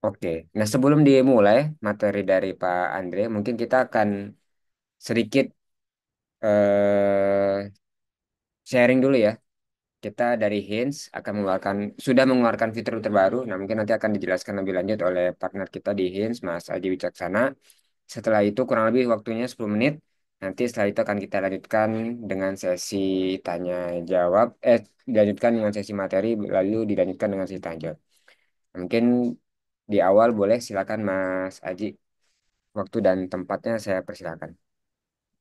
Oke. Nah, sebelum dimulai materi dari Pak Andre, mungkin kita akan sedikit eh, sharing dulu ya. Kita dari Hinge akan sudah mengeluarkan fitur terbaru. Nah, mungkin nanti akan dijelaskan lebih lanjut oleh partner kita di Hinge, Mas Aji Wicaksana. Setelah itu kurang lebih waktunya 10 menit. Nanti setelah itu akan kita lanjutkan dengan sesi tanya jawab. Dilanjutkan dengan sesi materi, lalu dilanjutkan dengan sesi tanya jawab. Mungkin di awal boleh silakan Mas Aji. Waktu dan tempatnya saya persilakan.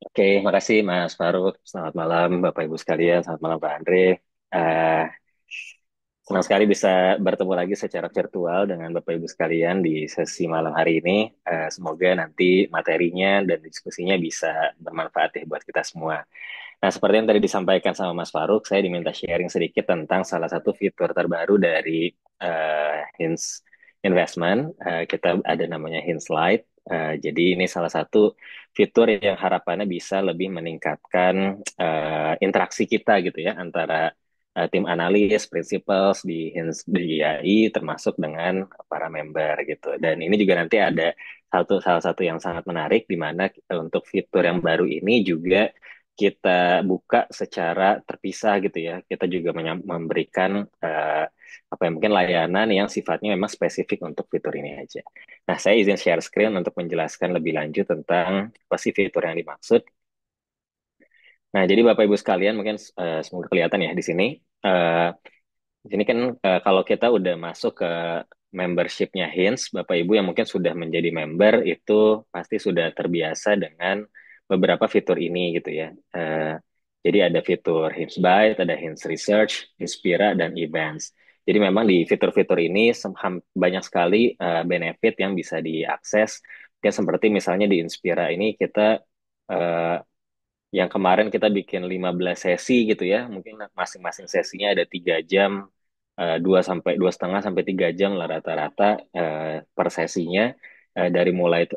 Oke, makasih Mas Faruk. Selamat malam Bapak Ibu sekalian. Selamat malam Pak Andre. Eh, Senang sekali bisa bertemu lagi secara virtual dengan Bapak Ibu sekalian di sesi malam hari ini. Semoga nanti materinya dan diskusinya bisa bermanfaat ya buat kita semua. Nah, seperti yang tadi disampaikan sama Mas Faruk, saya diminta sharing sedikit tentang salah satu fitur terbaru dari Hinge Investment. Kita ada namanya Hinge Lite. Jadi ini salah satu fitur yang harapannya bisa lebih meningkatkan interaksi kita gitu ya antara tim analis, principals di Hinge di AI termasuk dengan para member gitu. Dan ini juga nanti ada salah satu yang sangat menarik di mana untuk fitur yang baru ini juga kita buka secara terpisah gitu ya. Kita juga memberikan apa yang mungkin layanan yang sifatnya memang spesifik untuk fitur ini aja. Nah, saya izin share screen untuk menjelaskan lebih lanjut tentang apa sih fitur yang dimaksud. Nah, jadi Bapak Ibu sekalian mungkin semoga kelihatan ya di sini. Eh, di sini kan kalau kita udah masuk ke membershipnya Hinge, Bapak Ibu yang mungkin sudah menjadi member itu pasti sudah terbiasa dengan beberapa fitur ini gitu ya. Jadi ada fitur Hinge Byte, ada Hinge Research, Inspira, dan Events. Jadi memang di fitur-fitur ini banyak sekali benefit yang bisa diakses. Ya seperti misalnya di Inspira ini kita eh, yang kemarin kita bikin 15 sesi gitu ya, mungkin masing-masing sesinya ada 3 jam, 2,5 sampai 3 jam lah rata-rata per sesinya, dari mulai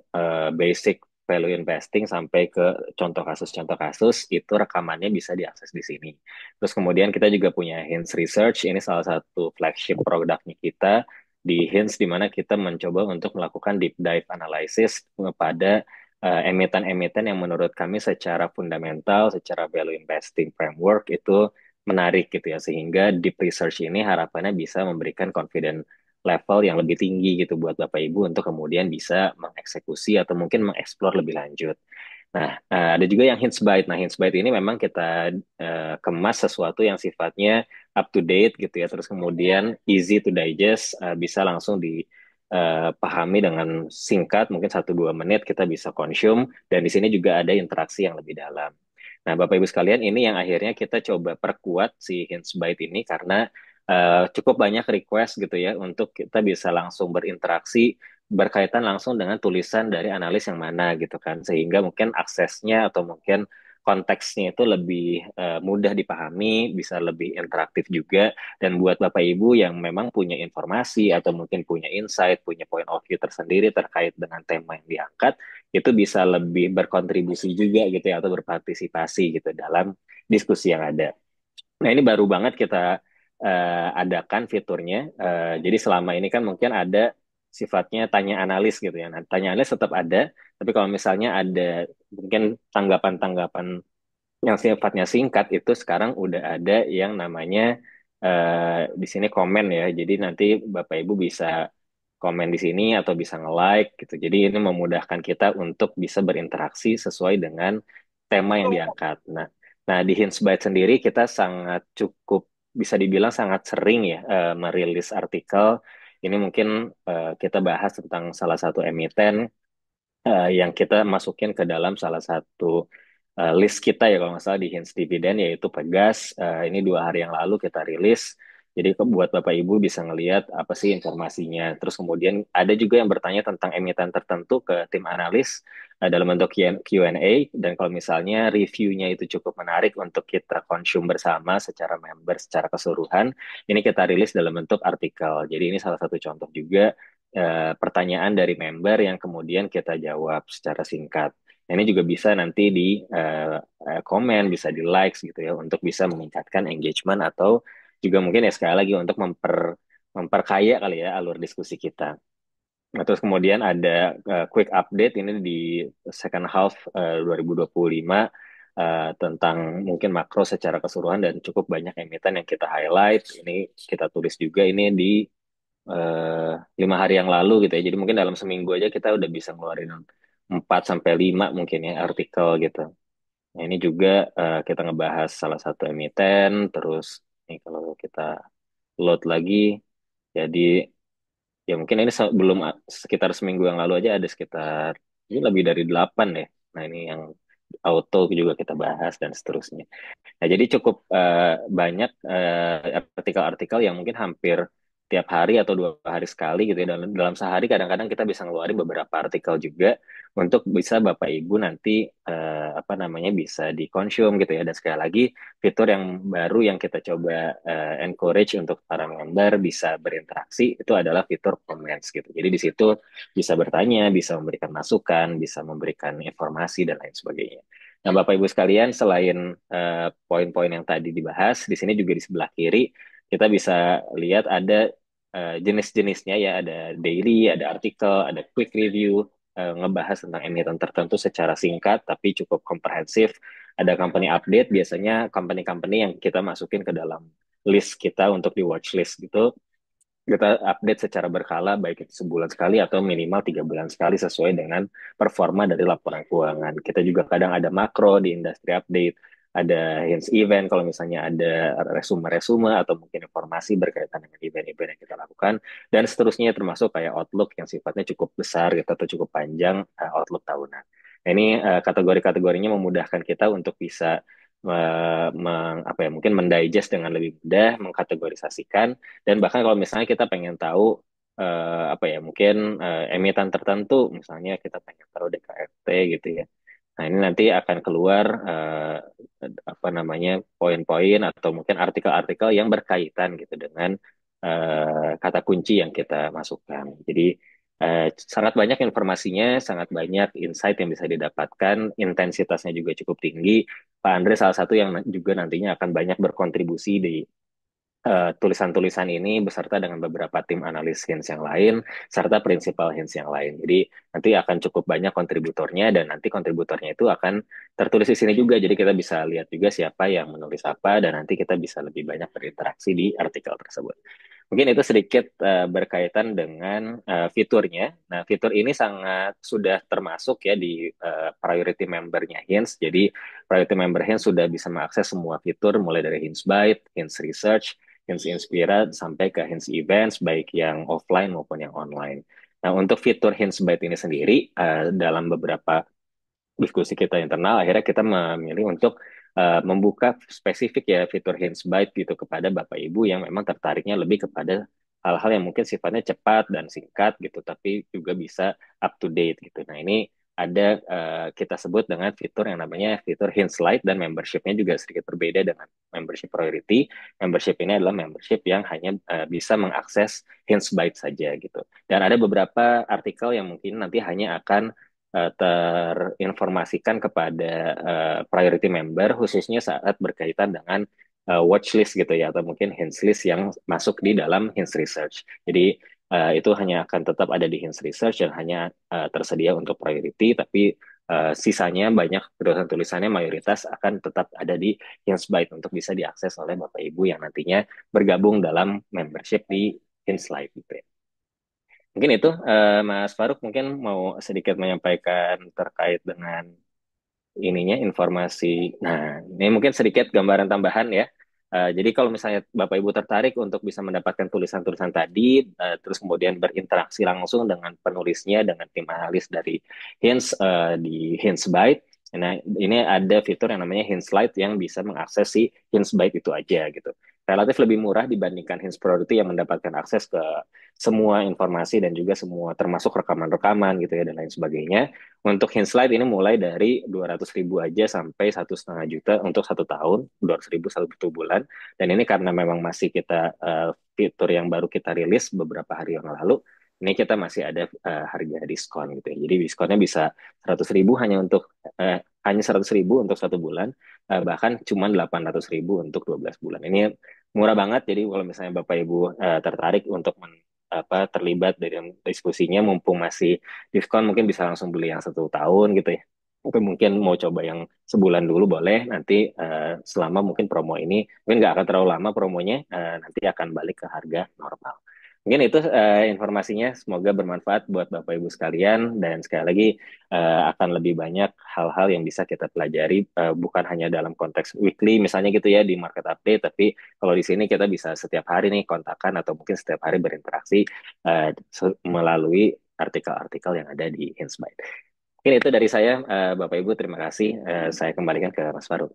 basic value investing sampai ke contoh kasus itu rekamannya bisa diakses di sini. Terus kemudian kita juga punya Hinge Research, ini salah satu flagship produknya kita di Hinge di mana kita mencoba untuk melakukan deep dive analysis kepada emiten-emiten yang menurut kami secara fundamental, secara value investing framework itu menarik gitu ya, sehingga deep research ini harapannya bisa memberikan confident level yang lebih tinggi gitu buat Bapak Ibu untuk kemudian bisa mengeksekusi atau mungkin mengeksplor lebih lanjut. Nah, ada juga yang Hinge Byte. Nah, Hinge Byte ini memang kita kemas sesuatu yang sifatnya up to date gitu ya, terus kemudian easy to digest, bisa langsung pahami dengan singkat, mungkin 1-2 menit kita bisa consume, dan di sini juga ada interaksi yang lebih dalam. Nah, Bapak Ibu sekalian, ini yang akhirnya kita coba perkuat si Hinge Byte ini karena cukup banyak request gitu ya untuk kita bisa langsung berinteraksi berkaitan langsung dengan tulisan dari analis yang mana gitu kan, sehingga mungkin aksesnya atau mungkin konteksnya itu lebih mudah dipahami, bisa lebih interaktif juga, dan buat Bapak Ibu yang memang punya informasi atau mungkin punya insight, punya point of view tersendiri terkait dengan tema yang diangkat, itu bisa lebih berkontribusi juga gitu ya, atau berpartisipasi gitu dalam diskusi yang ada. Nah, ini baru banget kita adakan fiturnya. Jadi selama ini kan mungkin ada sifatnya tanya analis gitu ya. Nah, tanya analis tetap ada, tapi kalau misalnya ada mungkin tanggapan-tanggapan yang sifatnya singkat itu sekarang udah ada yang namanya di sini komen ya. Jadi nanti Bapak Ibu bisa komen di sini atau bisa nge-like gitu. Jadi ini memudahkan kita untuk bisa berinteraksi sesuai dengan tema yang diangkat. Nah, di Hinge sendiri kita sangat cukup bisa dibilang sangat sering ya merilis artikel. Ini mungkin kita bahas tentang salah satu emiten yang kita masukin ke dalam salah satu list kita ya kalau nggak salah di Hinge Dividend yaitu Pegas. Ini 2 hari yang lalu kita rilis. Jadi buat Bapak Ibu bisa ngelihat apa sih informasinya. Terus kemudian ada juga yang bertanya tentang emiten tertentu ke tim analis dalam bentuk Q&A. Dan kalau misalnya reviewnya itu cukup menarik untuk kita konsum bersama secara member, secara keseluruhan, ini kita rilis dalam bentuk artikel. Jadi ini salah satu contoh juga pertanyaan dari member yang kemudian kita jawab secara singkat. Nah, ini juga bisa nanti di komen, bisa di likes gitu ya, untuk bisa meningkatkan engagement atau juga mungkin ya sekali lagi untuk memperkaya kali ya alur diskusi kita. Nah, terus kemudian ada quick update ini di second half 2025 tentang mungkin makro secara keseluruhan dan cukup banyak emiten yang kita highlight. Ini kita tulis juga ini di 5 hari yang lalu gitu ya. Jadi mungkin dalam seminggu aja kita udah bisa ngeluarin 4 sampai 5 mungkin ya artikel gitu. Nah, ini juga kita ngebahas salah satu emiten, terus ini kalau kita load lagi, jadi ya mungkin ini belum sekitar seminggu yang lalu aja ada sekitar ini lebih dari 8 ya. Nah ini yang auto juga kita bahas dan seterusnya. Nah, jadi cukup banyak artikel-artikel yang mungkin hampir tiap hari atau 2 hari sekali gitu ya. Dalam sehari kadang-kadang kita bisa ngeluarin beberapa artikel juga untuk bisa Bapak Ibu nanti apa namanya bisa dikonsum gitu ya. Dan sekali lagi fitur yang baru yang kita coba encourage untuk para member bisa berinteraksi itu adalah fitur comments gitu. Jadi di situ bisa bertanya, bisa memberikan masukan, bisa memberikan informasi dan lain sebagainya. Nah, Bapak Ibu sekalian, selain poin-poin yang tadi dibahas, di sini juga di sebelah kiri kita bisa lihat ada jenis-jenisnya ya, ada daily, ada artikel, ada quick review, ngebahas tentang emiten tertentu secara singkat tapi cukup komprehensif. Ada company update, biasanya company-company yang kita masukin ke dalam list kita untuk di watch list gitu kita update secara berkala, baik itu sebulan sekali atau minimal 3 bulan sekali sesuai dengan performa dari laporan keuangan. Kita juga kadang ada makro di industri update, ada hints event kalau misalnya ada resume-resume atau mungkin informasi berkaitan dengan event-event yang kita lakukan, dan seterusnya termasuk kayak outlook yang sifatnya cukup besar gitu, atau cukup panjang outlook tahunan. Nah, ini kategori-kategorinya memudahkan kita untuk bisa apa ya mungkin mendigest dengan lebih mudah, mengkategorisasikan dan bahkan kalau misalnya kita pengen tahu apa ya mungkin emiten tertentu, misalnya kita pengen tahu DKFT gitu ya. Nah ini nanti akan keluar apa namanya poin-poin atau mungkin artikel-artikel yang berkaitan gitu dengan kata kunci yang kita masukkan. Jadi sangat banyak informasinya, sangat banyak insight yang bisa didapatkan, intensitasnya juga cukup tinggi. Pak Andre salah satu yang juga nantinya akan banyak berkontribusi di tulisan-tulisan ini beserta dengan beberapa tim analis Hints yang lain serta prinsipal Hints yang lain. Jadi nanti akan cukup banyak kontributornya dan nanti kontributornya itu akan tertulis di sini juga. Jadi kita bisa lihat juga siapa yang menulis apa dan nanti kita bisa lebih banyak berinteraksi di artikel tersebut. Mungkin itu sedikit berkaitan dengan fiturnya. Nah, fitur ini sangat sudah termasuk ya di priority membernya Hints. Jadi priority member Hints sudah bisa mengakses semua fitur mulai dari Hints Byte, Hints Research, Hints Inspired sampai ke Hints Events baik yang offline maupun yang online. Nah, untuk fitur Hints Byte ini sendiri dalam beberapa diskusi kita internal, akhirnya kita memilih untuk membuka spesifik ya fitur Hints Byte gitu kepada Bapak Ibu yang memang tertariknya lebih kepada hal-hal yang mungkin sifatnya cepat dan singkat gitu, tapi juga bisa up to date gitu. Nah ini ada kita sebut dengan fitur yang namanya fitur Hints Lite dan membershipnya juga sedikit berbeda dengan membership priority. Membership ini adalah membership yang hanya bisa mengakses Hints Byte saja gitu. Dan ada beberapa artikel yang mungkin nanti hanya akan terinformasikan kepada priority member khususnya saat berkaitan dengan watch list gitu ya atau mungkin hints list yang masuk di dalam hints research. Jadi itu hanya akan tetap ada di hints research dan hanya tersedia untuk priority tapi sisanya banyak tulisan-tulisannya mayoritas akan tetap ada di hints byte untuk bisa diakses oleh Bapak Ibu yang nantinya bergabung dalam membership di hints live gitu ya. Mungkin itu, Mas Faruk mungkin mau sedikit menyampaikan terkait dengan ininya informasi. Nah, ini mungkin sedikit gambaran tambahan ya. Jadi kalau misalnya Bapak Ibu tertarik untuk bisa mendapatkan tulisan-tulisan tadi, terus kemudian berinteraksi langsung dengan penulisnya, dengan tim analis dari Hints di Hints Byte. Nah, ini ada fitur yang namanya Hints Lite yang bisa mengakses si Hints Byte itu aja gitu. Relatif lebih murah dibandingkan Hints Priority yang mendapatkan akses ke semua informasi dan juga semua termasuk rekaman-rekaman gitu ya dan lain sebagainya. Untuk Hinslide ini mulai dari 200.000 aja sampai 1,5 juta untuk 1 tahun, 200.000 satu bulan. Dan ini karena memang masih kita fitur yang baru kita rilis beberapa hari yang lalu, ini kita masih ada harga diskon gitu ya. Jadi diskonnya bisa 100.000 hanya 100.000 untuk 1 bulan, bahkan cuma 800.000 untuk 12 bulan. Ini murah banget. Jadi kalau misalnya Bapak Ibu tertarik untuk apa terlibat dalam diskusinya, mumpung masih diskon mungkin bisa langsung beli yang 1 tahun gitu ya. Tapi mungkin mau coba yang sebulan dulu boleh, nanti selama mungkin promo ini mungkin nggak akan terlalu lama promonya, nanti akan balik ke harga normal. Mungkin itu informasinya, semoga bermanfaat buat Bapak Ibu sekalian, dan sekali lagi akan lebih banyak hal-hal yang bisa kita pelajari, bukan hanya dalam konteks weekly misalnya gitu ya di market update, tapi kalau di sini kita bisa setiap hari nih kontakkan atau mungkin setiap hari berinteraksi melalui artikel-artikel yang ada di Insight. Mungkin itu dari saya, Bapak Ibu, terima kasih. Saya kembalikan ke Mas Faru.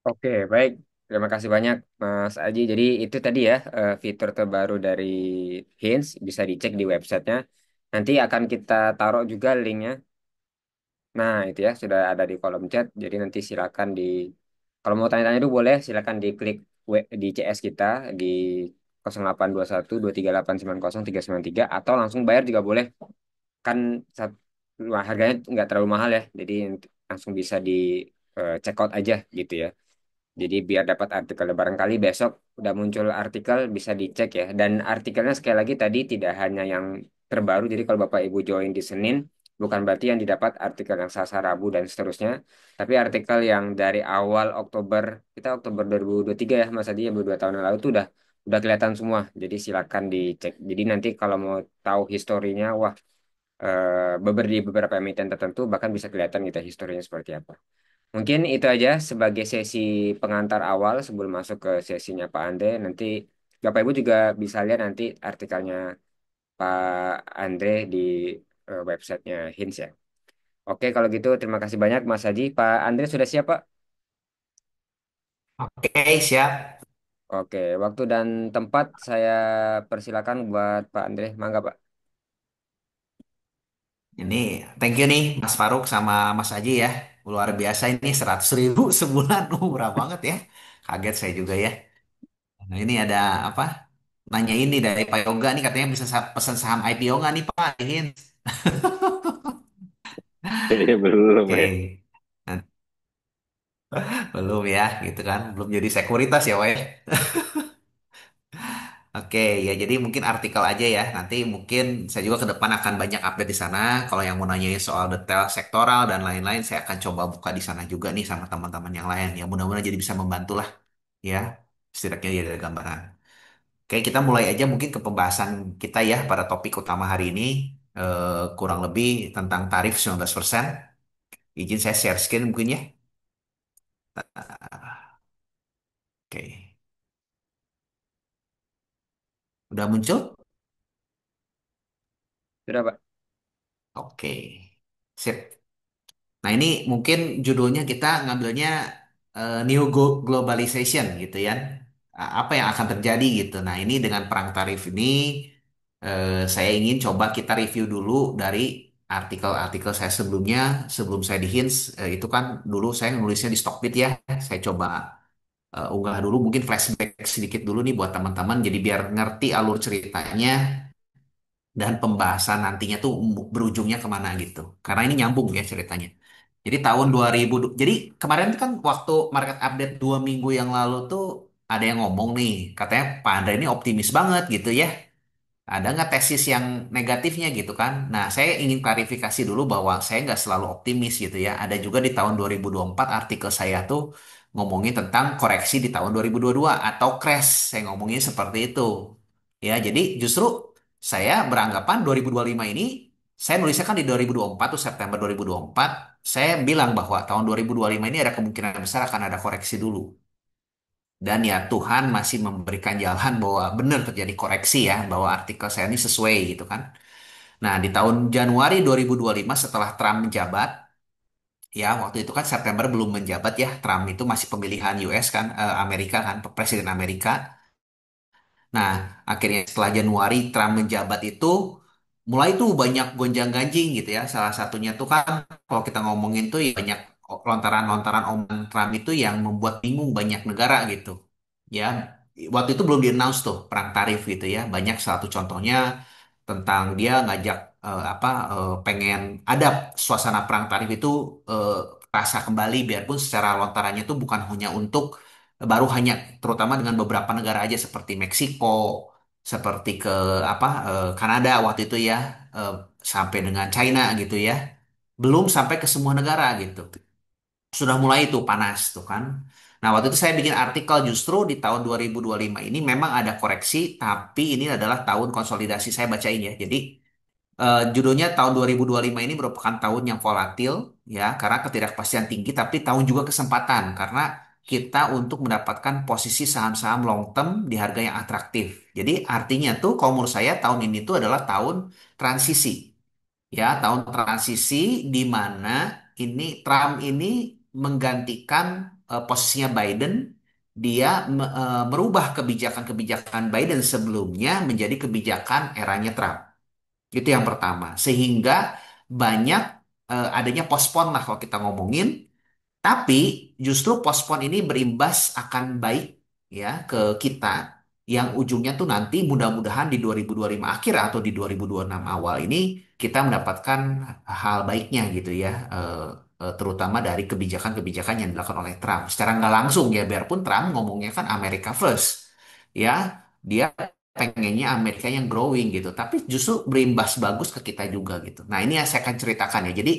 Oke, baik. Terima kasih banyak, Mas Aji. Jadi itu tadi ya fitur terbaru dari Hinge, bisa dicek di websitenya. Nanti akan kita taruh juga linknya. Nah, itu ya sudah ada di kolom chat. Jadi nanti silakan kalau mau tanya-tanya itu boleh, silakan diklik di CS kita di 0821 23890 393 atau langsung bayar juga boleh. Kan sat- harganya nggak terlalu mahal ya. Jadi langsung bisa di check out aja gitu ya. Jadi biar dapat artikel barangkali besok udah muncul artikel bisa dicek ya. Dan artikelnya sekali lagi tadi tidak hanya yang terbaru. Jadi kalau Bapak Ibu join di Senin bukan berarti yang didapat artikel yang Selasa, Rabu dan seterusnya. Tapi artikel yang dari awal Oktober, kita Oktober 2023 ya Mas Adi, yang 2 tahun yang lalu itu udah kelihatan semua. Jadi silakan dicek. Jadi nanti kalau mau tahu historinya, wah di beberapa emiten tertentu bahkan bisa kelihatan kita historinya seperti apa. Mungkin itu aja sebagai sesi pengantar awal sebelum masuk ke sesinya Pak Andre. Nanti Bapak Ibu juga bisa lihat nanti artikelnya Pak Andre di websitenya Hinge ya. Oke, kalau gitu terima kasih banyak Mas Haji. Pak Andre sudah siap Pak? Oke, siap. Oke, waktu dan tempat saya persilakan buat Pak Andre. Mangga Pak. Ini thank you nih Mas Faruk sama Mas Aji ya. Luar biasa ini 100.000 sebulan. Murah banget ya. Kaget saya juga ya. Nah, ini ada apa? Nanya ini dari Pak Yoga nih katanya bisa pesan saham IPO nggak nih Pak? Jadi belum Oke. ya. Nah, belum ya gitu kan. Belum jadi sekuritas ya Pak ya. Oke, ya jadi mungkin artikel aja ya. Nanti mungkin saya juga ke depan akan banyak update di sana. Kalau yang mau nanyain soal detail sektoral dan lain-lain, saya akan coba buka di sana juga nih sama teman-teman yang lain. Ya mudah-mudahan jadi bisa membantu lah ya. Setidaknya ya ada gambaran. Oke, kita mulai aja mungkin ke pembahasan kita ya pada topik utama hari ini. Kurang lebih tentang tarif 19%. Izin saya share screen mungkin ya. Oke, udah muncul? Sudah Pak. Oke, sip. Nah, ini mungkin judulnya kita ngambilnya New Globalization gitu ya. Apa yang akan terjadi gitu. Nah, ini dengan perang tarif ini saya ingin coba kita review dulu dari artikel-artikel saya sebelumnya. Sebelum saya di Hinge, itu kan dulu saya nulisnya di Stockbit ya. Saya coba unggah dulu mungkin flashback sedikit dulu nih buat teman-teman. Jadi biar ngerti alur ceritanya dan pembahasan nantinya tuh berujungnya kemana gitu. Karena ini nyambung ya ceritanya. Jadi tahun 2000, jadi kemarin kan waktu market update 2 minggu yang lalu tuh ada yang ngomong nih, katanya Pak Andre ini optimis banget gitu ya. Ada nggak tesis yang negatifnya gitu kan? Nah, saya ingin klarifikasi dulu bahwa saya nggak selalu optimis gitu ya. Ada juga di tahun 2024 artikel saya tuh ngomongin tentang koreksi di tahun 2022 atau crash. Saya ngomongin seperti itu. Ya, jadi justru saya beranggapan 2025 ini, saya nulisnya kan di 2024 tuh September 2024, saya bilang bahwa tahun 2025 ini ada kemungkinan besar akan ada koreksi dulu. Dan ya Tuhan masih memberikan jalan bahwa benar terjadi koreksi ya, bahwa artikel saya ini sesuai gitu kan. Nah, di tahun Januari 2025 setelah Trump menjabat, ya waktu itu kan September belum menjabat ya, Trump itu masih pemilihan US kan, Amerika kan, Presiden Amerika. Nah, akhirnya setelah Januari Trump menjabat itu, mulai tuh banyak gonjang-ganjing gitu ya. Salah satunya tuh kan, kalau kita ngomongin tuh ya banyak lontaran-lontaran omongan Trump itu yang membuat bingung banyak negara gitu. Ya, waktu itu belum di-announce tuh perang tarif gitu ya. Banyak satu contohnya tentang dia ngajak pengen ada suasana perang tarif itu eh, rasa kembali biarpun secara lontarannya itu bukan hanya untuk baru hanya terutama dengan beberapa negara aja seperti Meksiko seperti ke apa Kanada waktu itu ya, eh, sampai dengan China gitu ya. Belum sampai ke semua negara gitu. Sudah mulai itu panas tuh kan. Nah, waktu itu saya bikin artikel justru di tahun 2025 ini memang ada koreksi, tapi ini adalah tahun konsolidasi saya bacain ya. Jadi judulnya tahun 2025 ini merupakan tahun yang volatil ya karena ketidakpastian tinggi tapi tahun juga kesempatan karena kita untuk mendapatkan posisi saham-saham long term di harga yang atraktif. Jadi artinya tuh kalau menurut saya tahun ini tuh adalah tahun transisi. Ya, tahun transisi di mana ini Trump ini menggantikan posisinya Biden. Dia merubah kebijakan-kebijakan Biden sebelumnya menjadi kebijakan eranya Trump. Itu yang pertama. Sehingga banyak adanya postpone lah kalau kita ngomongin. Tapi justru pospon ini berimbas akan baik ya ke kita yang ujungnya tuh nanti mudah-mudahan di 2025 akhir atau di 2026 awal ini kita mendapatkan hal baiknya gitu ya, terutama dari kebijakan-kebijakan yang dilakukan oleh Trump secara nggak langsung ya, biarpun Trump ngomongnya kan America first ya, dia pengennya Amerika yang growing gitu tapi justru berimbas bagus ke kita juga gitu. Nah, ini yang saya akan ceritakan ya. Jadi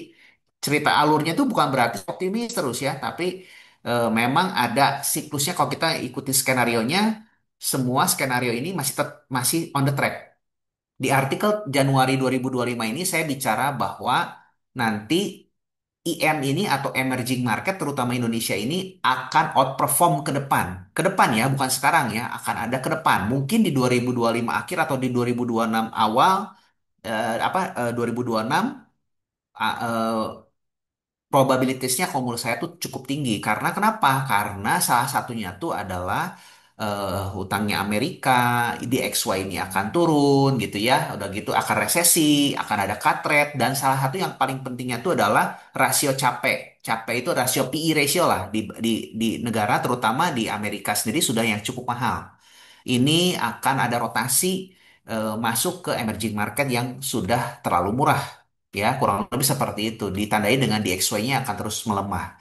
cerita alurnya itu bukan berarti optimis terus ya, tapi memang ada siklusnya kalau kita ikuti skenario-nya, semua skenario ini masih on the track. Di artikel Januari 2025 ini saya bicara bahwa nanti IM ini atau emerging market terutama Indonesia ini akan outperform ke depan. Ke depan ya, bukan sekarang ya, akan ada ke depan. Mungkin di 2025 akhir atau di 2026 awal, 2026 probabilitasnya kalau menurut saya tuh cukup tinggi. Karena kenapa? Karena salah satunya tuh adalah hutangnya Amerika di XY ini akan turun gitu ya. Udah gitu akan resesi, akan ada cut rate, dan salah satu yang paling pentingnya tuh adalah rasio capek. Capek itu rasio PE ratio lah di negara terutama di Amerika sendiri sudah yang cukup mahal. Ini akan ada rotasi masuk ke emerging market yang sudah terlalu murah. Ya, kurang lebih seperti itu. Ditandai dengan DXY-nya akan terus melemah.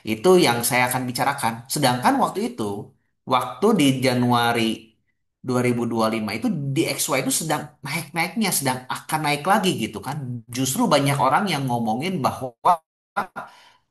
Itu yang saya akan bicarakan. Sedangkan waktu itu, waktu di Januari 2025 itu DXY itu sedang naik-naiknya, sedang akan naik lagi gitu kan. Justru banyak orang yang ngomongin bahwa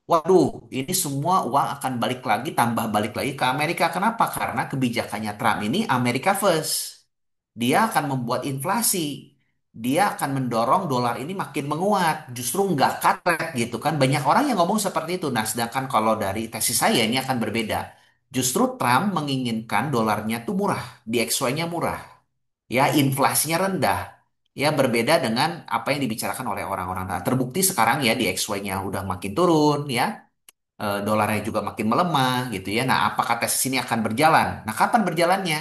waduh, ini semua uang akan balik lagi, tambah balik lagi ke Amerika. Kenapa? Karena kebijakannya Trump ini America first. Dia akan membuat inflasi. Dia akan mendorong dolar ini makin menguat. Justru nggak cut rate gitu kan. Banyak orang yang ngomong seperti itu. Nah, sedangkan kalau dari tesis saya ini akan berbeda. Justru Trump menginginkan dolarnya tuh murah. DXY-nya murah. Ya, inflasinya rendah. Ya, berbeda dengan apa yang dibicarakan oleh orang-orang. Nah, terbukti sekarang ya DXY-nya udah makin turun ya, dolarnya juga makin melemah gitu ya. Nah, apakah tesis ini akan berjalan? Nah, kapan berjalannya?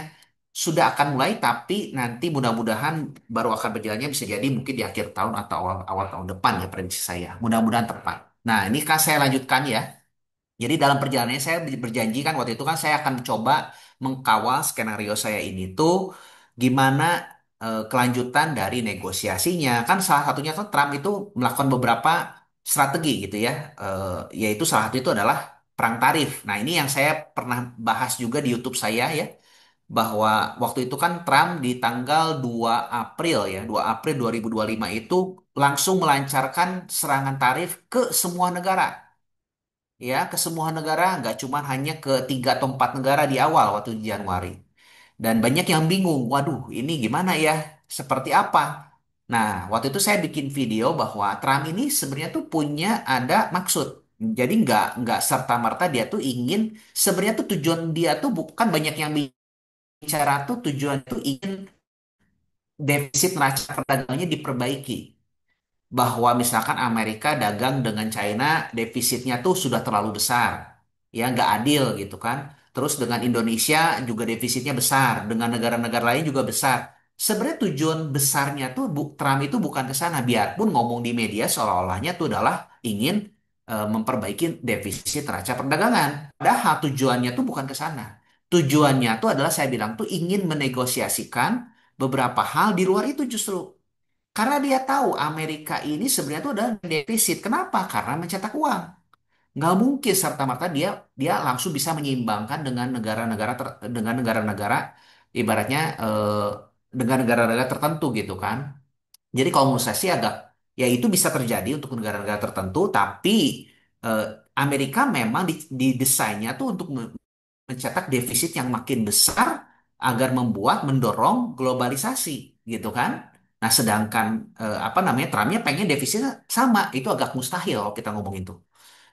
Sudah akan mulai, tapi nanti mudah-mudahan baru akan berjalannya bisa jadi mungkin di akhir tahun atau awal tahun depan ya, prediksi saya. Mudah-mudahan tepat. Nah, ini kan saya lanjutkan ya. Jadi dalam perjalanannya saya berjanji kan waktu itu kan saya akan mencoba mengkawal skenario saya ini tuh gimana kelanjutan dari negosiasinya. Kan salah satunya kan Trump itu melakukan beberapa strategi gitu ya. Yaitu salah satu itu adalah perang tarif. Nah, ini yang saya pernah bahas juga di YouTube saya ya, bahwa waktu itu kan Trump di tanggal 2 April ya, 2 April 2025 itu langsung melancarkan serangan tarif ke semua negara, ya, ke semua negara, nggak cuma hanya ke 3 atau 4 negara di awal waktu di Januari. Dan banyak yang bingung, waduh ini gimana ya, seperti apa? Nah, waktu itu saya bikin video bahwa Trump ini sebenarnya tuh punya ada maksud. Jadi nggak serta-merta dia tuh ingin, sebenarnya tuh tujuan dia tuh bukan, banyak yang bicara tuh tujuan tuh ingin defisit neraca perdagangannya diperbaiki, bahwa misalkan Amerika dagang dengan China defisitnya tuh sudah terlalu besar, ya nggak adil gitu kan. Terus dengan Indonesia juga defisitnya besar, dengan negara-negara lain juga besar. Sebenarnya tujuan besarnya tuh Trump itu bukan ke sana, biarpun ngomong di media seolah-olahnya tuh adalah ingin memperbaiki defisit neraca perdagangan. Padahal tujuannya tuh bukan ke sana. Tujuannya tuh adalah saya bilang tuh ingin menegosiasikan beberapa hal di luar itu justru. Karena dia tahu Amerika ini sebenarnya itu adalah defisit. Kenapa? Karena mencetak uang. Nggak mungkin serta-merta dia dia langsung bisa menyeimbangkan dengan negara-negara ibaratnya dengan negara-negara tertentu gitu kan. Jadi kalau menurut saya sih agak, ya itu bisa terjadi untuk negara-negara tertentu, tapi eh, Amerika memang didesainnya tuh untuk mencetak defisit yang makin besar agar mendorong globalisasi gitu kan. Nah, sedangkan apa namanya Trumpnya pengen defisitnya sama, itu agak mustahil kalau kita ngomongin tuh.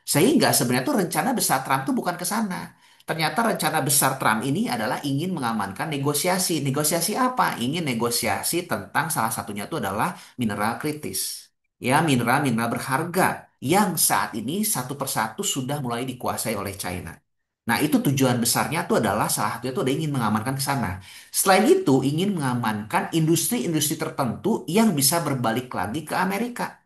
Sehingga sebenarnya tuh rencana besar Trump tuh bukan ke sana. Ternyata rencana besar Trump ini adalah ingin mengamankan negosiasi. Negosiasi apa? Ingin negosiasi tentang salah satunya itu adalah mineral kritis. Ya, mineral-mineral berharga yang saat ini satu persatu sudah mulai dikuasai oleh China. Nah, itu tujuan besarnya itu adalah salah satunya itu ada ingin mengamankan ke sana. Selain itu, ingin mengamankan industri-industri tertentu yang bisa berbalik lagi ke Amerika.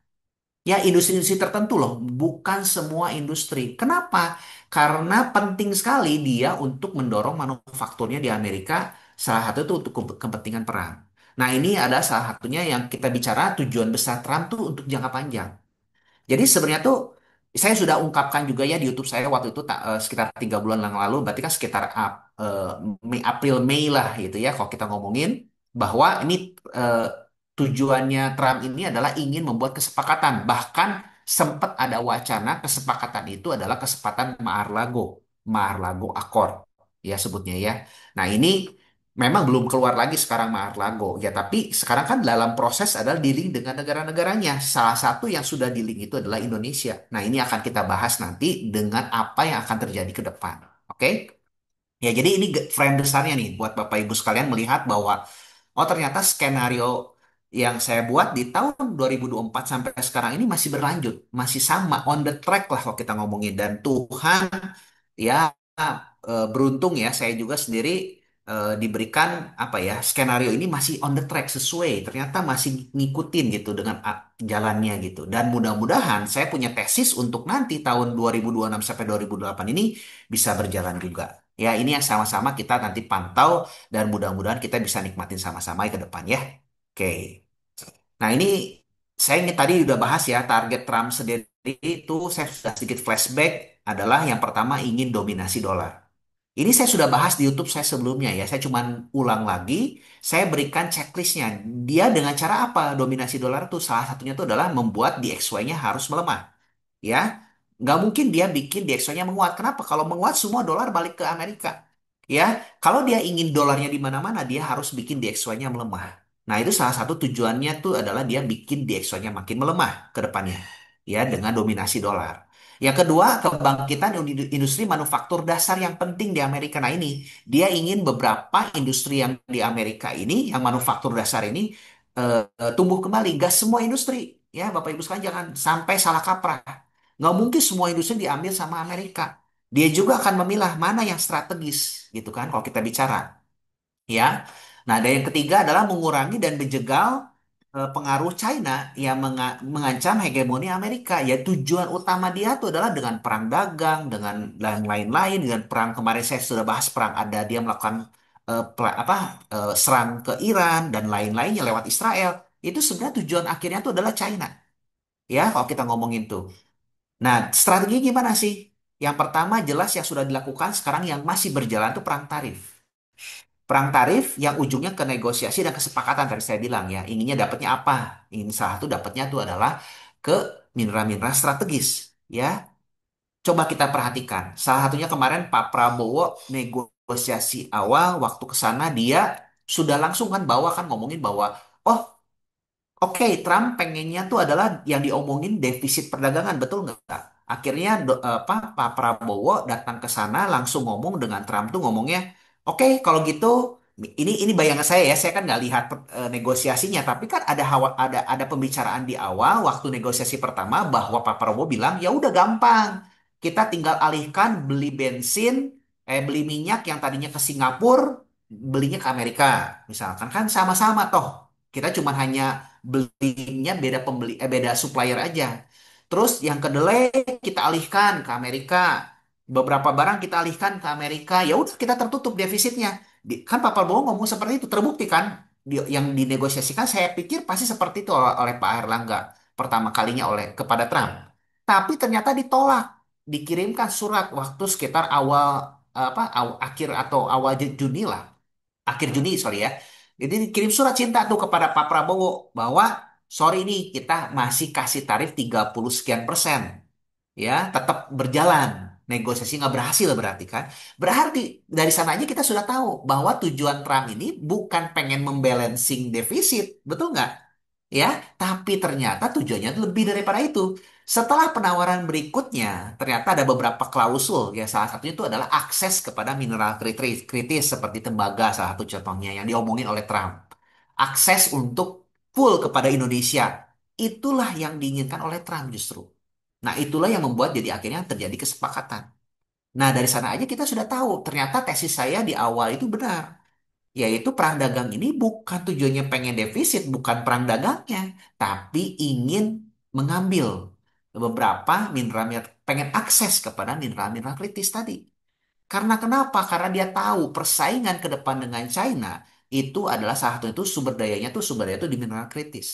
Ya, industri-industri tertentu loh, bukan semua industri. Kenapa? Karena penting sekali dia untuk mendorong manufakturnya di Amerika, salah satu itu untuk kepentingan perang. Nah, ini ada salah satunya yang kita bicara tujuan besar Trump tuh untuk jangka panjang. Jadi sebenarnya tuh saya sudah ungkapkan juga ya di YouTube saya waktu itu sekitar 3 bulan yang lalu, berarti kan sekitar April Mei lah gitu ya kalau kita ngomongin bahwa ini eh, tujuannya Trump ini adalah ingin membuat kesepakatan. Bahkan sempat ada wacana kesepakatan itu adalah kesepakatan Mar-a-Lago Accord ya sebutnya ya. Nah ini memang belum keluar lagi sekarang Mar-a-Lago ya, tapi sekarang kan dalam proses adalah dealing dengan negara-negaranya. Salah satu yang sudah dealing itu adalah Indonesia. Nah ini akan kita bahas nanti dengan apa yang akan terjadi ke depan. Oke? Ya, jadi ini frame besarnya nih buat Bapak Ibu sekalian melihat bahwa oh ternyata skenario yang saya buat di tahun 2024 sampai sekarang ini masih berlanjut, masih sama on the track lah kalau kita ngomongin, dan Tuhan ya beruntung ya saya juga sendiri diberikan apa ya skenario ini masih on the track sesuai, ternyata masih ngikutin gitu dengan jalannya gitu, dan mudah-mudahan saya punya tesis untuk nanti tahun 2026 sampai 2028 ini bisa berjalan juga. Ya, ini yang sama-sama kita nanti pantau dan mudah-mudahan kita bisa nikmatin sama-sama ke depan ya. Oke. Nah, ini saya ingin tadi udah bahas ya target Trump sendiri itu saya sudah sedikit flashback adalah yang pertama ingin dominasi dolar. Ini saya sudah bahas di YouTube saya sebelumnya ya. Saya cuman ulang lagi, saya berikan checklistnya. Dia dengan cara apa dominasi dolar itu salah satunya itu adalah membuat DXY-nya harus melemah ya. Nggak mungkin dia bikin DXY-nya menguat. Kenapa? Kalau menguat semua dolar balik ke Amerika. Ya, kalau dia ingin dolarnya di mana-mana, dia harus bikin DXY-nya melemah. Nah, itu salah satu tujuannya tuh adalah dia bikin DXY-nya makin melemah ke depannya. Ya, dengan dominasi dolar. Yang kedua, kebangkitan industri manufaktur dasar yang penting di Amerika. Nah, ini dia ingin beberapa industri yang di Amerika ini, yang manufaktur dasar ini tumbuh kembali. Gak semua industri, ya Bapak Ibu sekalian jangan sampai salah kaprah. Nggak mungkin semua industri diambil sama Amerika. Dia juga akan memilah mana yang strategis, gitu kan, kalau kita bicara. Ya, nah, dan yang ketiga adalah mengurangi dan menjegal pengaruh China yang mengancam hegemoni Amerika. Ya, tujuan utama dia itu adalah dengan perang dagang, dengan dan lain-lain, dengan perang kemarin saya sudah bahas perang ada dia melakukan serang ke Iran dan lain-lainnya lewat Israel. Itu sebenarnya tujuan akhirnya itu adalah China. Ya, kalau kita ngomongin tuh. Nah, strategi gimana sih? Yang pertama jelas yang sudah dilakukan sekarang yang masih berjalan itu perang tarif. Perang tarif yang ujungnya ke negosiasi dan kesepakatan tadi saya bilang ya. Inginnya dapatnya apa? Ingin salah satu dapatnya itu adalah ke mineral-mineral strategis. Ya, coba kita perhatikan. Salah satunya kemarin Pak Prabowo negosiasi awal waktu ke sana dia sudah langsung kan bawa kan ngomongin bahwa oh oke, Trump pengennya tuh adalah yang diomongin defisit perdagangan, betul nggak? Akhirnya Pak Prabowo datang ke sana langsung ngomong dengan Trump tuh ngomongnya, oke kalau gitu ini bayangan saya ya, saya kan nggak lihat negosiasinya, tapi kan ada pembicaraan di awal waktu negosiasi pertama bahwa Pak Prabowo bilang ya udah gampang, kita tinggal alihkan beli minyak yang tadinya ke Singapura, belinya ke Amerika, misalkan kan sama-sama toh. Kita cuma hanya belinya beda supplier aja. Terus yang kedelai kita alihkan ke Amerika. Beberapa barang kita alihkan ke Amerika. Ya udah kita tertutup defisitnya. Kan Pak Prabowo ngomong seperti itu terbukti kan? Yang dinegosiasikan saya pikir pasti seperti itu oleh Pak Erlangga pertama kalinya kepada Trump. Tapi ternyata ditolak. Dikirimkan surat waktu sekitar akhir atau awal Juni lah, akhir Juni sorry ya, Jadi dikirim surat cinta tuh kepada Pak Prabowo bahwa sorry nih kita masih kasih tarif 30 sekian persen, ya tetap berjalan. Negosiasi nggak berhasil berarti kan. Berarti dari sana aja kita sudah tahu bahwa tujuan Trump ini bukan pengen membalancing defisit, betul nggak? Ya, tapi ternyata tujuannya lebih daripada itu. Setelah penawaran berikutnya, ternyata ada beberapa klausul, ya salah satunya itu adalah akses kepada mineral kritis seperti tembaga, salah satu contohnya yang diomongin oleh Trump. Akses untuk full kepada Indonesia. Itulah yang diinginkan oleh Trump justru. Nah, itulah yang membuat jadi akhirnya terjadi kesepakatan. Nah, dari sana aja kita sudah tahu, ternyata tesis saya di awal itu benar. Yaitu perang dagang ini bukan tujuannya pengen defisit, bukan perang dagangnya, tapi ingin mengambil beberapa mineral, pengen akses kepada mineral-mineral kritis tadi. Karena kenapa? Karena dia tahu persaingan ke depan dengan China itu adalah salah satu itu sumber daya itu di mineral kritis.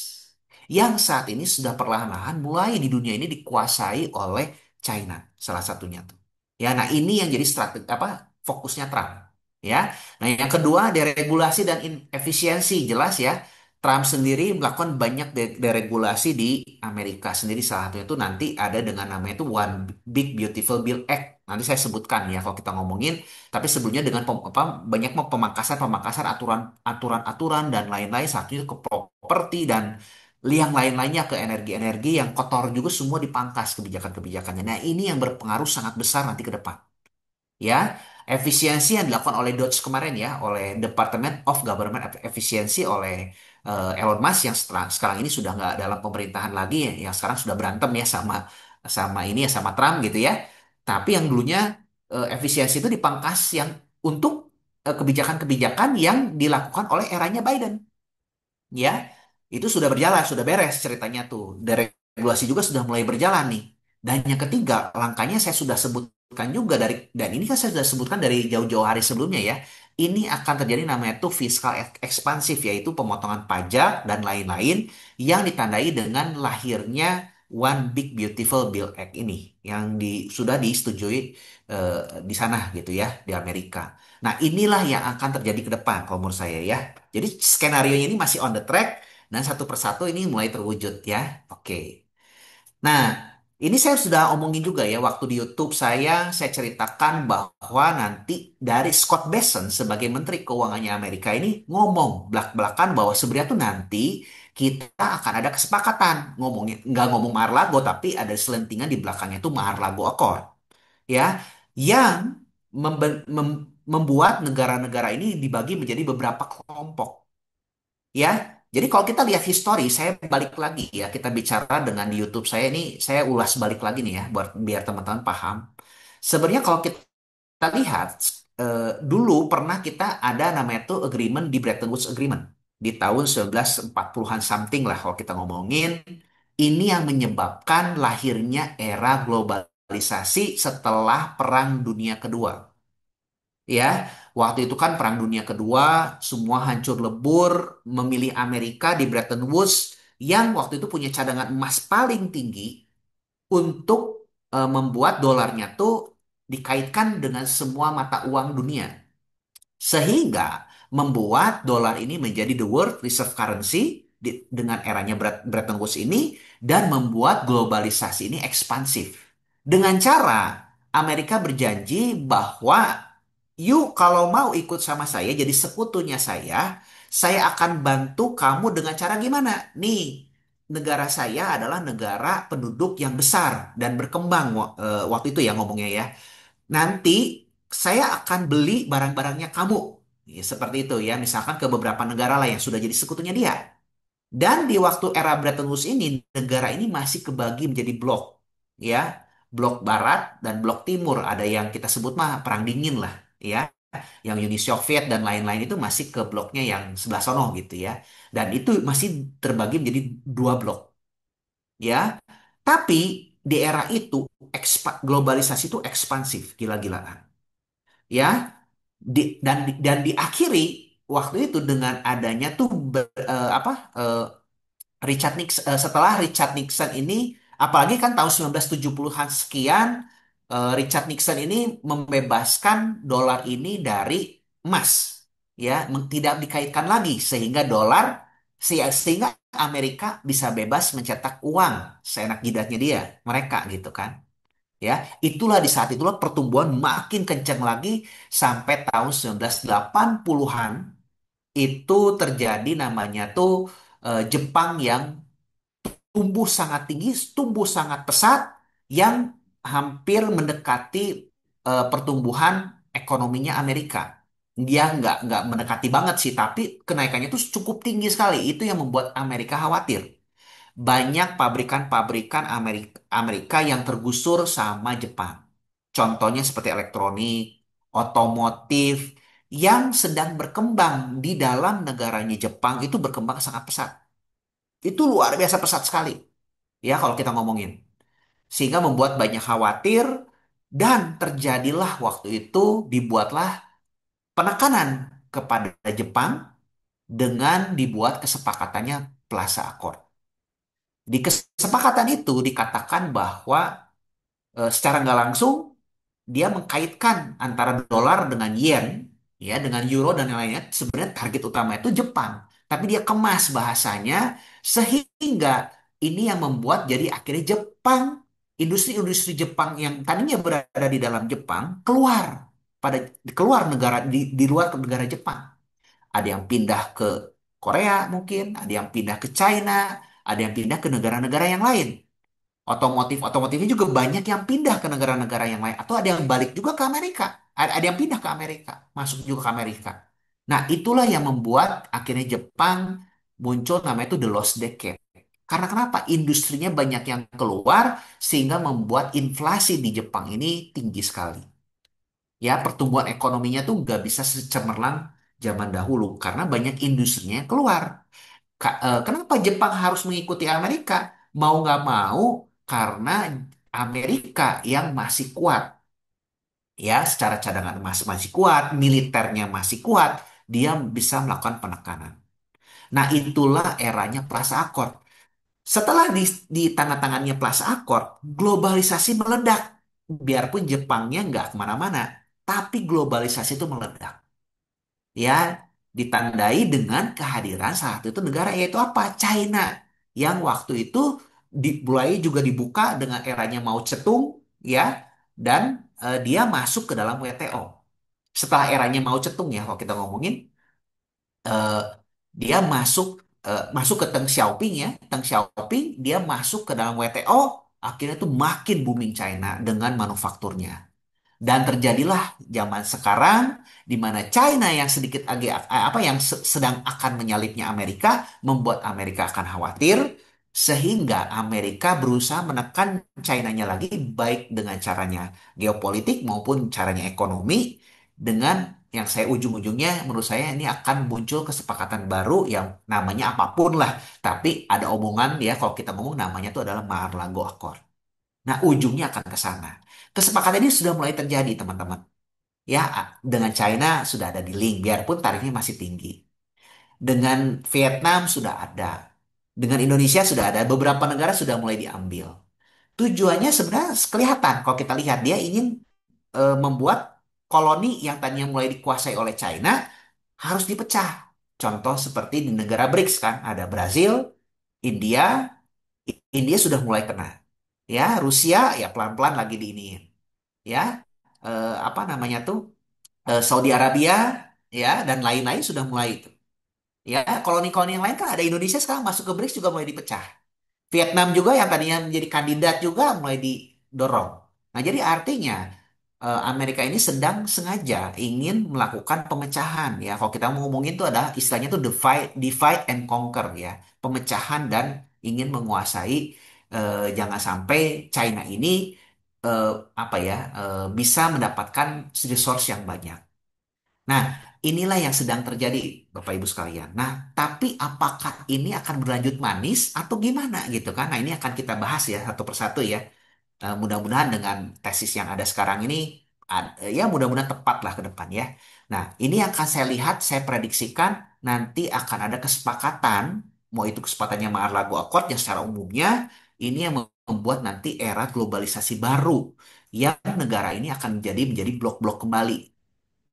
Yang saat ini sudah perlahan-lahan mulai di dunia ini dikuasai oleh China, salah satunya tuh. Ya, nah ini yang jadi strategi apa fokusnya Trump. Ya, nah yang kedua deregulasi dan efisiensi jelas ya. Trump sendiri melakukan banyak deregulasi di Amerika sendiri salah satunya itu nanti ada dengan namanya itu One Big Beautiful Bill Act. Nanti saya sebutkan ya kalau kita ngomongin. Tapi sebelumnya dengan banyak pemangkasan aturan-aturan dan lain-lain. Satunya ke properti dan yang lain-lainnya ke energi-energi yang kotor juga semua dipangkas kebijakan-kebijakannya. Nah ini yang berpengaruh sangat besar nanti ke depan ya. Efisiensi yang dilakukan oleh Dodge kemarin ya, oleh Department of Government Efficiency oleh Elon Musk yang sekarang ini sudah nggak dalam pemerintahan lagi ya, yang sekarang sudah berantem ya sama sama ini ya sama Trump gitu ya. Tapi yang dulunya efisiensi itu dipangkas yang untuk kebijakan-kebijakan yang dilakukan oleh eranya Biden ya. Itu sudah berjalan, sudah beres ceritanya tuh. Deregulasi juga sudah mulai berjalan nih. Dan yang ketiga, langkahnya saya sudah sebutkan juga dari dan ini kan saya sudah sebutkan dari jauh-jauh hari sebelumnya ya. Ini akan terjadi namanya tuh fiskal ekspansif yaitu pemotongan pajak dan lain-lain yang ditandai dengan lahirnya One Big Beautiful Bill Act ini yang sudah disetujui eh, di sana gitu ya di Amerika. Nah, inilah yang akan terjadi ke depan kalau menurut saya ya. Jadi skenario ini masih on the track dan satu persatu ini mulai terwujud ya. Oke. Nah, ini saya sudah omongin juga ya waktu di YouTube saya ceritakan bahwa nanti dari Scott Bessent sebagai Menteri Keuangannya Amerika ini ngomong belak-belakan bahwa sebenarnya tuh nanti kita akan ada kesepakatan ngomongin nggak ngomong Mar-a-Lago tapi ada selentingan di belakangnya itu Mar-a-Lago Accord ya yang membuat negara-negara ini dibagi menjadi beberapa kelompok. Ya, jadi kalau kita lihat histori, saya balik lagi ya, kita bicara dengan di YouTube saya ini, saya ulas balik lagi nih ya, buat biar teman-teman paham. Sebenarnya kalau kita lihat, dulu pernah kita ada namanya tuh agreement di Bretton Woods Agreement. Di tahun 1940-an something lah kalau kita ngomongin. Ini yang menyebabkan lahirnya era globalisasi setelah Perang Dunia Kedua. Ya, waktu itu kan Perang Dunia Kedua, semua hancur lebur, memilih Amerika di Bretton Woods yang waktu itu punya cadangan emas paling tinggi untuk membuat dolarnya tuh dikaitkan dengan semua mata uang dunia. Sehingga membuat dolar ini menjadi the world reserve currency dengan eranya Bretton Woods ini dan membuat globalisasi ini ekspansif. Dengan cara Amerika berjanji bahwa yuk kalau mau ikut sama saya jadi sekutunya saya akan bantu kamu dengan cara gimana? Nih, negara saya adalah negara penduduk yang besar dan berkembang waktu itu ya ngomongnya ya. Nanti saya akan beli barang-barangnya kamu. Ya, seperti itu ya, misalkan ke beberapa negara lah yang sudah jadi sekutunya dia. Dan di waktu era Bretton Woods ini, negara ini masih kebagi menjadi blok. Ya, blok barat dan blok timur. Ada yang kita sebut mah perang dingin lah. Ya, yang Uni Soviet dan lain-lain itu masih ke bloknya yang sebelah sono gitu ya. Dan itu masih terbagi menjadi dua blok. Ya, tapi di era itu globalisasi itu ekspansif gila-gilaan. Ya, dan diakhiri waktu itu dengan adanya tuh Richard Nixon setelah Richard Nixon ini apalagi kan tahun 1970-an sekian Richard Nixon ini membebaskan dolar ini dari emas. ya tidak dikaitkan lagi sehingga dolar sehingga Amerika bisa bebas mencetak uang seenak jidatnya dia mereka gitu kan. Ya, itulah di saat itulah pertumbuhan makin kencang lagi sampai tahun 1980-an itu terjadi namanya tuh Jepang yang tumbuh sangat tinggi, tumbuh sangat pesat yang hampir mendekati pertumbuhan ekonominya Amerika. Dia nggak mendekati banget sih, tapi kenaikannya itu cukup tinggi sekali. Itu yang membuat Amerika khawatir. Banyak pabrikan-pabrikan Amerika yang tergusur sama Jepang. Contohnya seperti elektronik, otomotif, yang sedang berkembang di dalam negaranya Jepang itu berkembang sangat pesat. Itu luar biasa pesat sekali. Ya, kalau kita ngomongin. Sehingga membuat banyak khawatir dan terjadilah waktu itu dibuatlah penekanan kepada Jepang dengan dibuat kesepakatannya Plaza Accord. Di kesepakatan itu dikatakan bahwa secara nggak langsung dia mengkaitkan antara dolar dengan yen, ya, dengan euro dan yang lainnya. Sebenarnya target utama itu Jepang, tapi dia kemas bahasanya sehingga ini yang membuat jadi akhirnya Jepang, industri-industri Jepang yang tadinya berada di dalam Jepang pada keluar negara di luar negara Jepang. Ada yang pindah ke Korea mungkin, ada yang pindah ke China, ada yang pindah ke negara-negara yang lain. Otomotifnya juga banyak yang pindah ke negara-negara yang lain atau ada yang balik juga ke Amerika. Ada yang pindah ke Amerika, masuk juga ke Amerika. Nah, itulah yang membuat akhirnya Jepang muncul namanya itu the lost decade. Karena kenapa? Industrinya banyak yang keluar sehingga membuat inflasi di Jepang ini tinggi sekali. Ya, pertumbuhan ekonominya tuh nggak bisa secemerlang zaman dahulu karena banyak industrinya yang keluar. Kenapa Jepang harus mengikuti Amerika? Mau nggak mau, karena Amerika yang masih kuat, ya, secara cadangan emas masih kuat, militernya masih kuat, dia bisa melakukan penekanan. Nah, itulah eranya Plaza Accord. Setelah ditandatangannya Plaza Accord, globalisasi meledak. Biarpun Jepangnya nggak kemana-mana, tapi globalisasi itu meledak, ya, ditandai dengan kehadiran salah satu itu negara yaitu apa? China yang waktu itu mulai juga dibuka dengan eranya Mao Zedong, ya, dan dia masuk ke dalam WTO. Setelah eranya Mao Zedong, ya, kalau kita ngomongin eh, dia masuk ke Deng Xiaoping, ya. Deng Xiaoping dia masuk ke dalam WTO, akhirnya tuh makin booming China dengan manufakturnya. Dan terjadilah zaman sekarang di mana China yang sedikit agak apa yang sedang akan menyalipnya Amerika membuat Amerika akan khawatir sehingga Amerika berusaha menekan China-nya lagi baik dengan caranya geopolitik maupun caranya ekonomi dengan yang saya ujung-ujungnya menurut saya ini akan muncul kesepakatan baru yang namanya apapun lah tapi ada omongan ya kalau kita ngomong namanya itu adalah Mar-a-Lago Accord. Nah, ujungnya akan ke sana. Kesepakatan ini sudah mulai terjadi, teman-teman. Ya, dengan China sudah ada di link, biarpun tarifnya masih tinggi. Dengan Vietnam sudah ada. Dengan Indonesia sudah ada. Beberapa negara sudah mulai diambil. Tujuannya sebenarnya kelihatan. Kalau kita lihat, dia ingin membuat koloni yang tadinya mulai dikuasai oleh China harus dipecah. Contoh seperti di negara BRICS kan, ada Brazil, India, India sudah mulai kena. Ya, Rusia ya pelan-pelan lagi diiniin. Ya, apa namanya tuh Saudi Arabia, ya, dan lain-lain sudah mulai itu. Ya, koloni-koloni yang lain kan ada Indonesia sekarang masuk ke BRICS juga mulai dipecah. Vietnam juga yang tadinya menjadi kandidat juga mulai didorong. Nah, jadi artinya Amerika ini sedang sengaja ingin melakukan pemecahan, ya. Kalau kita mau ngomongin itu ada istilahnya tuh divide and conquer, ya, pemecahan dan ingin menguasai, jangan sampai China ini eh, apa ya bisa mendapatkan resource yang banyak. Nah, inilah yang sedang terjadi, Bapak Ibu sekalian. Nah, tapi apakah ini akan berlanjut manis atau gimana gitu kan? Nah, ini akan kita bahas ya satu persatu ya. Mudah-mudahan dengan tesis yang ada sekarang ini, ya mudah-mudahan tepat lah ke depan ya. Nah, ini yang akan saya lihat, saya prediksikan nanti akan ada kesepakatan, mau itu kesempatannya Mar-a-Lago Accord yang secara umumnya ini yang membuat nanti era globalisasi baru yang negara ini akan menjadi blok-blok kembali.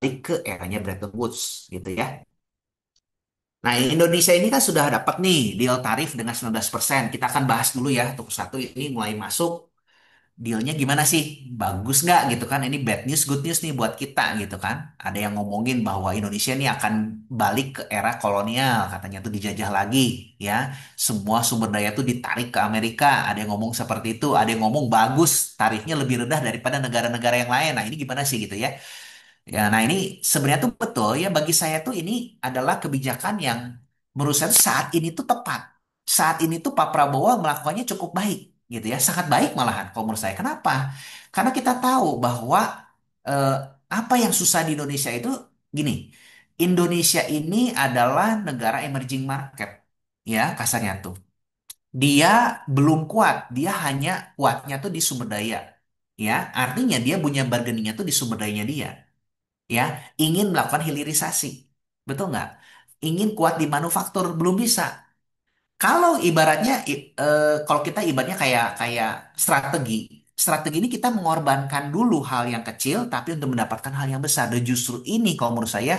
balik ke eranya Bretton Woods gitu ya. Nah, Indonesia ini kan sudah dapat nih deal tarif dengan 19%. Kita akan bahas dulu ya satu persatu ini mulai masuk. Dealnya gimana sih? Bagus nggak gitu kan? Ini bad news, good news nih buat kita gitu kan? Ada yang ngomongin bahwa Indonesia ini akan balik ke era kolonial, katanya tuh dijajah lagi ya. Semua sumber daya tuh ditarik ke Amerika. Ada yang ngomong seperti itu, ada yang ngomong bagus, tarifnya lebih rendah daripada negara-negara yang lain. Nah, ini gimana sih gitu ya? Ya, nah ini sebenarnya tuh betul ya bagi saya tuh ini adalah kebijakan yang menurut saya tuh saat ini tuh tepat. Saat ini tuh Pak Prabowo melakukannya cukup baik gitu ya, sangat baik malahan kalau menurut saya. Kenapa? Karena kita tahu bahwa eh, apa yang susah di Indonesia itu gini. Indonesia ini adalah negara emerging market ya kasarnya tuh. Dia belum kuat, dia hanya kuatnya tuh di sumber daya. Ya, artinya dia punya bargainingnya tuh di sumber dayanya dia ya ingin melakukan hilirisasi betul nggak ingin kuat di manufaktur belum bisa kalau ibaratnya kalau kita ibaratnya kayak kayak strategi strategi ini kita mengorbankan dulu hal yang kecil tapi untuk mendapatkan hal yang besar dan justru ini kalau menurut saya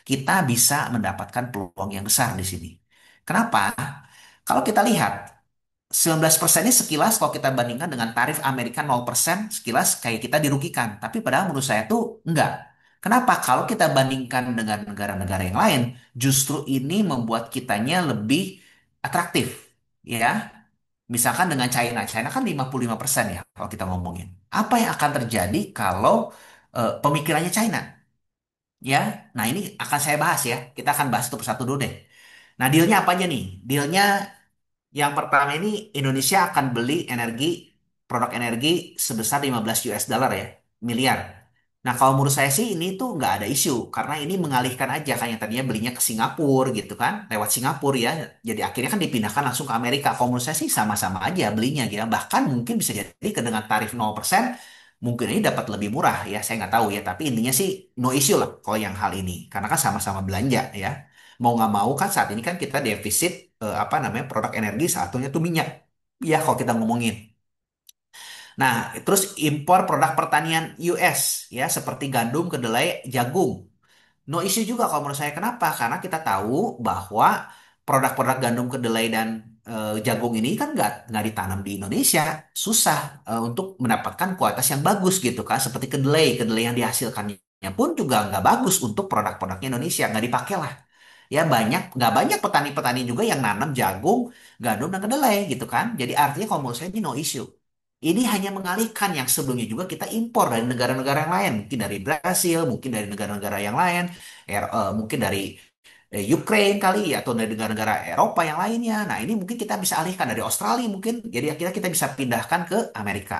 kita bisa mendapatkan peluang yang besar di sini kenapa kalau kita lihat 19% ini sekilas kalau kita bandingkan dengan tarif Amerika 0% sekilas kayak kita dirugikan. Tapi padahal menurut saya tuh enggak. Kenapa? Kalau kita bandingkan dengan negara-negara yang lain, justru ini membuat kitanya lebih atraktif. Ya, misalkan dengan China. China kan 55% ya kalau kita ngomongin. Apa yang akan terjadi kalau pemikirannya China? Ya, nah ini akan saya bahas ya. Kita akan bahas satu persatu dulu deh. Nah, dealnya apa aja nih? Dealnya yang pertama ini Indonesia akan beli produk energi sebesar 15 US dollar ya, miliar. Nah, kalau menurut saya sih ini tuh nggak ada isu karena ini mengalihkan aja kan yang tadinya belinya ke Singapura gitu kan, lewat Singapura ya. Jadi akhirnya kan dipindahkan langsung ke Amerika. Kalau menurut saya sih sama-sama aja belinya gitu. Bahkan mungkin bisa jadi dengan tarif 0% mungkin ini dapat lebih murah ya. Saya nggak tahu ya, tapi intinya sih no issue lah kalau yang hal ini karena kan sama-sama belanja ya mau nggak mau kan saat ini kan kita defisit apa namanya produk energi satunya tuh minyak ya kalau kita ngomongin. Nah, terus impor produk pertanian US ya seperti gandum, kedelai, jagung. No issue juga kalau menurut saya. Kenapa? Karena kita tahu bahwa produk-produk gandum, kedelai, dan jagung ini kan nggak ditanam di Indonesia. Susah untuk mendapatkan kualitas yang bagus gitu kan. Seperti kedelai, kedelai yang dihasilkannya pun juga nggak bagus untuk produk-produknya Indonesia. Nggak dipakai lah. Ya nggak banyak petani-petani juga yang nanam jagung, gandum, dan kedelai gitu kan. Jadi artinya kalau menurut saya ini no issue. Ini hanya mengalihkan yang sebelumnya juga kita impor dari negara-negara yang lain, mungkin dari Brasil, mungkin dari negara-negara yang lain, mungkin dari Ukraine kali ya, atau dari negara-negara Eropa yang lainnya. Nah, ini mungkin kita bisa alihkan dari Australia mungkin, jadi akhirnya kita bisa pindahkan ke Amerika.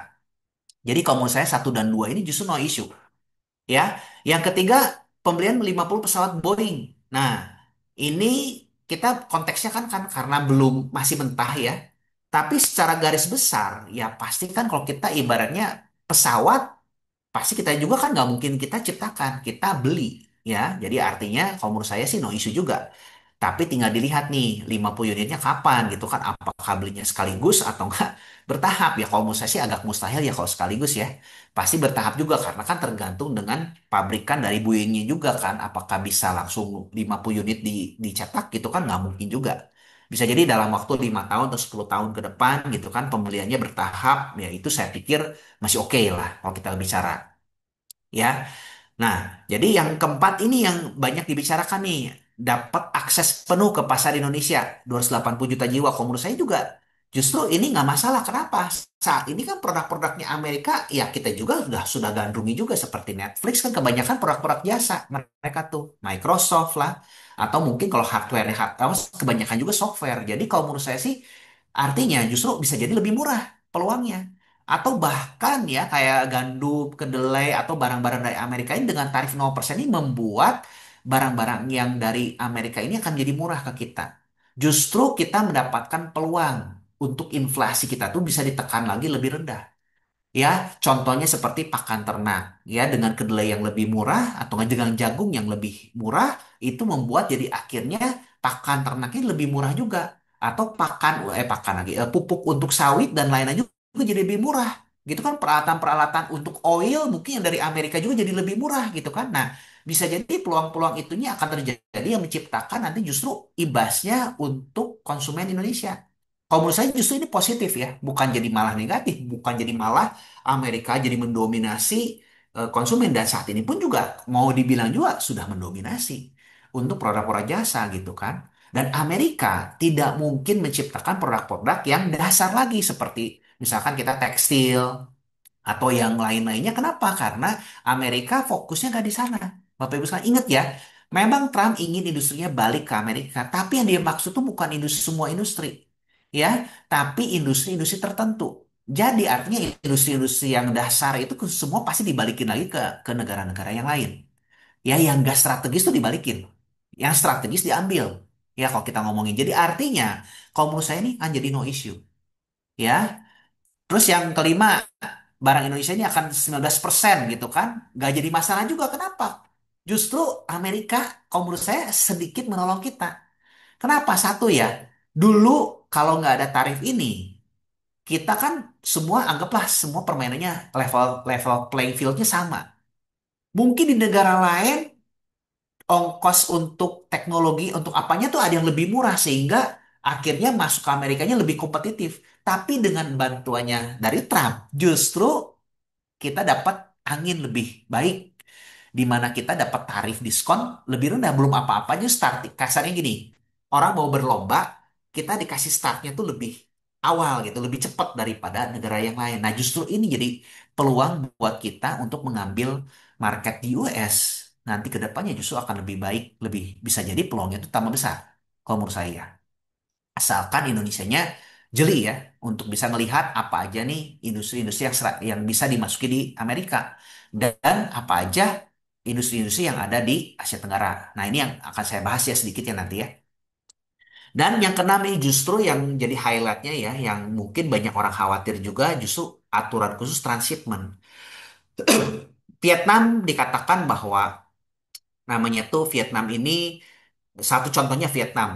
Jadi kalau menurut saya satu dan dua ini justru no issue. Ya, yang ketiga pembelian 50 pesawat Boeing. Nah, ini kita konteksnya kan karena belum masih mentah ya. Tapi secara garis besar ya pasti kan kalau kita ibaratnya pesawat pasti kita juga kan nggak mungkin kita ciptakan, kita beli ya. Jadi artinya kalau menurut saya sih no issue juga. Tapi tinggal dilihat nih 50 unitnya kapan gitu kan. Apakah belinya sekaligus atau enggak bertahap ya. Kalau menurut saya sih agak mustahil ya kalau sekaligus ya. Pasti bertahap juga karena kan tergantung dengan pabrikan dari Boeingnya juga kan. Apakah bisa langsung 50 unit dicetak gitu kan nggak mungkin juga. Bisa jadi dalam waktu 5 tahun atau 10 tahun ke depan gitu kan pembeliannya bertahap ya itu saya pikir masih oke lah kalau kita bicara ya. Nah, jadi yang keempat ini yang banyak dibicarakan nih, dapat akses penuh ke pasar Indonesia, 280 juta jiwa. Kalau menurut saya juga justru ini nggak masalah. Kenapa? Saat ini kan produk-produknya Amerika, ya kita juga sudah gandrungi juga seperti Netflix kan kebanyakan produk-produk jasa mereka tuh Microsoft lah, atau mungkin kalau hardware kebanyakan juga software. Jadi kalau menurut saya sih artinya justru bisa jadi lebih murah peluangnya. Atau bahkan ya kayak gandum, kedelai atau barang-barang dari Amerika ini dengan tarif 0% ini membuat barang-barang yang dari Amerika ini akan jadi murah ke kita. Justru kita mendapatkan peluang untuk inflasi kita tuh bisa ditekan lagi lebih rendah. Ya, contohnya seperti pakan ternak, ya dengan kedelai yang lebih murah atau nggak dengan jagung yang lebih murah, itu membuat jadi akhirnya pakan ternaknya lebih murah juga. Atau pakan lagi, pupuk untuk sawit dan lain-lain juga jadi lebih murah. Gitu kan peralatan-peralatan untuk oil mungkin yang dari Amerika juga jadi lebih murah gitu kan. Nah, bisa jadi peluang-peluang itunya akan terjadi yang menciptakan nanti justru ibasnya untuk konsumen Indonesia. Kalau menurut saya justru ini positif ya, bukan jadi malah negatif, bukan jadi malah Amerika jadi mendominasi konsumen dan saat ini pun juga mau dibilang juga sudah mendominasi untuk produk-produk jasa gitu kan. Dan Amerika tidak mungkin menciptakan produk-produk yang dasar lagi seperti misalkan kita tekstil atau yang lain-lainnya. Kenapa? Karena Amerika fokusnya nggak di sana. Bapak Ibu sekalian ingat ya, memang Trump ingin industrinya balik ke Amerika, tapi yang dia maksud tuh bukan industri semua industri, ya, tapi industri-industri tertentu. Jadi artinya industri-industri yang dasar itu semua pasti dibalikin lagi ke negara-negara yang lain. Ya, yang gak strategis tuh dibalikin, yang strategis diambil. Ya, kalau kita ngomongin, jadi artinya, kalau menurut saya ini kan jadi no issue. Ya, terus yang kelima, barang Indonesia ini akan 19% gitu kan. Gak jadi masalah juga. Kenapa? Justru Amerika, kalau menurut saya sedikit menolong kita. Kenapa? Satu ya, dulu kalau nggak ada tarif ini, kita kan semua anggaplah semua permainannya level level playing fieldnya sama. Mungkin di negara lain ongkos untuk teknologi untuk apanya tuh ada yang lebih murah sehingga akhirnya masuk ke Amerikanya lebih kompetitif. Tapi dengan bantuannya dari Trump, justru kita dapat angin lebih baik di mana kita dapat tarif diskon lebih rendah belum apa-apa aja start kasarnya gini orang mau berlomba kita dikasih startnya tuh lebih awal gitu lebih cepat daripada negara yang lain nah justru ini jadi peluang buat kita untuk mengambil market di US nanti ke depannya justru akan lebih baik lebih bisa jadi peluangnya itu tambah besar kalau menurut saya asalkan Indonesianya jeli ya untuk bisa melihat apa aja nih industri-industri yang bisa dimasuki di Amerika dan apa aja industri-industri yang ada di Asia Tenggara. Nah, ini yang akan saya bahas ya sedikit ya nanti ya. Dan yang keenam nih justru yang jadi highlightnya ya, yang mungkin banyak orang khawatir juga justru aturan khusus transshipment. Vietnam dikatakan bahwa namanya tuh Vietnam ini satu contohnya Vietnam.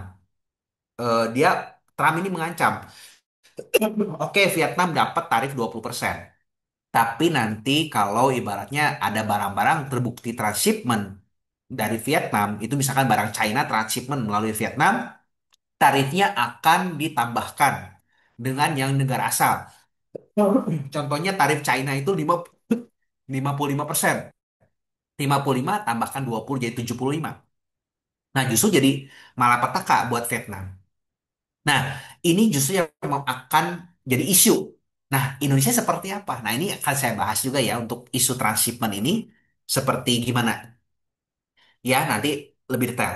Dia Trump ini mengancam oke, Vietnam dapat tarif 20%. Tapi nanti kalau ibaratnya ada barang-barang terbukti transshipment dari Vietnam, itu misalkan barang China transshipment melalui Vietnam, tarifnya akan ditambahkan dengan yang negara asal. Contohnya tarif China itu 55%. 55 tambahkan 20 jadi 75. Nah, justru jadi malapetaka buat Vietnam. Nah, ini justru yang akan jadi isu. Nah, Indonesia seperti apa? Nah, ini akan saya bahas juga ya untuk isu transshipment ini seperti gimana. Ya, nanti lebih detail.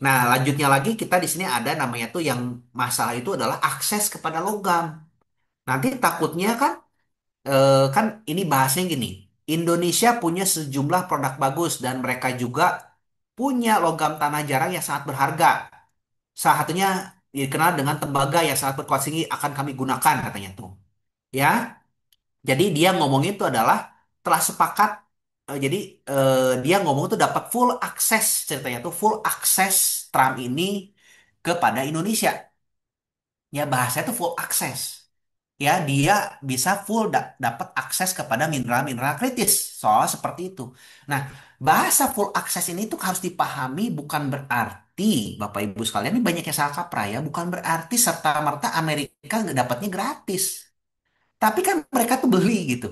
Nah, lanjutnya lagi kita di sini ada namanya tuh yang masalah itu adalah akses kepada logam. Nanti takutnya kan kan ini bahasnya gini. Indonesia punya sejumlah produk bagus dan mereka juga punya logam tanah jarang yang sangat berharga. Salah satunya dikenal dengan tembaga yang sangat berkualitas tinggi akan kami gunakan katanya tuh. Ya, jadi dia ngomong itu adalah telah sepakat. Jadi dia ngomong itu dapat full akses ceritanya tuh full akses Trump ini kepada Indonesia. Ya bahasanya tuh full akses. Ya dia bisa full dapat akses kepada mineral-mineral kritis. Soal seperti itu. Nah, bahasa full akses ini tuh harus dipahami bukan berarti Bapak Ibu sekalian ini banyak yang salah kaprah ya, bukan berarti serta-merta Amerika nggak dapatnya gratis. Tapi kan mereka tuh beli gitu.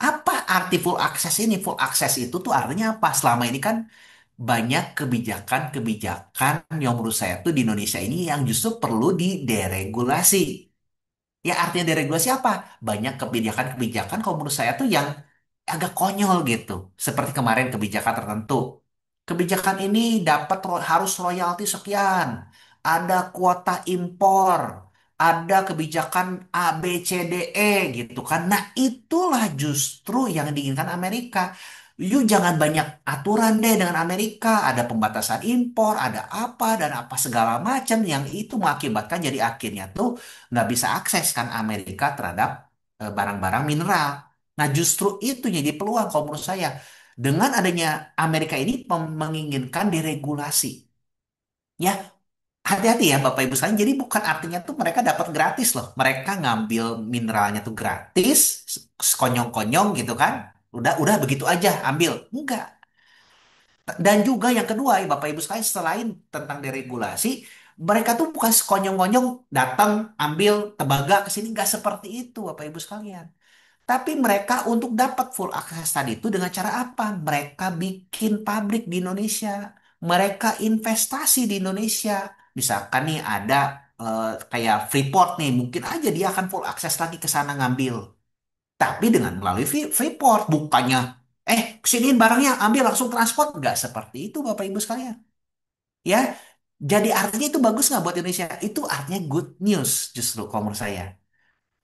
Apa arti full akses ini? Full akses itu tuh artinya apa? Selama ini kan banyak kebijakan-kebijakan yang menurut saya tuh di Indonesia ini yang justru perlu dideregulasi. Ya artinya deregulasi apa? Banyak kebijakan-kebijakan kalau menurut saya tuh yang agak konyol gitu. Seperti kemarin kebijakan tertentu. Kebijakan ini dapat harus royalti sekian. Ada kuota impor. Ada kebijakan A, B, C, D, E gitu kan. Nah itulah justru yang diinginkan Amerika. You jangan banyak aturan deh dengan Amerika. Ada pembatasan impor, ada apa dan apa segala macam yang itu mengakibatkan jadi akhirnya tuh nggak bisa akses kan Amerika terhadap barang-barang mineral. Nah, justru itu jadi peluang kalau menurut saya. Dengan adanya Amerika ini menginginkan deregulasi. Ya, hati-hati ya Bapak Ibu sekalian. Jadi bukan artinya tuh mereka dapat gratis loh. Mereka ngambil mineralnya tuh gratis, sekonyong-konyong gitu kan. Udah begitu aja ambil. Enggak. Dan juga yang kedua, ya Bapak Ibu sekalian, selain tentang deregulasi, mereka tuh bukan sekonyong-konyong datang ambil tembaga ke sini, nggak seperti itu Bapak Ibu sekalian. Tapi mereka untuk dapat full akses tadi itu dengan cara apa? Mereka bikin pabrik di Indonesia, mereka investasi di Indonesia. Misalkan nih ada kayak Freeport nih, mungkin aja dia akan full akses lagi ke sana ngambil. Tapi dengan melalui Freeport, bukannya kesiniin barangnya, ambil langsung transport. Nggak seperti itu Bapak Ibu sekalian. Ya, jadi artinya itu bagus nggak buat Indonesia? Itu artinya good news justru kalau menurut saya.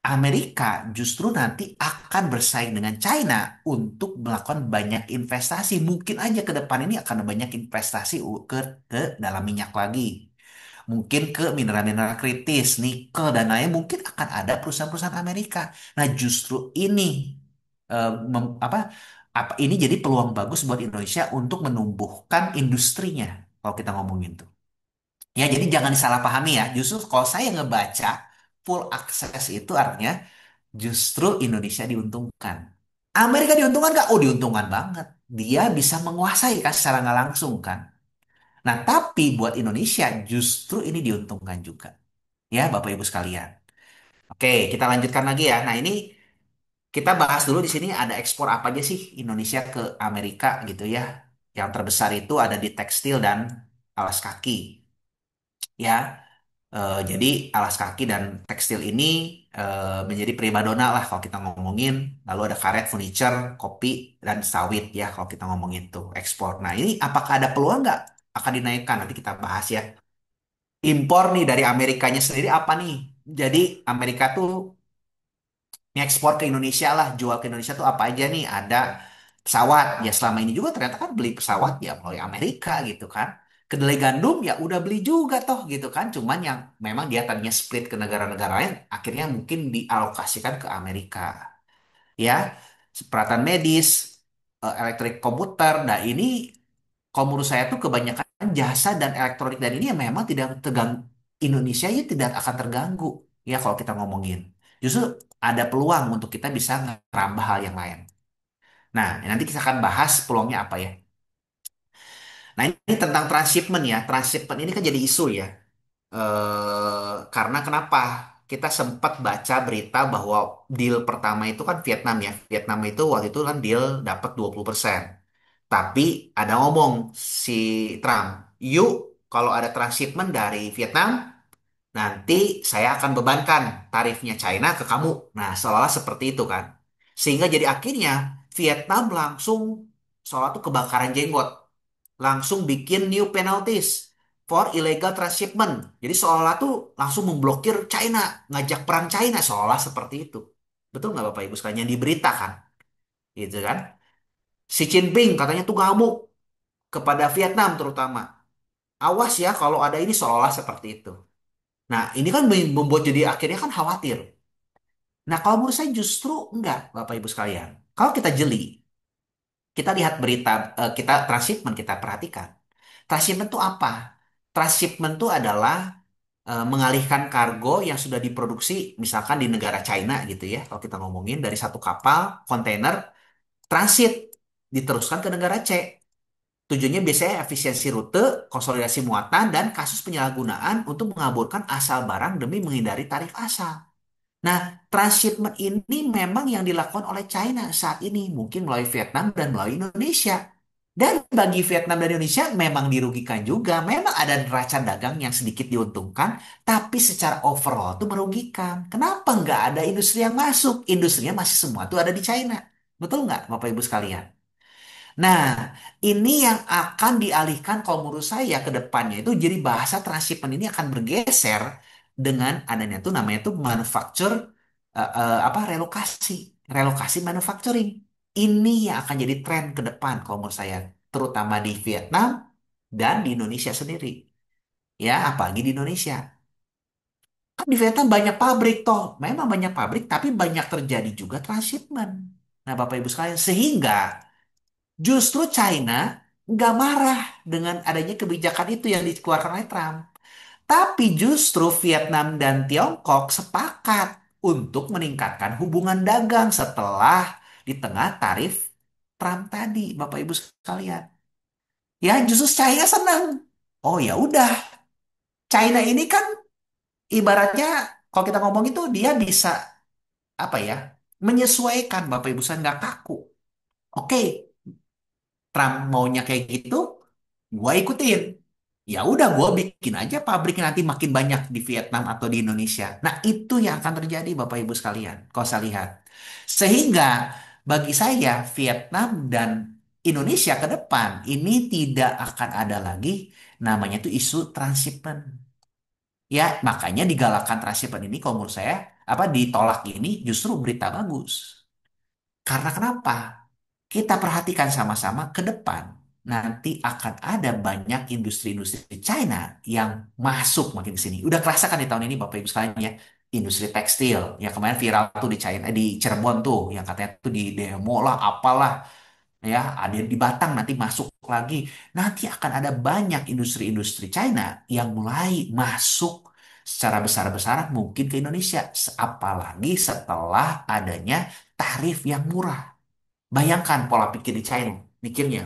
Amerika justru nanti akan bersaing dengan China untuk melakukan banyak investasi. Mungkin aja ke depan ini akan banyak investasi ke dalam minyak lagi. Mungkin ke mineral-mineral kritis, nikel, dan lain mungkin akan ada perusahaan-perusahaan Amerika. Nah, justru ini ini jadi peluang bagus buat Indonesia untuk menumbuhkan industrinya kalau kita ngomongin tuh. Ya, jadi jangan disalahpahami ya. Justru kalau saya ngebaca full access itu artinya justru Indonesia diuntungkan. Amerika diuntungkan nggak? Oh, diuntungkan banget. Dia bisa menguasai kan secara nggak langsung kan. Nah, tapi buat Indonesia justru ini diuntungkan juga. Ya, Bapak Ibu sekalian. Oke, kita lanjutkan lagi ya. Nah, ini kita bahas dulu di sini ada ekspor apa aja sih Indonesia ke Amerika gitu ya. Yang terbesar itu ada di tekstil dan alas kaki. Ya, jadi alas kaki dan tekstil ini menjadi primadona lah kalau kita ngomongin. Lalu ada karet, furniture, kopi, dan sawit ya kalau kita ngomongin tuh ekspor. Nah ini apakah ada peluang nggak akan dinaikkan? Nanti kita bahas ya. Impor nih dari Amerikanya sendiri apa nih? Jadi Amerika tuh ngekspor ke Indonesia lah, jual ke Indonesia tuh apa aja nih? Ada pesawat, ya selama ini juga ternyata kan beli pesawat ya melalui Amerika gitu kan. Kedelai gandum ya udah beli juga toh gitu kan. Cuman yang memang dia tadinya split ke negara-negara lain, akhirnya mungkin dialokasikan ke Amerika. Ya, peralatan medis, elektrik komputer. Nah ini kalau menurut saya tuh kebanyakan jasa dan elektronik dan ini yang memang tidak terganggu. Indonesia ya tidak akan terganggu ya kalau kita ngomongin. Justru ada peluang untuk kita bisa ngerambah hal yang lain. Nah, nanti kita akan bahas peluangnya apa ya. Nah, ini tentang transshipment ya. Transshipment ini kan jadi isu ya. Karena kenapa? Kita sempat baca berita bahwa deal pertama itu kan Vietnam ya. Vietnam itu waktu itu kan deal dapat 20%. Tapi ada ngomong si Trump, yuk kalau ada transshipment dari Vietnam, nanti saya akan bebankan tarifnya China ke kamu. Nah, seolah-olah seperti itu kan. Sehingga jadi akhirnya Vietnam langsung seolah tuh kebakaran jenggot. Langsung bikin new penalties for illegal transshipment. Jadi seolah tuh langsung memblokir China, ngajak perang China seolah seperti itu. Betul nggak Bapak Ibu sekalian yang diberitakan? Gitu kan. Xi Jinping katanya tuh ngamuk kepada Vietnam terutama. Awas ya kalau ada ini seolah seperti itu. Nah, ini kan membuat jadi akhirnya kan khawatir. Nah, kalau menurut saya justru enggak, Bapak Ibu sekalian. Kalau kita jeli, kita lihat berita, kita transshipment, kita perhatikan. Transshipment itu apa? Transshipment itu adalah mengalihkan kargo yang sudah diproduksi, misalkan di negara China gitu ya, kalau kita ngomongin dari satu kapal, kontainer, transit, diteruskan ke negara C. Tujuannya biasanya efisiensi rute, konsolidasi muatan, dan kasus penyalahgunaan untuk mengaburkan asal barang demi menghindari tarif asal. Nah, transshipment ini memang yang dilakukan oleh China saat ini, mungkin melalui Vietnam dan melalui Indonesia. Dan bagi Vietnam dan Indonesia memang dirugikan juga. Memang ada neraca dagang yang sedikit diuntungkan, tapi secara overall itu merugikan. Kenapa nggak ada industri yang masuk? Industrinya masih semua tuh ada di China. Betul nggak, Bapak Ibu sekalian? Nah, ini yang akan dialihkan kalau menurut saya ke depannya itu jadi bahasa transshipment ini akan bergeser dengan adanya tuh namanya tuh manufacture relokasi, relokasi manufacturing. Ini yang akan jadi tren ke depan kalau menurut saya, terutama di Vietnam dan di Indonesia sendiri. Ya, apalagi di Indonesia. Kan di Vietnam banyak pabrik toh, memang banyak pabrik, tapi banyak terjadi juga transshipment. Nah, Bapak Ibu sekalian, sehingga justru China nggak marah dengan adanya kebijakan itu yang dikeluarkan oleh Trump. Tapi justru Vietnam dan Tiongkok sepakat untuk meningkatkan hubungan dagang setelah di tengah tarif Trump tadi, Bapak Ibu sekalian. Ya justru China senang. Oh ya udah, China ini kan ibaratnya kalau kita ngomong itu dia bisa apa ya menyesuaikan Bapak Ibu saya nggak kaku. Oke, Trump maunya kayak gitu, gua ikutin. Ya udah, gua bikin aja pabrik nanti makin banyak di Vietnam atau di Indonesia. Nah, itu yang akan terjadi Bapak Ibu sekalian, kalau saya lihat. Sehingga bagi saya Vietnam dan Indonesia ke depan ini tidak akan ada lagi namanya itu isu transshipment. Ya, makanya digalakan transshipment ini kalau menurut saya apa ditolak ini justru berita bagus. Karena kenapa? Kita perhatikan sama-sama ke depan. Nanti akan ada banyak industri-industri China yang masuk makin ke sini. Udah kerasa kan di tahun ini Bapak Ibu sekalian ya. Industri tekstil. Yang kemarin viral tuh di China, di Cirebon tuh. Yang katanya tuh di demo lah, apalah. Ya, ada di Batang nanti masuk lagi. Nanti akan ada banyak industri-industri China yang mulai masuk secara besar-besaran mungkin ke Indonesia. Apalagi setelah adanya tarif yang murah. Bayangkan pola pikir di China, mikirnya.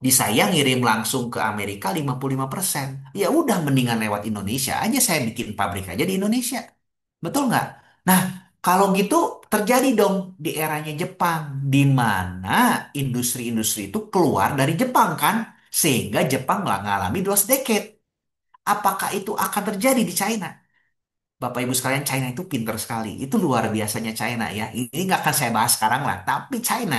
Di saya ngirim langsung ke Amerika 55%. Ya udah mendingan lewat Indonesia aja saya bikin pabrik aja di Indonesia. Betul nggak? Nah, kalau gitu terjadi dong di eranya Jepang, di mana industri-industri itu keluar dari Jepang kan? Sehingga Jepang nggak ngalami lost decade. Apakah itu akan terjadi di China? Bapak Ibu sekalian, China itu pinter sekali. Itu luar biasanya China ya. Ini nggak akan saya bahas sekarang lah. Tapi China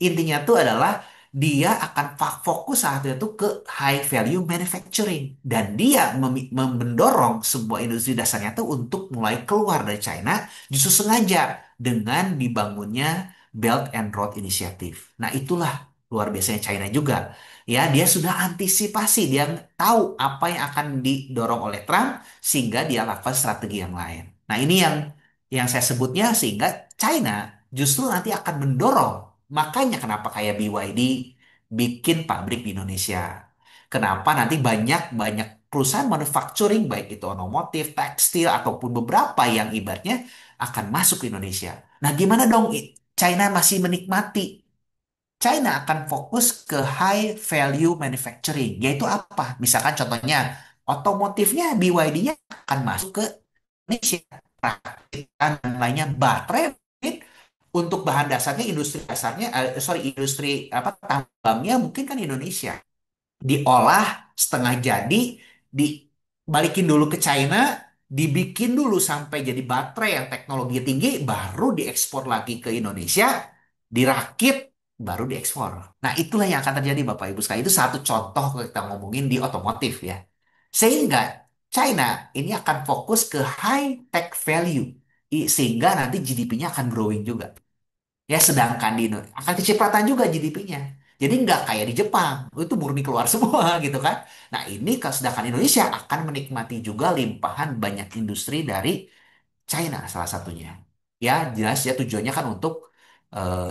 intinya tuh adalah dia akan fokus saat itu ke high value manufacturing. Dan dia mendorong sebuah industri dasarnya tuh untuk mulai keluar dari China justru sengaja dengan dibangunnya Belt and Road Initiative. Nah itulah luar biasanya China juga. Ya, dia sudah antisipasi, dia tahu apa yang akan didorong oleh Trump sehingga dia lakukan strategi yang lain. Nah, ini yang saya sebutnya sehingga China justru nanti akan mendorong. Makanya kenapa kayak BYD bikin pabrik di Indonesia. Kenapa nanti banyak perusahaan manufacturing baik itu otomotif, tekstil ataupun beberapa yang ibaratnya akan masuk ke Indonesia. Nah, gimana dong China masih menikmati China akan fokus ke high value manufacturing, yaitu apa? Misalkan contohnya, otomotifnya BYD-nya akan masuk ke Indonesia. Rakitan dan lainnya baterai mungkin untuk bahan dasarnya industri dasarnya, industri apa tambangnya mungkin kan Indonesia diolah setengah jadi, dibalikin dulu ke China, dibikin dulu sampai jadi baterai yang teknologi tinggi, baru diekspor lagi ke Indonesia, dirakit, baru diekspor. Nah, itulah yang akan terjadi Bapak Ibu sekalian. Itu satu contoh kalau kita ngomongin di otomotif ya. Sehingga China ini akan fokus ke high tech value. Sehingga nanti GDP-nya akan growing juga. Ya, sedangkan di Indonesia akan kecipratan juga GDP-nya. Jadi nggak kayak di Jepang, itu murni keluar semua gitu kan. Nah ini sedangkan Indonesia akan menikmati juga limpahan banyak industri dari China salah satunya. Ya jelas ya tujuannya kan untuk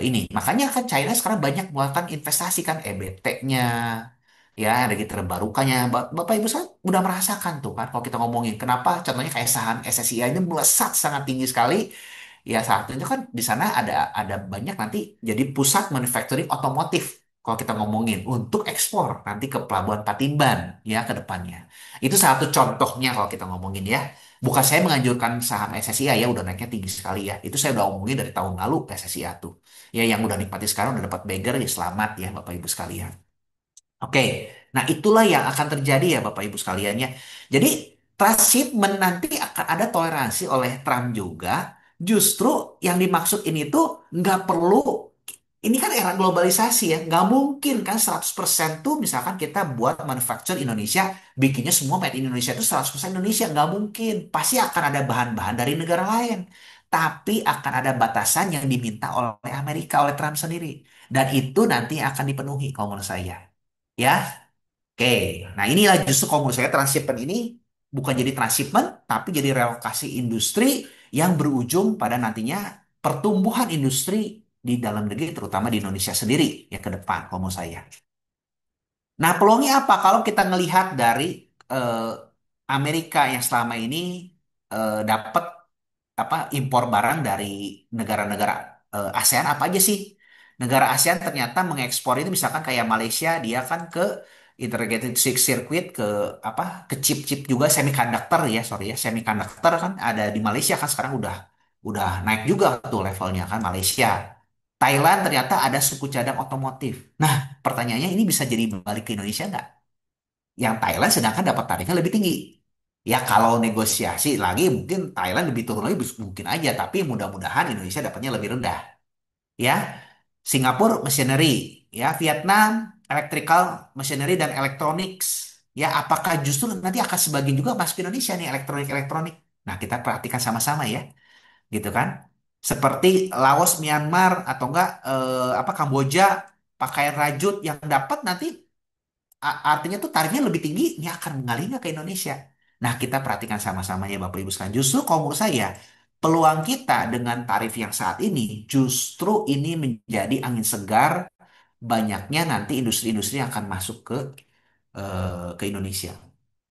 ini. Makanya kan China sekarang banyak melakukan investasi kan EBT-nya, ya energi terbarukannya. Bapak Ibu saya udah merasakan tuh kan kalau kita ngomongin kenapa contohnya kayak saham SSIA ini melesat sangat tinggi sekali. Ya saat itu kan di sana ada banyak nanti jadi pusat manufacturing otomotif kalau kita ngomongin untuk ekspor nanti ke Pelabuhan Patimban ya ke depannya. Itu satu contohnya kalau kita ngomongin ya. Bukan saya menganjurkan saham SSIA ya udah naiknya tinggi sekali ya. Itu saya udah omongin dari tahun lalu SSIA tuh. Ya yang udah nikmati sekarang udah dapat bagger ya selamat ya Bapak Ibu sekalian. Oke, nah itulah yang akan terjadi ya Bapak Ibu sekaliannya. Jadi transshipment nanti akan ada toleransi oleh Trump juga. Justru yang dimaksud ini tuh nggak perlu, ini kan era globalisasi ya, nggak mungkin kan 100% tuh misalkan kita buat manufacture Indonesia, bikinnya semua made in Indonesia itu 100% Indonesia, nggak mungkin. Pasti akan ada bahan-bahan dari negara lain. Tapi akan ada batasan yang diminta oleh Amerika, oleh Trump sendiri. Dan itu nanti akan dipenuhi kalau menurut saya. Ya, oke. Nah, inilah justru kalau menurut saya transshipment ini bukan jadi transshipment, tapi jadi relokasi industri yang berujung pada nantinya pertumbuhan industri di dalam negeri, terutama di Indonesia sendiri ya ke depan, kalau menurut saya. Nah, peluangnya apa kalau kita ngelihat dari eh, Amerika yang selama ini dapat apa impor barang dari negara-negara ASEAN apa aja sih? Negara ASEAN ternyata mengekspor itu misalkan kayak Malaysia dia kan ke integrated circuit ke apa ke chip-chip juga semiconductor ya sorry ya semiconductor kan ada di Malaysia kan sekarang udah naik juga tuh levelnya kan Malaysia. Thailand ternyata ada suku cadang otomotif. Nah, pertanyaannya ini bisa jadi balik ke Indonesia nggak? Yang Thailand sedangkan dapat tarifnya lebih tinggi. Ya kalau negosiasi lagi mungkin Thailand lebih turun lagi mungkin aja, tapi mudah-mudahan Indonesia dapatnya lebih rendah. Ya, Singapura machinery, ya Vietnam electrical machinery dan electronics. Ya, apakah justru nanti akan sebagian juga masuk ke Indonesia nih elektronik-elektronik? Nah, kita perhatikan sama-sama ya, gitu kan? Seperti Laos, Myanmar atau enggak apa Kamboja pakaian rajut yang dapat nanti artinya tuh tarifnya lebih tinggi, ini akan mengalir nggak ke Indonesia. Nah, kita perhatikan sama-sama ya Bapak Ibu sekalian. Justru kalau menurut saya, peluang kita dengan tarif yang saat ini, justru ini menjadi angin segar banyaknya nanti industri-industri yang akan masuk ke Indonesia.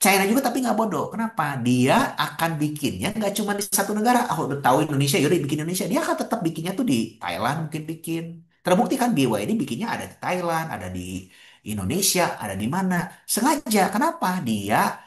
China juga tapi nggak bodoh. Kenapa? Dia akan bikinnya nggak cuma di satu negara. Ah, udah tahu Indonesia, yaudah bikin Indonesia. Dia akan tetap bikinnya tuh di Thailand mungkin bikin. Terbukti kan BYD bikinnya ada di Thailand, ada di Indonesia, ada di mana. Sengaja. Kenapa? Dia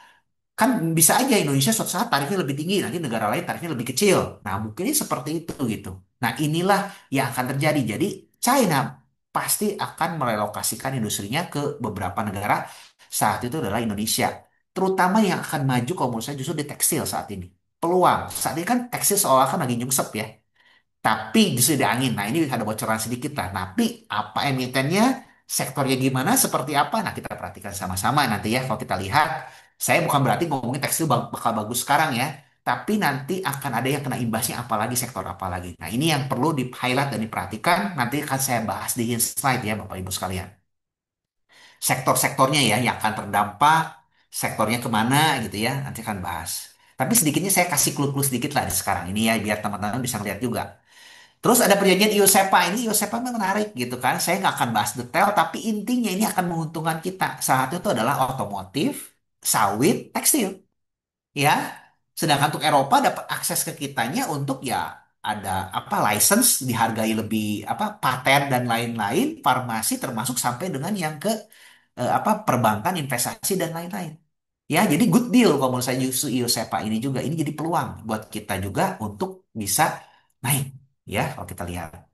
kan bisa aja Indonesia suatu saat tarifnya lebih tinggi, nanti negara lain tarifnya lebih kecil. Nah, mungkin seperti itu gitu. Nah, inilah yang akan terjadi. Jadi, China pasti akan merelokasikan industrinya ke beberapa negara. Saat itu adalah Indonesia. Terutama yang akan maju kalau menurut saya justru di tekstil saat ini. Peluang. Saat ini kan tekstil seolah kan lagi nyungsep ya. Tapi justru di angin. Nah, ini ada bocoran sedikit lah. Tapi apa emitennya, sektornya gimana, seperti apa? Nah, kita perhatikan sama-sama nanti ya. Kalau kita lihat, saya bukan berarti ngomongin tekstil bakal bagus sekarang ya. Tapi nanti akan ada yang kena imbasnya apalagi sektor apalagi. Nah, ini yang perlu di-highlight dan diperhatikan. Nanti akan saya bahas di slide ya, Bapak Ibu sekalian. Sektor-sektornya ya yang akan terdampak, sektornya kemana gitu ya. Nanti akan bahas. Tapi sedikitnya saya kasih clue-clue sedikit lah di sekarang ini ya, biar teman-teman bisa lihat juga. Terus ada perjanjian IOSEPA ini, IOSEPA memang menarik gitu kan. Saya nggak akan bahas detail, tapi intinya ini akan menguntungkan kita. Salah satu itu adalah otomotif, sawit, tekstil, ya. Sedangkan untuk Eropa dapat akses ke kitanya untuk ya ada apa license dihargai lebih apa paten dan lain-lain, farmasi termasuk sampai dengan yang ke apa perbankan, investasi dan lain-lain. Ya, jadi good deal kalau menurut saya justru IOSEPA ini juga ini jadi peluang buat kita juga untuk bisa naik ya kalau kita lihat.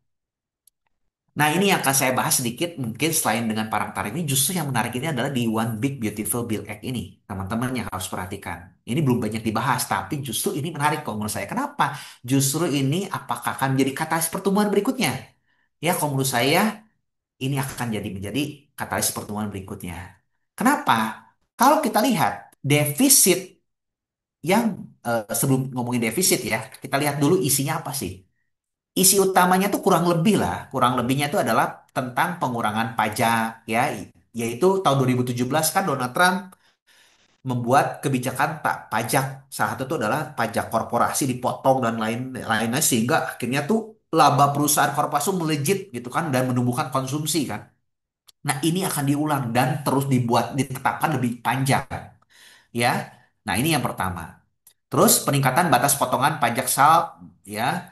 Nah, ini yang akan saya bahas sedikit mungkin selain dengan parang tarif ini justru yang menarik ini adalah di One Big Beautiful Bill Act ini. Teman-teman yang harus perhatikan. Ini belum banyak dibahas, tapi justru ini menarik kalau menurut saya. Kenapa? Justru ini apakah akan menjadi katalis pertumbuhan berikutnya? Ya, kalau menurut saya ini akan menjadi katalis pertumbuhan berikutnya. Kenapa? Kalau kita lihat defisit yang sebelum ngomongin defisit ya, kita lihat dulu isinya apa sih? Isi utamanya tuh kurang lebih lah, kurang lebihnya itu adalah tentang pengurangan pajak ya, yaitu tahun 2017 kan Donald Trump membuat kebijakan pajak. Salah satu itu adalah pajak korporasi dipotong dan lain-lainnya sehingga akhirnya tuh laba perusahaan korporasi tuh melejit gitu kan dan menumbuhkan konsumsi kan. Nah, ini akan diulang dan terus ditetapkan lebih panjang ya. Nah, ini yang pertama. Terus peningkatan batas potongan pajak SAL ya.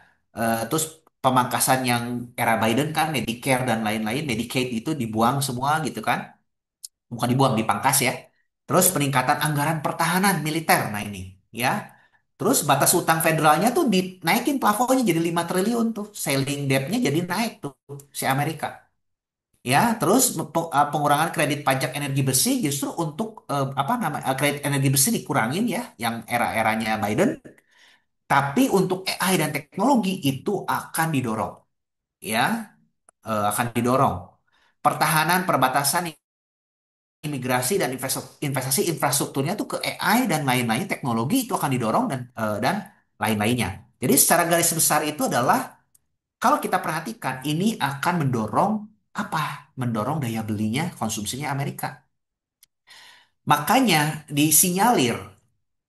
Terus pemangkasan yang era Biden kan Medicare dan lain-lain, Medicaid itu dibuang semua gitu kan. Bukan dibuang, dipangkas ya. Terus peningkatan anggaran pertahanan militer. Nah ini ya. Terus batas utang federalnya tuh dinaikin plafonnya jadi 5 triliun tuh. Selling debt-nya jadi naik tuh si Amerika. Ya, terus pengurangan kredit pajak energi bersih justru untuk apa namanya kredit energi bersih dikurangin ya, yang era-eranya Biden. Tapi untuk AI dan teknologi itu akan didorong, ya, akan didorong. Pertahanan, perbatasan, imigrasi dan investasi infrastrukturnya tuh ke AI dan lain-lain teknologi itu akan didorong dan lain-lainnya. Jadi secara garis besar itu adalah kalau kita perhatikan ini akan mendorong apa? Mendorong daya belinya, konsumsinya Amerika. Makanya disinyalir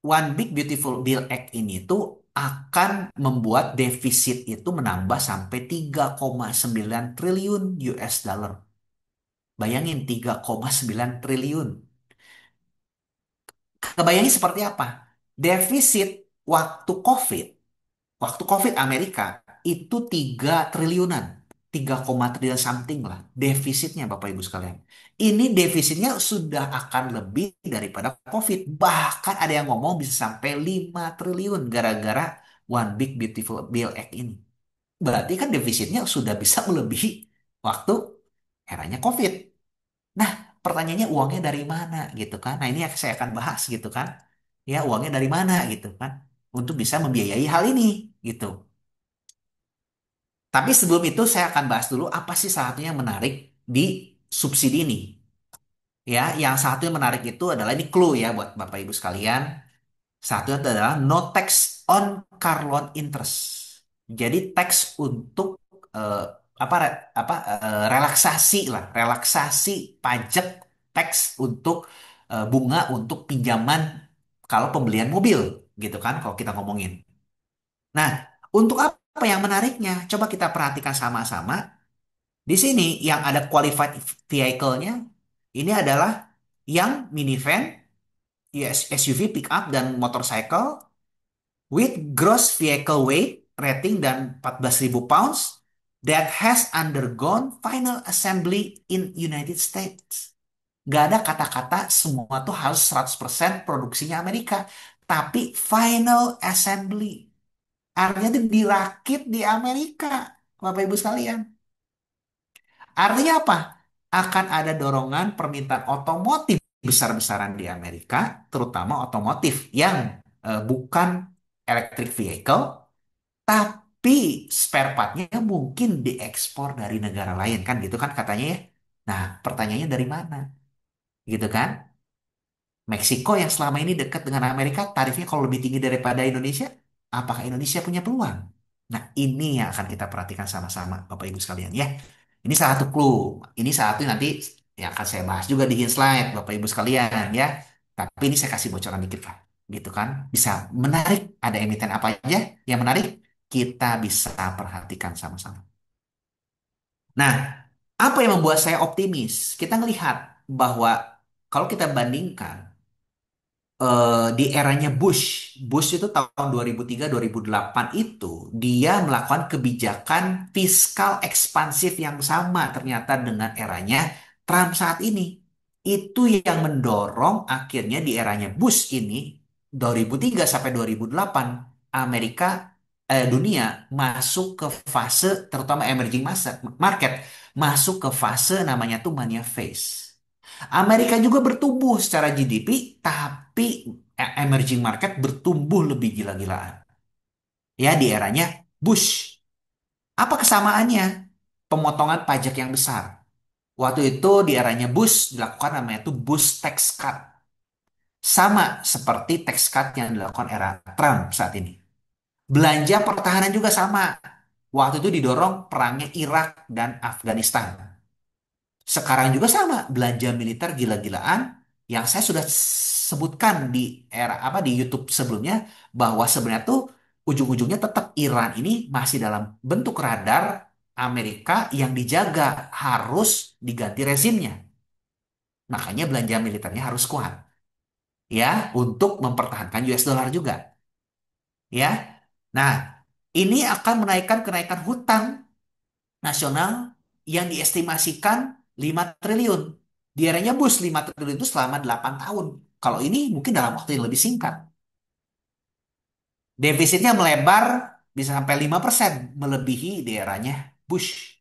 One Big Beautiful Bill Act ini tuh akan membuat defisit itu menambah sampai 3,9 triliun US dollar. Bayangin 3,9 triliun. Kebayangnya seperti apa? Defisit waktu COVID, waktu COVID Amerika itu 3 triliunan. 3, triliun something lah defisitnya Bapak Ibu sekalian. Ini defisitnya sudah akan lebih daripada COVID. Bahkan ada yang ngomong bisa sampai 5 triliun gara-gara One Big Beautiful Bill Act ini. Berarti kan defisitnya sudah bisa melebihi waktu eranya COVID. Nah, pertanyaannya uangnya dari mana gitu kan? Nah, ini yang saya akan bahas gitu kan. Ya, uangnya dari mana gitu kan? Untuk bisa membiayai hal ini gitu. Tapi sebelum itu saya akan bahas dulu apa sih salah satunya yang menarik di subsidi ini. Ya, yang satu yang menarik itu adalah ini clue ya buat Bapak Ibu sekalian. Satu itu adalah no tax on car loan interest. Jadi tax untuk eh, relaksasi lah, relaksasi pajak tax untuk bunga untuk pinjaman kalau pembelian mobil gitu kan kalau kita ngomongin. Nah, untuk apa yang menariknya? Coba kita perhatikan sama-sama. Di sini yang ada qualified vehicle-nya ini adalah yang minivan, SUV, pickup dan motorcycle with gross vehicle weight rating dan 14.000 pounds that has undergone final assembly in United States. Gak ada kata-kata semua tuh harus 100% produksinya Amerika. Tapi final assembly. Artinya itu dirakit di Amerika. Bapak Ibu sekalian. Artinya apa? Akan ada dorongan permintaan otomotif besar-besaran di Amerika, terutama otomotif yang bukan electric vehicle, tapi spare partnya mungkin diekspor dari negara lain kan gitu kan katanya ya. Nah, pertanyaannya dari mana? Gitu kan? Meksiko yang selama ini dekat dengan Amerika, tarifnya kalau lebih tinggi daripada Indonesia, apakah Indonesia punya peluang? Nah, ini yang akan kita perhatikan sama-sama, Bapak Ibu sekalian ya. Ini salah satu clue. Ini salah satu yang nanti yang akan saya bahas juga di hint slide, Bapak Ibu sekalian ya. Tapi ini saya kasih bocoran dikit lah, gitu kan. Bisa menarik, ada emiten apa aja yang menarik, kita bisa perhatikan sama-sama. Nah, apa yang membuat saya optimis? Kita melihat bahwa kalau kita bandingkan di eranya Bush. Bush itu tahun 2003-2008 itu dia melakukan kebijakan fiskal ekspansif yang sama ternyata dengan eranya Trump saat ini. Itu yang mendorong akhirnya di eranya Bush ini 2003 sampai 2008 Amerika dunia masuk ke fase terutama emerging market masuk ke fase namanya tuh mania phase. Amerika juga bertumbuh secara GDP, tapi emerging market bertumbuh lebih gila-gilaan. Ya, di eranya Bush. Apa kesamaannya? Pemotongan pajak yang besar. Waktu itu di eranya Bush dilakukan namanya itu Bush tax cut. Sama seperti tax cut yang dilakukan era Trump saat ini. Belanja pertahanan juga sama. Waktu itu didorong perangnya Irak dan Afghanistan. Sekarang juga sama, belanja militer gila-gilaan yang saya sudah sebutkan di era apa di YouTube sebelumnya bahwa sebenarnya tuh ujung-ujungnya tetap Iran ini masih dalam bentuk radar Amerika yang dijaga harus diganti rezimnya. Makanya belanja militernya harus kuat ya untuk mempertahankan US dollar juga ya. Nah, ini akan menaikkan kenaikan hutang nasional yang diestimasikan 5 triliun. Di eranya Bush 5 triliun itu selama 8 tahun. Kalau ini mungkin dalam waktu yang lebih singkat. Defisitnya melebar bisa sampai 5%, melebihi di eranya Bush.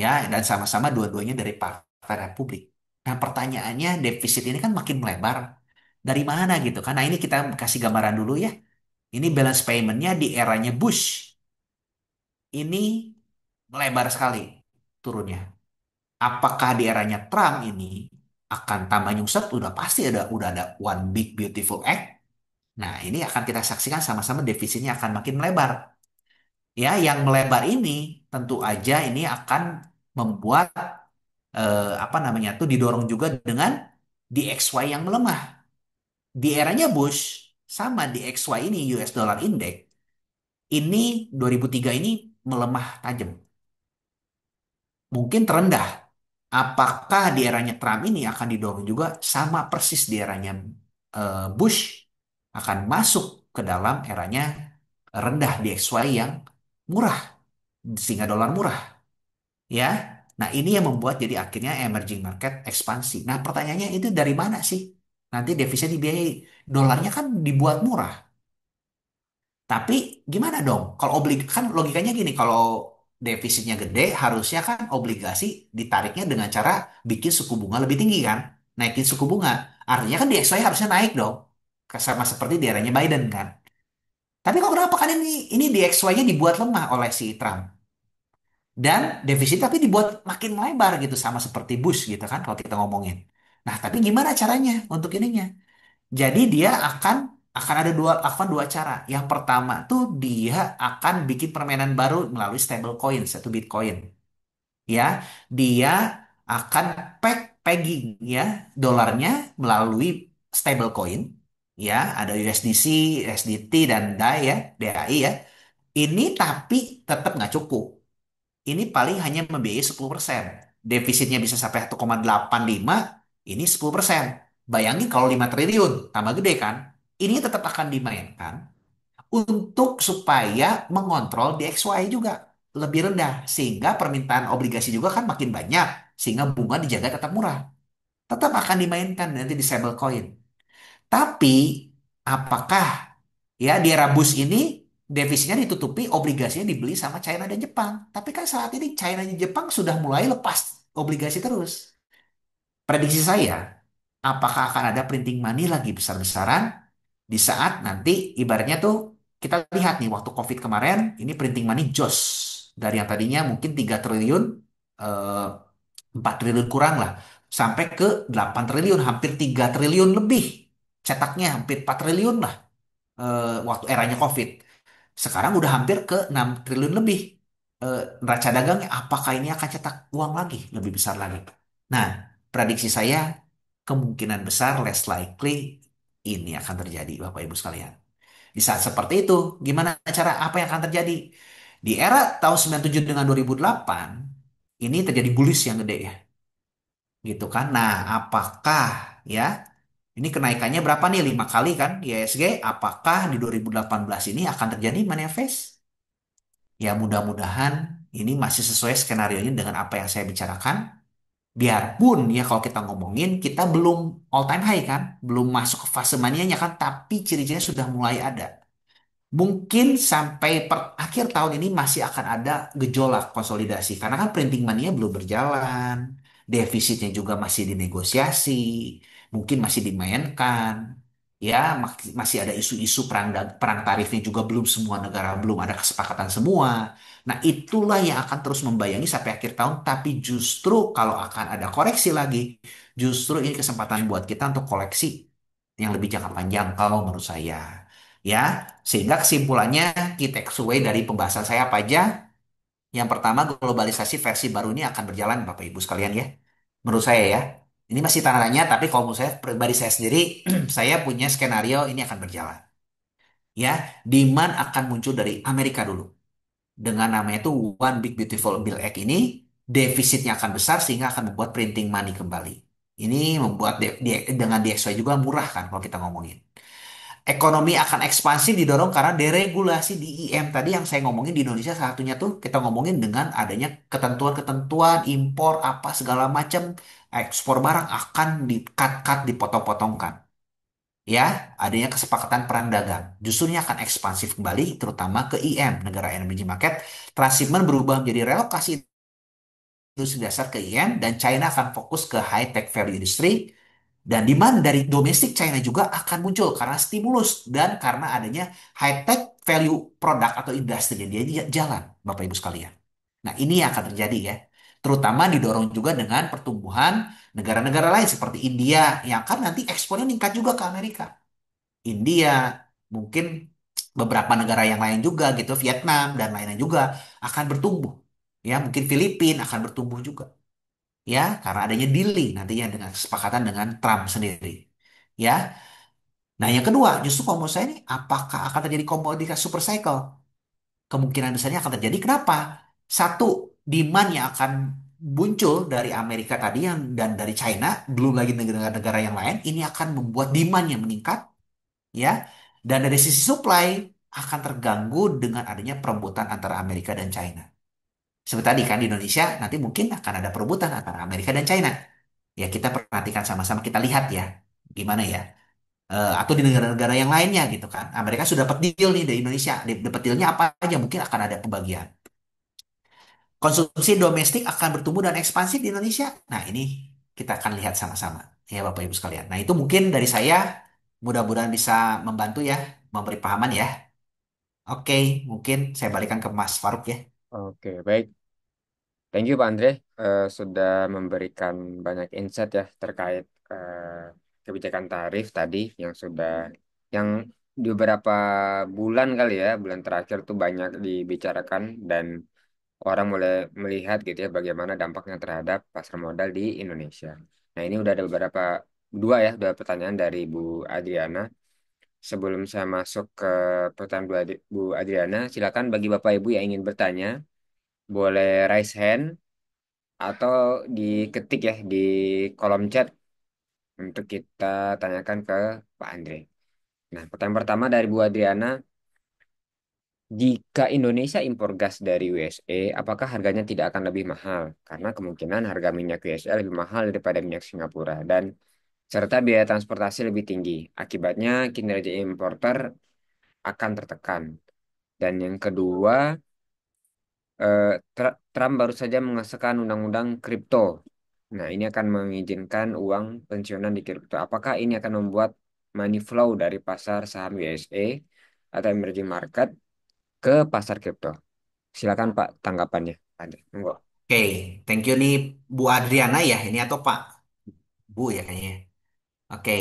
Ya, dan sama-sama dua-duanya dari Partai Republik. Nah, pertanyaannya defisit ini kan makin melebar. Dari mana gitu kan? Nah, ini kita kasih gambaran dulu ya. Ini balance payment-nya di eranya Bush. Ini melebar sekali turunnya. Apakah di eranya Trump ini akan tambah nyungsep? Udah ada One Big Beautiful Act. Nah, ini akan kita saksikan sama-sama defisitnya akan makin melebar. Ya, yang melebar ini tentu aja ini akan membuat apa namanya tuh didorong juga dengan DXY yang melemah. Di eranya Bush sama DXY ini US Dollar Index ini 2003 ini melemah tajam. Mungkin terendah. Apakah di eranya Trump ini akan didorong juga sama persis di eranya Bush akan masuk ke dalam eranya rendah di XY yang murah sehingga dolar murah. ya. Nah, ini yang membuat jadi akhirnya emerging market ekspansi. Nah, pertanyaannya itu dari mana sih? Nanti devisa dibiayai. Dolarnya kan dibuat murah. Tapi gimana dong? Kalau kan logikanya gini, kalau defisitnya gede, harusnya kan obligasi ditariknya dengan cara bikin suku bunga lebih tinggi kan? Naikin suku bunga. Artinya kan DXY harusnya naik dong. Sama seperti di eranya Biden kan? Tapi kok kenapa kan ini DXY-nya dibuat lemah oleh si Trump? Dan defisit tapi dibuat makin melebar gitu sama seperti Bush gitu kan kalau kita ngomongin. Nah, tapi gimana caranya untuk ininya? Jadi dia akan ada dua cara. Yang pertama tuh dia akan bikin permainan baru melalui stable coin satu Bitcoin. Ya, dia akan pegging ya dolarnya melalui stable coin. Ya, ada USDC, USDT dan DAI ya, DAI ya. Ini tapi tetap nggak cukup. Ini paling hanya membiayai 10%. Defisitnya bisa sampai 1,85, ini 10%. Bayangin kalau 5 triliun, tambah gede kan? Ini tetap akan dimainkan untuk supaya mengontrol DXY juga lebih rendah. Sehingga permintaan obligasi juga kan makin banyak. Sehingga bunga dijaga tetap murah. Tetap akan dimainkan nanti di stablecoin. Tapi apakah ya di era Bush ini defisitnya ditutupi, obligasinya dibeli sama China dan Jepang. Tapi kan saat ini China dan Jepang sudah mulai lepas obligasi terus. Prediksi saya, apakah akan ada printing money lagi besar-besaran di saat nanti ibaratnya tuh kita lihat nih waktu COVID kemarin ini printing money jos dari yang tadinya mungkin 3 triliun, eh, 4 triliun kurang lah, sampai ke 8 triliun, hampir 3 triliun lebih cetaknya, hampir 4 triliun lah, waktu eranya COVID. Sekarang udah hampir ke 6 triliun lebih. Neraca dagangnya apakah ini akan cetak uang lagi lebih besar lagi? Nah, prediksi saya kemungkinan besar less likely ini akan terjadi Bapak Ibu sekalian. Di saat seperti itu, gimana cara apa yang akan terjadi? Di era tahun 97 dengan 2008, ini terjadi bullish yang gede ya, gitu kan. Nah, apakah ya ini kenaikannya berapa nih? 5 kali kan IHSG? Apakah di 2018 ini akan terjadi manifest? Ya mudah-mudahan ini masih sesuai skenario-nya dengan apa yang saya bicarakan. Biarpun ya kalau kita ngomongin kita belum all time high kan, belum masuk ke fase manianya kan, tapi ciri-cirinya sudah mulai ada. Mungkin sampai akhir tahun ini masih akan ada gejolak konsolidasi karena kan printing money-nya belum berjalan, defisitnya juga masih dinegosiasi, mungkin masih dimainkan, ya masih ada isu-isu perang tarifnya juga belum semua negara belum ada kesepakatan semua. Nah itulah yang akan terus membayangi sampai akhir tahun. Tapi justru kalau akan ada koreksi lagi, justru ini kesempatan buat kita untuk koleksi yang lebih jangka panjang kalau menurut saya. Ya, sehingga kesimpulannya kita away dari pembahasan saya apa aja. Yang pertama, globalisasi versi baru ini akan berjalan, Bapak Ibu sekalian ya. Menurut saya ya. Ini masih tanda tanya, tapi kalau menurut saya, pribadi saya sendiri, saya punya skenario ini akan berjalan. Ya, demand akan muncul dari Amerika dulu. Dengan namanya itu One Big Beautiful Bill Act ini, defisitnya akan besar sehingga akan membuat printing money kembali. Ini membuat dengan DXY juga murah kan kalau kita ngomongin. Ekonomi akan ekspansi didorong karena deregulasi di IM tadi yang saya ngomongin di Indonesia salah satunya tuh kita ngomongin dengan adanya ketentuan-ketentuan impor apa segala macam ekspor barang akan di-cut-cut dipotong-potongkan ya adanya kesepakatan perang dagang justru ini akan ekspansif kembali terutama ke IM negara emerging market transhipment berubah menjadi relokasi industri dasar ke IM dan China akan fokus ke high tech value industry dan demand dari domestik China juga akan muncul karena stimulus dan karena adanya high-tech value produk atau industri yang dia jalan, Bapak Ibu sekalian. Nah, ini yang akan terjadi ya. Terutama didorong juga dengan pertumbuhan negara-negara lain seperti India yang akan nanti ekspornya meningkat juga ke Amerika. India, mungkin beberapa negara yang lain juga gitu, Vietnam dan lainnya juga akan bertumbuh. Ya, mungkin Filipina akan bertumbuh juga ya karena adanya dealing nantinya dengan kesepakatan dengan Trump sendiri ya. Nah yang kedua justru kalau menurut saya ini apakah akan terjadi komoditas super cycle kemungkinan besarnya akan terjadi kenapa satu demand yang akan muncul dari Amerika tadi yang dan dari China belum lagi negara-negara yang lain ini akan membuat demand yang meningkat ya dan dari sisi supply akan terganggu dengan adanya perebutan antara Amerika dan China Seperti tadi kan di Indonesia nanti mungkin akan ada perebutan antara Amerika dan China. Ya kita perhatikan sama-sama, kita lihat ya gimana ya. Atau di negara-negara yang lainnya gitu kan. Amerika sudah dapat deal nih dari Indonesia. Dapat dealnya apa aja, mungkin akan ada pembagian. Konsumsi domestik akan bertumbuh dan ekspansif di Indonesia. Nah ini kita akan lihat sama-sama ya Bapak Ibu sekalian. Nah itu mungkin dari saya, mudah-mudahan bisa membantu ya, memberi pahaman ya. Oke, mungkin saya balikan ke Mas Faruk ya. Oke, baik. Thank you Pak Andre, sudah memberikan banyak insight ya terkait kebijakan tarif tadi yang di beberapa bulan kali ya, bulan terakhir tuh banyak dibicarakan dan orang mulai melihat gitu ya bagaimana dampaknya terhadap pasar modal di Indonesia. Nah, ini udah ada dua pertanyaan dari Bu Adriana. Sebelum saya masuk ke pertanyaan Bu Adriana, silakan bagi Bapak Ibu yang ingin bertanya, boleh raise hand atau diketik ya di kolom chat untuk kita tanyakan ke Pak Andre. Nah, pertanyaan pertama dari Bu Adriana, jika Indonesia impor gas dari USA, apakah harganya tidak akan lebih mahal? Karena kemungkinan harga minyak USA lebih mahal daripada minyak Singapura dan serta biaya transportasi lebih tinggi. Akibatnya kinerja importer akan tertekan. Dan yang kedua, Trump baru saja mengesahkan undang-undang kripto. Nah, ini akan mengizinkan uang pensiunan di kripto. Apakah ini akan membuat money flow dari pasar saham USA atau emerging market ke pasar kripto? Silakan Pak tanggapannya. Ada. Monggo. Oke, thank you nih Bu Adriana ya, ini atau Pak Bu ya kayaknya. Oke,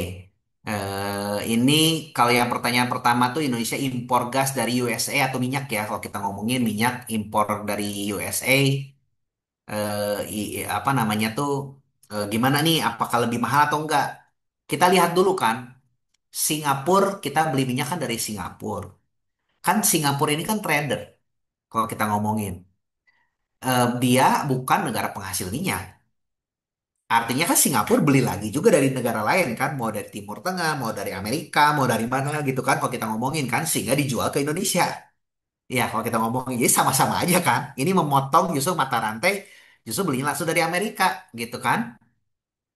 ini kalau yang pertanyaan pertama tuh Indonesia impor gas dari USA atau minyak ya. Kalau kita ngomongin minyak impor dari USA, apa namanya tuh, gimana nih? Apakah lebih mahal atau enggak? Kita lihat dulu kan, Singapura kita beli minyak kan dari Singapura. Kan Singapura ini kan trader. Kalau kita ngomongin, dia bukan negara penghasil minyak. Artinya kan Singapura beli lagi juga dari negara lain kan, mau dari Timur Tengah, mau dari Amerika, mau dari mana gitu kan, kalau kita ngomongin kan, sehingga dijual ke Indonesia. Ya, kalau kita ngomongin, jadi sama-sama aja kan. Ini memotong justru mata rantai, justru belinya langsung dari Amerika gitu kan.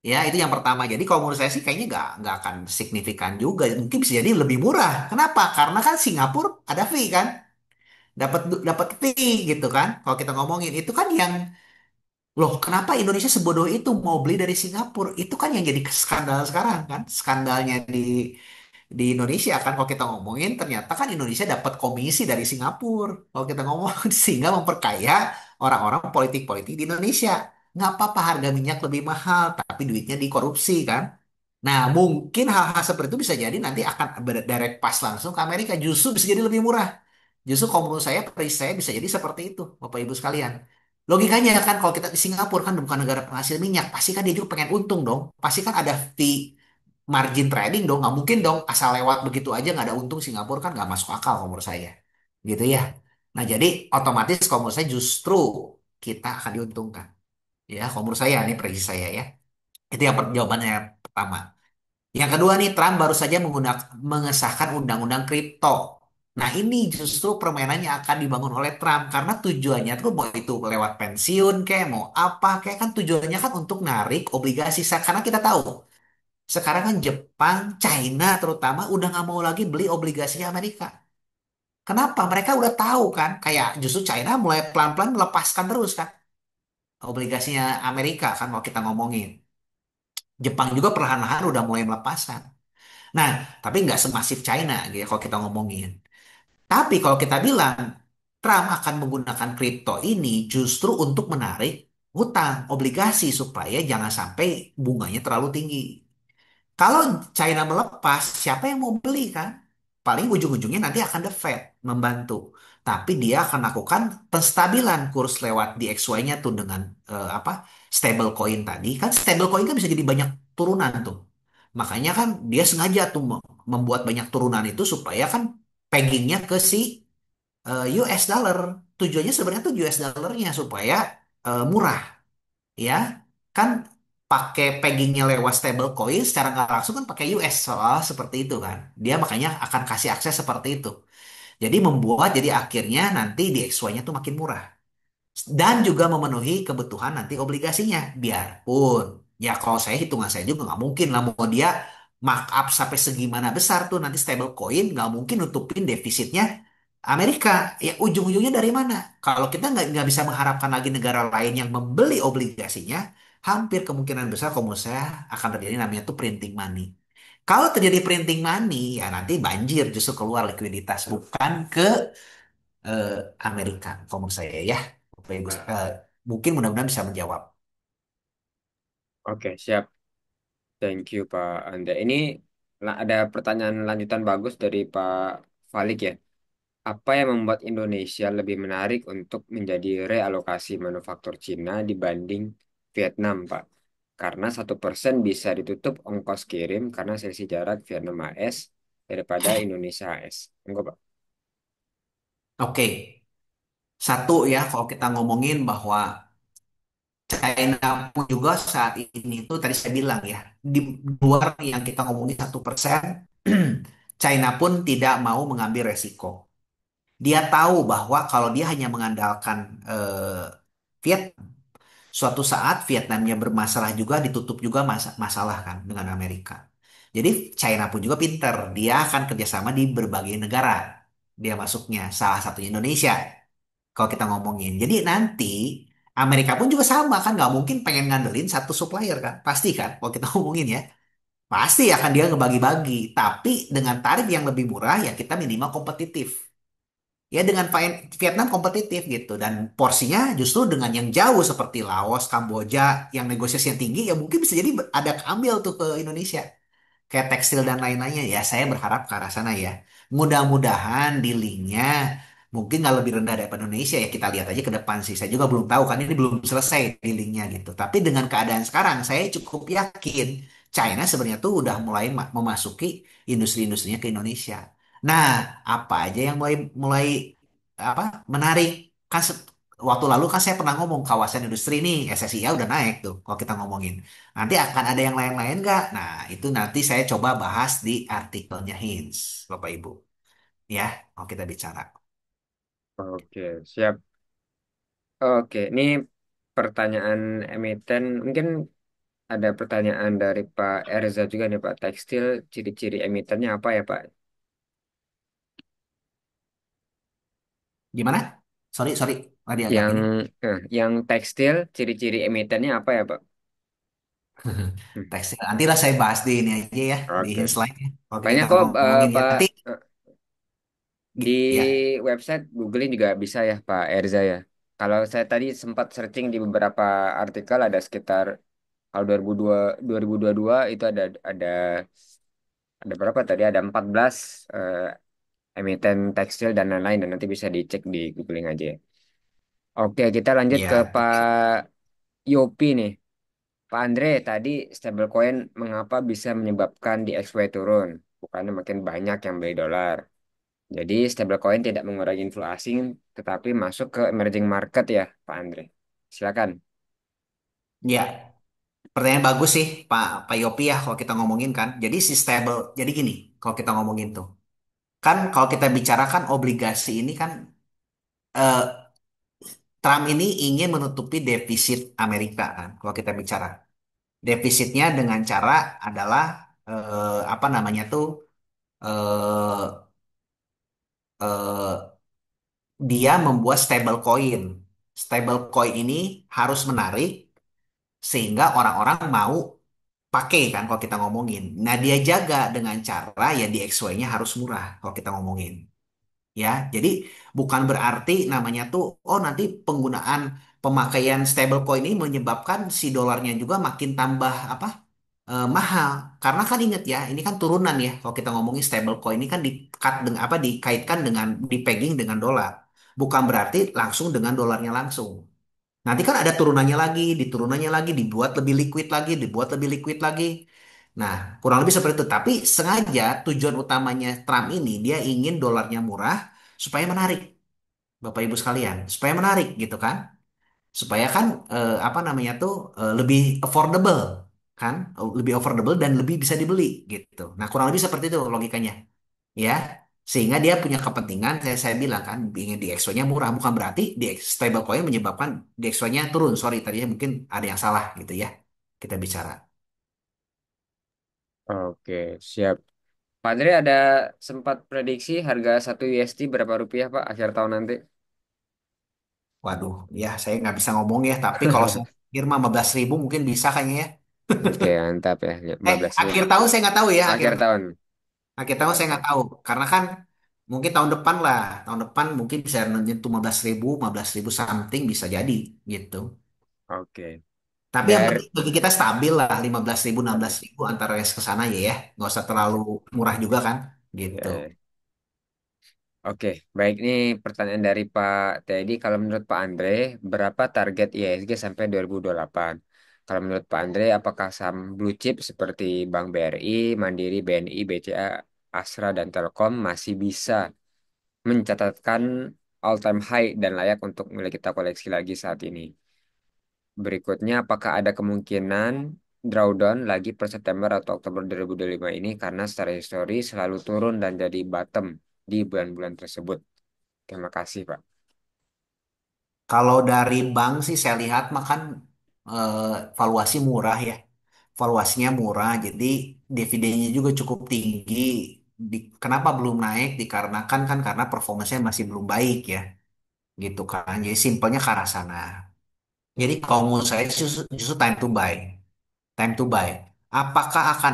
Ya, itu yang pertama. Jadi kalau menurut saya sih kayaknya nggak akan signifikan juga. Mungkin bisa jadi lebih murah. Kenapa? Karena kan Singapura ada fee kan, dapat dapat fee gitu kan. Kalau kita ngomongin itu kan yang, loh, kenapa Indonesia sebodoh itu mau beli dari Singapura? Itu kan yang jadi skandal sekarang kan. Skandalnya di Indonesia kan, kalau kita ngomongin ternyata kan Indonesia dapat komisi dari Singapura. Kalau kita ngomong sehingga memperkaya orang-orang politik-politik di Indonesia. Nggak apa-apa harga minyak lebih mahal, tapi duitnya dikorupsi kan. Nah, mungkin hal-hal seperti itu bisa jadi nanti akan direct pass langsung ke Amerika. Justru bisa jadi lebih murah. Justru kalau menurut saya, prediksi saya bisa jadi seperti itu, Bapak Ibu sekalian. Logikanya kan kalau kita di Singapura kan bukan negara penghasil minyak, pasti kan dia juga pengen untung dong. Pasti kan ada fee margin trading dong. Nggak mungkin dong asal lewat begitu aja nggak ada untung, Singapura kan nggak masuk akal kalau menurut saya. Gitu ya. Nah, jadi otomatis kalau menurut saya justru kita akan diuntungkan. Ya, kalau menurut saya, ini prediksi saya ya. Itu yang jawabannya pertama. Yang kedua nih, Trump baru saja mengesahkan undang-undang kripto. Nah, ini justru permainannya akan dibangun oleh Trump karena tujuannya tuh mau itu lewat pensiun kayak mau apa kayak, kan tujuannya kan untuk narik obligasi. Karena kita tahu sekarang kan Jepang, China terutama udah nggak mau lagi beli obligasi Amerika. Kenapa? Mereka udah tahu kan, kayak justru China mulai pelan-pelan melepaskan terus kan obligasinya Amerika kan, kalau kita ngomongin. Jepang juga perlahan-lahan udah mulai melepaskan. Nah, tapi nggak semasif China gitu kalau kita ngomongin. Tapi kalau kita bilang Trump akan menggunakan kripto ini justru untuk menarik hutang, obligasi supaya jangan sampai bunganya terlalu tinggi. Kalau China melepas, siapa yang mau beli kan? Paling ujung-ujungnya nanti akan the Fed membantu. Tapi dia akan lakukan penstabilan kurs lewat DXY-nya tuh dengan apa? Stable coin tadi. Kan stable coin kan bisa jadi banyak turunan tuh. Makanya kan dia sengaja tuh membuat banyak turunan itu supaya kan peggingnya ke si US dollar. Tujuannya sebenarnya tuh US dollarnya supaya murah ya, kan pakai peggingnya lewat stable coin secara nggak langsung kan pakai US, soal seperti itu kan, dia makanya akan kasih akses seperti itu, jadi membuat jadi akhirnya nanti di XY-nya tuh makin murah dan juga memenuhi kebutuhan nanti obligasinya. Biarpun ya kalau saya hitungan saya juga nggak mungkin lah mau dia markup sampai segimana besar tuh nanti stable coin nggak mungkin nutupin defisitnya Amerika. Ya ujung-ujungnya dari mana? Kalau kita nggak bisa mengharapkan lagi negara lain yang membeli obligasinya, hampir kemungkinan besar kalau menurut saya akan terjadi namanya tuh printing money. Kalau terjadi printing money, ya nanti banjir justru keluar likuiditas bukan ke eh, Amerika, kalau menurut saya ya. Bagus. Mungkin mudah-mudahan bisa menjawab. Oke, siap. Thank you Pak Anda. Ini ada pertanyaan lanjutan bagus dari Pak Falik ya. Apa yang membuat Indonesia lebih menarik untuk menjadi realokasi manufaktur Cina dibanding Vietnam, Pak? Karena 1% bisa ditutup ongkos kirim karena selisih jarak Vietnam AS daripada Indonesia AS. Enggak, Pak? Oke, satu ya kalau kita ngomongin bahwa China pun juga saat ini tuh tadi saya bilang ya di luar yang kita ngomongin 1%, China pun tidak mau mengambil resiko. Dia tahu bahwa kalau dia hanya mengandalkan Vietnam, suatu saat Vietnamnya bermasalah juga ditutup juga masalah kan dengan Amerika. Jadi China pun juga pinter, dia akan kerjasama di berbagai negara. Dia masuknya salah satunya Indonesia. Kalau kita ngomongin, jadi nanti Amerika pun juga sama kan, nggak mungkin pengen ngandelin satu supplier kan, pasti kan? Kalau kita ngomongin ya, pasti akan dia ngebagi-bagi. Tapi dengan tarif yang lebih murah ya kita minimal kompetitif. Ya dengan Vietnam kompetitif gitu dan porsinya justru dengan yang jauh seperti Laos, Kamboja yang negosiasinya tinggi ya mungkin bisa jadi ada ambil tuh ke Indonesia kayak tekstil dan lain-lainnya ya saya berharap ke arah sana ya. Mudah-mudahan dealingnya mungkin nggak lebih rendah daripada Indonesia ya kita lihat aja ke depan sih. Saya juga belum tahu kan ini belum selesai dealingnya gitu. Tapi dengan keadaan sekarang saya cukup yakin China sebenarnya tuh udah mulai memasuki industri-industrinya ke Indonesia. Nah, apa aja yang mulai mulai apa menarik kan waktu lalu kan saya pernah ngomong kawasan industri ini SSIA udah naik tuh kalau kita ngomongin. Nanti akan ada yang lain-lain nggak? Nah, itu nanti saya coba bahas di artikelnya Hints, Bapak Ibu. Ya, kalau kita bicara. Oke, siap. Oke, ini pertanyaan emiten. Mungkin ada pertanyaan dari Pak Erza juga nih, Pak. Tekstil, ciri-ciri emitennya apa ya, Pak? Gimana? Sorry, sorry. Tadi agak Yang ini. yang tekstil, ciri-ciri emitennya apa ya, Pak? Hmm, Tekstil. Nantilah saya bahas di ini aja ya, di Oke. Hints lain ya. Kalau Banyak kita kok, ngomongin ya. Pak. Nanti, eh, Di ya. website googling juga bisa ya, Pak Erza ya. Kalau saya tadi sempat searching di beberapa artikel ada sekitar kalau 2022 itu ada berapa tadi? Ada 14 eh, emiten tekstil dan lain-lain dan nanti bisa dicek di googling aja ya. Oke, kita lanjut ke Ya. Pak Yopi nih. Pak Andre, tadi stablecoin mengapa bisa menyebabkan DXY turun? Bukannya makin banyak yang beli dolar. Jadi stablecoin tidak mengurangi inflasi asing, tetapi masuk ke emerging market ya, Pak Andre. Silakan. Ya. Pertanyaan bagus sih, Pak Yopi ya, kalau kita ngomongin kan. Jadi si stable, jadi gini, kalau kita ngomongin tuh. Kan kalau kita bicarakan obligasi ini kan, eh, Trump ini ingin menutupi defisit Amerika kan, kalau kita bicara. Defisitnya dengan cara adalah apa namanya tuh eh, eh, dia membuat stable coin. Stable coin ini harus menarik sehingga orang-orang mau pakai kan kalau kita ngomongin. Nah dia jaga dengan cara ya di XY-nya harus murah kalau kita ngomongin. Ya, jadi bukan berarti namanya tuh oh nanti penggunaan pemakaian stablecoin ini menyebabkan si dolarnya juga makin tambah apa mahal. Karena kan ingat ya, ini kan turunan ya. Kalau kita ngomongin stablecoin ini kan dikat dengan apa dikaitkan dengan dipegging dengan dolar. Bukan berarti langsung dengan dolarnya langsung. Nanti kan ada turunannya lagi, diturunannya lagi, dibuat lebih liquid lagi, dibuat lebih liquid lagi. Nah, kurang lebih seperti itu. Tapi sengaja tujuan utamanya Trump ini dia ingin dolarnya murah supaya menarik, Bapak Ibu sekalian, supaya menarik gitu kan? Supaya kan apa namanya tuh lebih affordable kan? Lebih affordable dan lebih bisa dibeli gitu. Nah, kurang lebih seperti itu logikanya, ya. Sehingga dia punya kepentingan, saya bilang kan, ingin DXY-nya murah. Bukan berarti stablecoin menyebabkan DXY-nya turun. Sorry, tadinya mungkin ada yang salah gitu ya. Kita bicara. Oke, siap. Pak Andre ada sempat prediksi harga 1 USD berapa rupiah Pak akhir tahun nanti? Waduh, ya saya nggak bisa ngomong ya. Tapi kalau saya pikir mah 15.000 mungkin bisa kayaknya ya. Oke, mantap ya. Eh, 15.000 akhir tahun saya nggak tahu ya. akhir tahun. Akhir tahun saya Mantap. nggak tahu. Karena kan mungkin tahun depan lah. Tahun depan mungkin bisa nyentuh 15.000 something bisa jadi gitu. Oke. Tapi yang Dari penting bagi kita stabil lah 15.000 ribu antara yang ke sana ya ya. Nggak usah terlalu murah juga kan gitu. ya, ya. Oke, baik nih pertanyaan dari Pak Teddy. Kalau menurut Pak Andre, berapa target IHSG sampai 2028? Kalau menurut Pak Andre, apakah saham blue chip seperti Bank BRI, Mandiri, BNI, BCA, Astra, dan Telkom masih bisa mencatatkan all-time high dan layak untuk milik kita koleksi lagi saat ini? Berikutnya, apakah ada kemungkinan drawdown lagi per September atau Oktober 2025 ini karena secara histori selalu turun dan jadi bottom di bulan-bulan tersebut? Terima kasih, Pak. Kalau dari bank sih saya lihat mah kan eh, valuasi murah ya. Valuasinya murah, jadi dividennya juga cukup tinggi. Kenapa belum naik? Dikarenakan kan karena performanya masih belum baik ya, gitu kan. Jadi simpelnya ke arah sana. Jadi kalau menurut saya justru time to buy. Time to buy. Apakah akan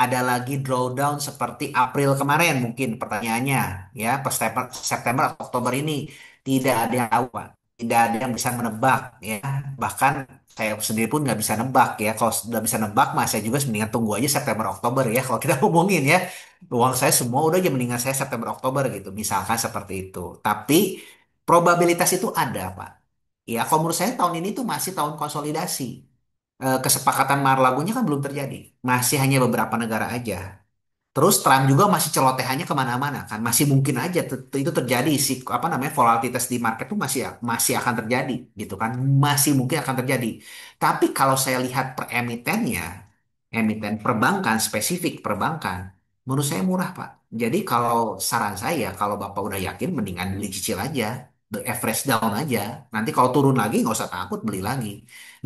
ada lagi drawdown seperti April kemarin? Mungkin pertanyaannya ya, per September atau Oktober ini tidak ada yang tahu, Pak. Tidak ada yang bisa menebak ya. Bahkan saya sendiri pun nggak bisa nebak ya. Kalau sudah bisa nebak, mas saya juga mendingan tunggu aja September Oktober ya. Kalau kita ngomongin ya, uang saya semua udah aja mendingan saya September Oktober gitu. Misalkan seperti itu. Tapi probabilitas itu ada, Pak. Ya, kalau menurut saya tahun ini tuh masih tahun konsolidasi. Kesepakatan Mar-Lagonya kan belum terjadi. Masih hanya beberapa negara aja. Terus Trump juga masih celotehannya kemana-mana kan. Masih mungkin aja itu terjadi. Si apa namanya volatilitas di market tuh masih masih akan terjadi gitu kan. Masih mungkin akan terjadi. Tapi kalau saya lihat per emitennya, emiten perbankan spesifik perbankan, menurut saya murah Pak. Jadi kalau saran saya, kalau Bapak udah yakin, mendingan beli cicil aja, the average down aja. Nanti kalau turun lagi nggak usah takut beli lagi.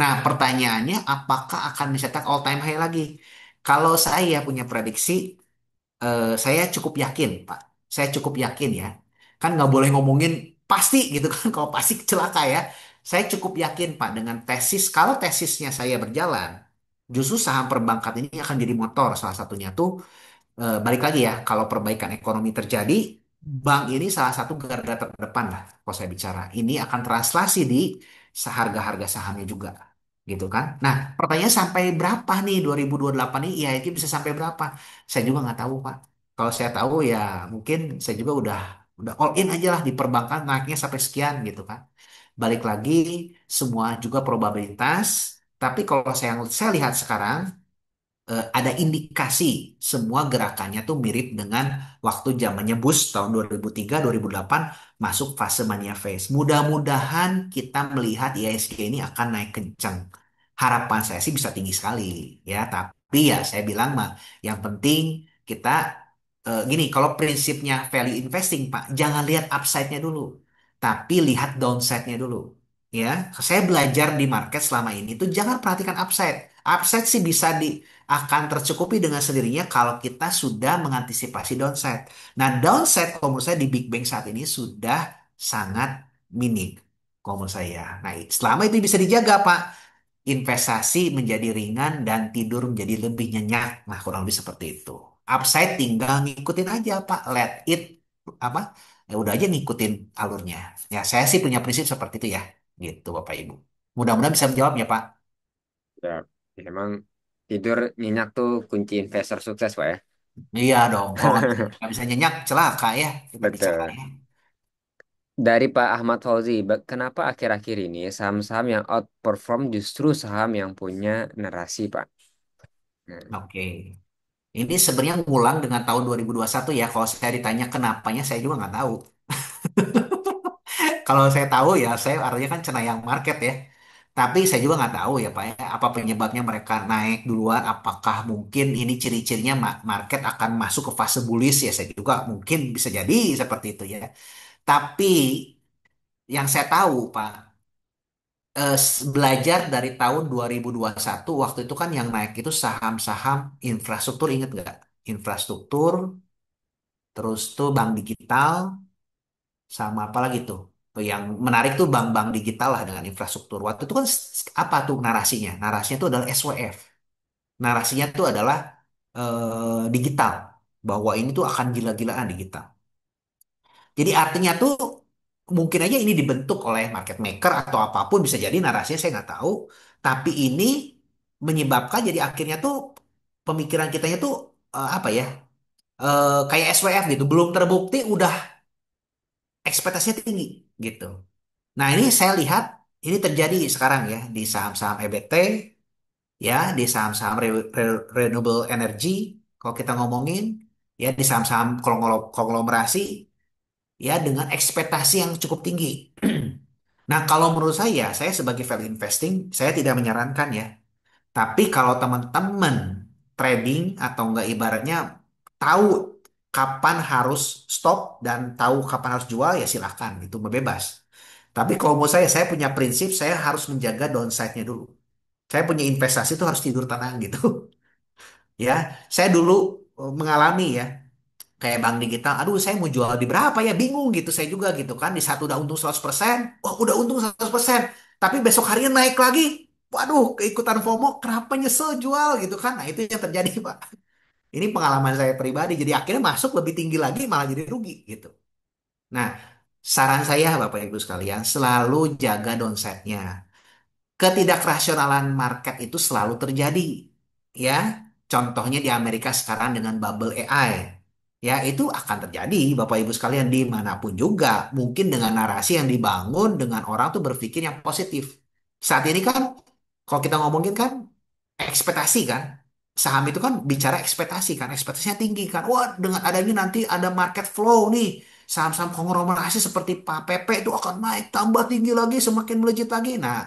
Nah pertanyaannya, apakah akan mencetak all time high lagi? Kalau saya punya prediksi, saya cukup yakin, Pak. Saya cukup yakin ya. Kan nggak boleh ngomongin pasti gitu kan. Kalau pasti celaka ya. Saya cukup yakin, Pak, dengan tesis. Kalau tesisnya saya berjalan, justru saham perbankan ini akan jadi motor. Salah satunya tuh balik lagi ya, kalau perbaikan ekonomi terjadi, bank ini salah satu garda terdepan lah. Kalau saya bicara, ini akan translasi di harga-harga sahamnya juga, gitu kan? Nah, pertanyaan sampai berapa nih 2028 ini? Ya, itu bisa sampai berapa? Saya juga nggak tahu, Pak. Kalau saya tahu ya mungkin saya juga udah all in aja lah di perbankan naiknya sampai sekian gitu kan. Balik lagi semua juga probabilitas. Tapi kalau saya lihat sekarang ada indikasi semua gerakannya tuh mirip dengan waktu zamannya Bush tahun 2003 2008 masuk fase mania phase. Mudah-mudahan kita melihat IHSG ini akan naik kencang. Harapan saya sih bisa tinggi sekali ya, tapi ya saya bilang mah yang penting kita gini, kalau prinsipnya value investing Pak, jangan lihat upside-nya dulu, tapi lihat downside-nya dulu. Ya, saya belajar di market selama ini tuh jangan perhatikan upside. Upside sih bisa akan tercukupi dengan sendirinya kalau kita sudah mengantisipasi downside. Nah, downside kalau menurut saya di Big Bang saat ini sudah sangat minim kalau menurut saya. Nah, selama itu bisa dijaga, Pak, investasi menjadi ringan dan tidur menjadi lebih nyenyak. Nah, kurang lebih seperti itu. Upside tinggal ngikutin aja, Pak. Let it apa? Ya udah aja ngikutin alurnya. Ya, saya sih punya prinsip seperti itu ya. Gitu, Bapak Ibu. Mudah-mudahan bisa menjawab ya, Pak. Ya, emang tidur nyenyak tuh kunci investor sukses, Pak ya. Iya dong, kalau nggak bisa nyenyak celaka ya, kita bicara Betul. ya. Dari Pak Ahmad Fauzi, kenapa akhir-akhir ini saham-saham yang outperform justru saham yang punya narasi, Pak? Nah, Oke, ini sebenarnya ngulang dengan tahun 2021 ya. Kalau saya ditanya kenapanya, saya juga nggak tahu. Kalau saya tahu ya, saya artinya kan cenayang market ya. Tapi saya juga nggak tahu ya Pak ya, apa penyebabnya mereka naik duluan. Apakah mungkin ini ciri-cirinya market akan masuk ke fase bullish ya? Saya juga mungkin bisa jadi seperti itu ya. Tapi yang saya tahu Pak, belajar dari tahun 2021 waktu itu kan yang naik itu saham-saham infrastruktur, inget nggak? Infrastruktur, terus tuh bank digital, sama apa lagi tuh? Yang menarik tuh bank-bank digital lah dengan infrastruktur. Waktu itu kan apa tuh narasinya? Narasinya tuh adalah SWF. Narasinya tuh adalah digital. Bahwa ini tuh akan gila-gilaan digital. Jadi artinya tuh mungkin aja ini dibentuk oleh market maker atau apapun bisa jadi narasinya saya nggak tahu. Tapi ini menyebabkan jadi akhirnya tuh pemikiran kitanya tuh apa ya? Kayak SWF gitu. Belum terbukti udah ekspektasinya tinggi gitu. Nah, ini saya lihat ini terjadi sekarang ya di saham-saham EBT, ya di saham-saham renewable energy, kalau kita ngomongin, ya di saham-saham konglomerasi, ya dengan ekspektasi yang cukup tinggi. Nah, kalau menurut saya sebagai value investing, saya tidak menyarankan ya. Tapi kalau teman-teman trading atau enggak ibaratnya tahu kapan harus stop dan tahu kapan harus jual ya silahkan itu bebas. Tapi kalau mau saya punya prinsip saya harus menjaga downside-nya dulu. Saya punya investasi itu harus tidur tenang gitu. Ya, saya dulu mengalami ya kayak bank digital. Aduh, saya mau jual di berapa ya? Bingung gitu saya juga gitu kan. Di satu udah untung 100%. Oh, udah untung 100%. Tapi besok harinya naik lagi. Waduh, keikutan FOMO, kenapa nyesel jual gitu kan? Nah, itu yang terjadi, Pak. Ini pengalaman saya pribadi. Jadi akhirnya masuk lebih tinggi lagi malah jadi rugi gitu. Nah, saran saya Bapak Ibu sekalian, selalu jaga downside-nya. Ketidakrasionalan market itu selalu terjadi. Ya, contohnya di Amerika sekarang dengan bubble AI. Ya, itu akan terjadi Bapak Ibu sekalian dimanapun juga. Mungkin dengan narasi yang dibangun dengan orang tuh berpikir yang positif. Saat ini kan, kalau kita ngomongin kan, ekspektasi kan. Saham itu kan bicara ekspektasi kan. Ekspektasinya tinggi kan. Wah, dengan adanya nanti ada market flow nih. Saham-saham konglomerasi seperti Pak PP itu akan naik tambah tinggi lagi, semakin melejit lagi. Nah,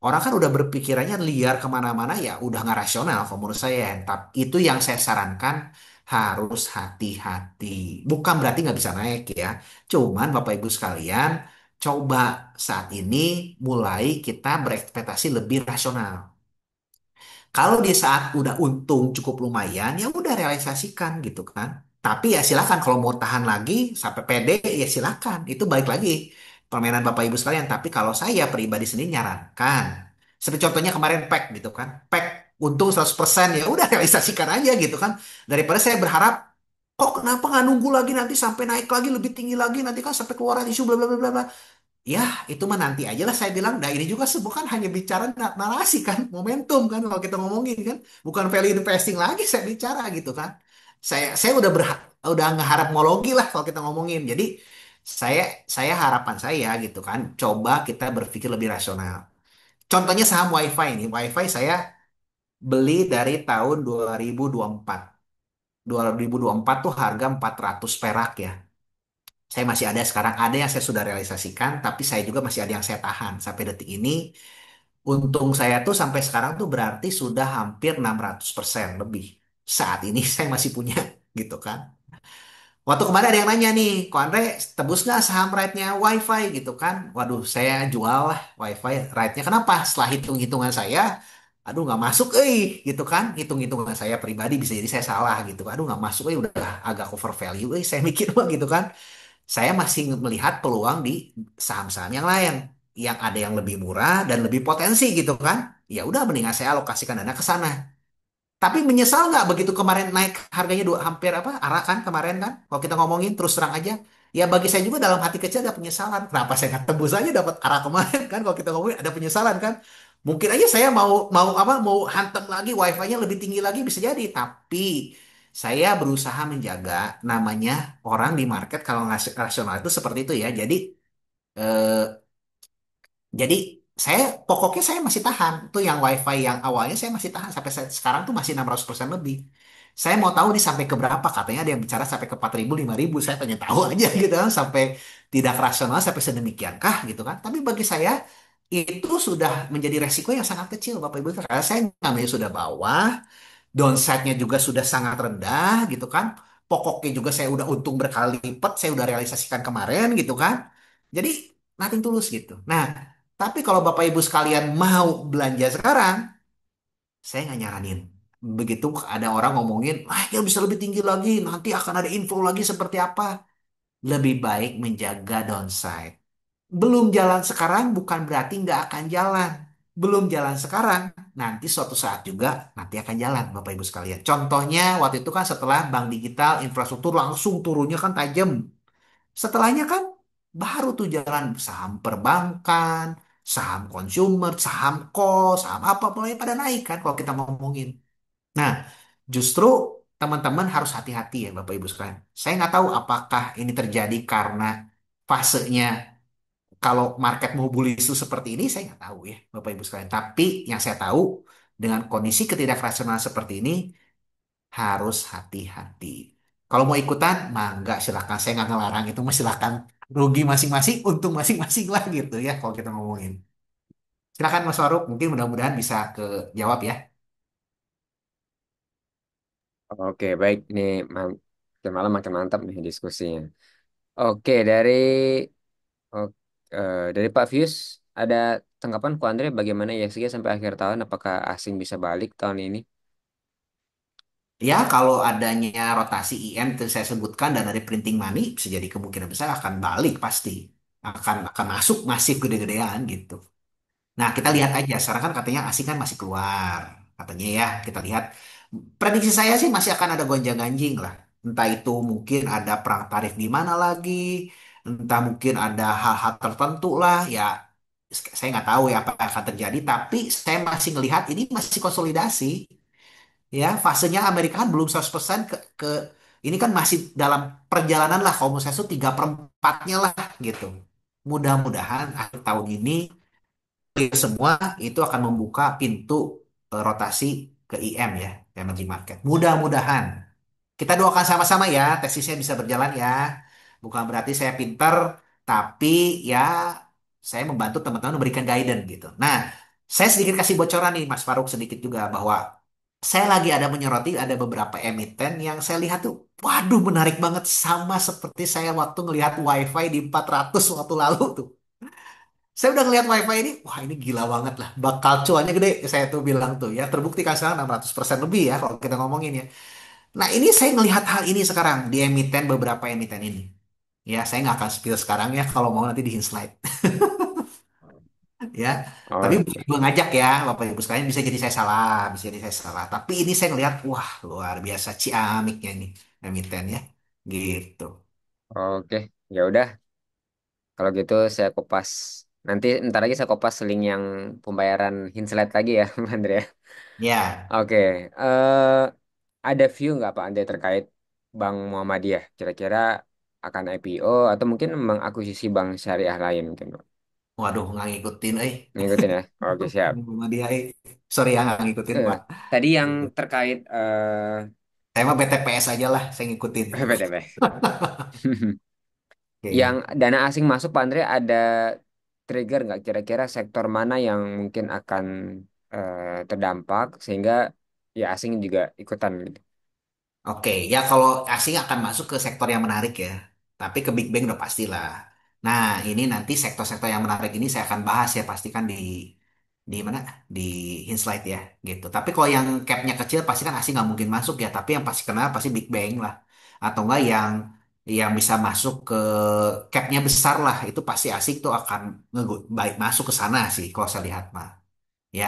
orang kan udah berpikirannya liar kemana-mana ya udah nggak rasional kalau menurut saya. Tapi itu yang saya sarankan harus hati-hati. Bukan berarti nggak bisa naik ya. Cuman Bapak Ibu sekalian coba saat ini mulai kita berekspektasi lebih rasional. Kalau di saat udah untung cukup lumayan, ya udah realisasikan gitu kan. Tapi ya silakan kalau mau tahan lagi sampai pede ya silakan. Itu balik lagi permainan Bapak Ibu sekalian. Tapi kalau saya pribadi sendiri nyarankan. Seperti contohnya kemarin PEC gitu kan. PEC untung 100% ya udah realisasikan aja gitu kan. Daripada saya berharap kok kenapa nggak nunggu lagi nanti sampai naik lagi lebih tinggi lagi nanti kan sampai keluaran isu bla bla bla bla bla. Ya, itu mah nanti aja lah saya bilang. Nah, ini juga bukan hanya bicara narasi kan, momentum kan kalau kita ngomongin kan, bukan value investing lagi saya bicara gitu kan. Saya udah ngeharap lah kalau kita ngomongin. Jadi saya saya harapan saya gitu kan, coba kita berpikir lebih rasional. Contohnya saham WiFi ini, WiFi saya beli dari tahun 2024. 2024 tuh harga 400 perak ya. Saya masih ada sekarang, ada yang saya sudah realisasikan, tapi saya juga masih ada yang saya tahan sampai detik ini. Untung saya tuh sampai sekarang tuh berarti sudah hampir 600% lebih. Saat ini saya masih punya gitu kan. Waktu kemarin ada yang nanya nih, kok Andre tebus nggak saham rate-nya WiFi gitu kan? Waduh, saya jual lah WiFi rate-nya. Kenapa? Setelah hitung-hitungan saya, aduh nggak masuk, gitu kan? Hitung-hitungan saya pribadi bisa jadi saya salah gitu. Aduh nggak masuk, udah agak over value, saya mikir mah gitu kan saya masih melihat peluang di saham-saham yang lain yang ada yang lebih murah dan lebih potensi gitu kan. Ya udah mendingan saya alokasikan dana ke sana. Tapi menyesal nggak begitu kemarin naik harganya dua hampir apa arah kan kemarin kan? Kalau kita ngomongin terus terang aja, ya bagi saya juga dalam hati kecil ada penyesalan. Kenapa saya nggak tembus aja dapat arah kemarin kan? Kalau kita ngomongin ada penyesalan kan? Mungkin aja saya mau mau apa mau hantem lagi wifi-nya lebih tinggi lagi bisa jadi. Tapi saya berusaha menjaga namanya orang di market kalau nggak rasional itu seperti itu ya. Eh, jadi pokoknya saya masih tahan. Tuh yang WiFi yang awalnya saya masih tahan sampai sekarang tuh masih 600% lebih. Saya mau tahu nih sampai ke berapa. Katanya ada yang bicara sampai ke 4.000 5.000. Saya pengen tahu aja gitu kan sampai tidak rasional sampai sedemikian kah gitu kan. Tapi bagi saya itu sudah menjadi resiko yang sangat kecil Bapak Ibu. Karena saya namanya sudah bawah, downside-nya juga sudah sangat rendah gitu kan. Pokoknya juga saya udah untung berkali lipat, saya udah realisasikan kemarin gitu kan. Jadi nothing tulus gitu. Nah, tapi kalau Bapak Ibu sekalian mau belanja sekarang, saya nggak nyaranin. Begitu ada orang ngomongin, ah ya bisa lebih tinggi lagi, nanti akan ada info lagi seperti apa. Lebih baik menjaga downside. Belum jalan sekarang bukan berarti nggak akan jalan. Belum jalan sekarang, nanti suatu saat juga nanti akan jalan, Bapak Ibu sekalian. Contohnya waktu itu kan setelah bank digital infrastruktur langsung turunnya kan tajam. Setelahnya kan baru tuh jalan saham perbankan, saham consumer, saham kos, saham apa mulai pada naik kan kalau kita ngomongin. Nah, justru teman-teman harus hati-hati ya Bapak Ibu sekalian. Saya nggak tahu apakah ini terjadi karena fasenya kalau market mau bullish itu seperti ini, saya nggak tahu ya Bapak Ibu sekalian. Tapi yang saya tahu dengan kondisi ketidakrasional seperti ini harus hati-hati. Kalau mau ikutan, mangga silakan. Saya nggak ngelarang itu, mah silakan. Rugi masing-masing, untung masing-masing lah gitu ya kalau kita ngomongin. Silakan Mas Faruk, mungkin mudah-mudahan bisa ke jawab ya. Oke, baik. Ini makin malam makin mantap nih diskusinya. Oke, o- dari Pak Fius ada tanggapan Ko Andre bagaimana ISG sampai akhir tahun? Apakah asing bisa balik tahun ini? Ya, kalau adanya rotasi IM yang saya sebutkan dan dari printing money, bisa jadi kemungkinan besar akan balik pasti. Akan masuk masif gede-gedean gitu. Nah, kita lihat aja. Sekarang kan katanya asing kan masih keluar. Katanya ya, kita lihat. Prediksi saya sih masih akan ada gonjang-ganjing lah. Entah itu mungkin ada perang tarif di mana lagi. Entah mungkin ada hal-hal tertentu lah. Ya, saya nggak tahu ya apa yang akan terjadi. Tapi saya masih melihat ini masih konsolidasi. Ya, fasenya Amerika kan belum 100% ini kan masih dalam perjalanan lah. Kalau menurut saya itu 3/4-nya lah gitu. Mudah-mudahan akhir tahun ini semua itu akan membuka pintu rotasi ke IM ya, emerging market. Mudah-mudahan. Kita doakan sama-sama ya, tesisnya bisa berjalan ya. Bukan berarti saya pinter, tapi ya saya membantu teman-teman memberikan guidance gitu. Nah, saya sedikit kasih bocoran nih Mas Faruk sedikit juga bahwa saya lagi ada menyoroti ada beberapa emiten yang saya lihat tuh, waduh menarik banget sama seperti saya waktu ngelihat WiFi di 400 waktu lalu tuh. Saya udah ngeliat wifi ini, wah ini gila banget lah. Bakal cuannya gede, saya tuh bilang tuh ya. Terbukti kan sekarang 600% lebih ya kalau kita ngomongin ya. Nah ini saya ngelihat hal ini sekarang di emiten beberapa emiten ini. Ya saya nggak akan spill sekarang ya kalau mau nanti di slide ya. Tapi Oh, bukan mengajak ya Bapak Ibu sekalian bisa jadi saya salah, bisa jadi saya salah. Tapi ini saya ngelihat, wah luar biasa ciamiknya ini emiten ya. Gitu. oke. Ya udah, kalau gitu saya kopas. Nanti ntar lagi saya kopas link yang pembayaran Hinslet lagi ya, Pak Andre. Ya. Oke, ada view nggak Pak Andre terkait Bank Muhammadiyah? Kira-kira akan IPO atau mungkin mengakuisisi bank syariah lain mungkin, Pak? Waduh nggak ngikutin Ngikutin ya? Oke, siap. Dia sorry ya nggak ngikutin Eh, Pak. tadi yang Gitu. terkait Saya mah BTPS aja lah, saya ngikutin gitu. PTB. Yang Oke. dana asing masuk, Pak Andre, ada trigger nggak kira-kira sektor mana yang mungkin akan terdampak sehingga ya asing juga ikutan gitu. Oke, ya kalau asing akan masuk ke sektor yang menarik ya. Tapi ke Big Bang udah pastilah. Nah, ini nanti sektor-sektor yang menarik ini saya akan bahas ya pastikan di mana? Di Insight ya, gitu. Tapi kalau yang capnya kecil pasti kan asing nggak mungkin masuk ya. Tapi yang pasti kenal pasti Big Bang lah. Atau enggak yang bisa masuk ke capnya besar lah. Itu pasti asing tuh akan baik masuk ke sana sih kalau saya lihat mah. Ya.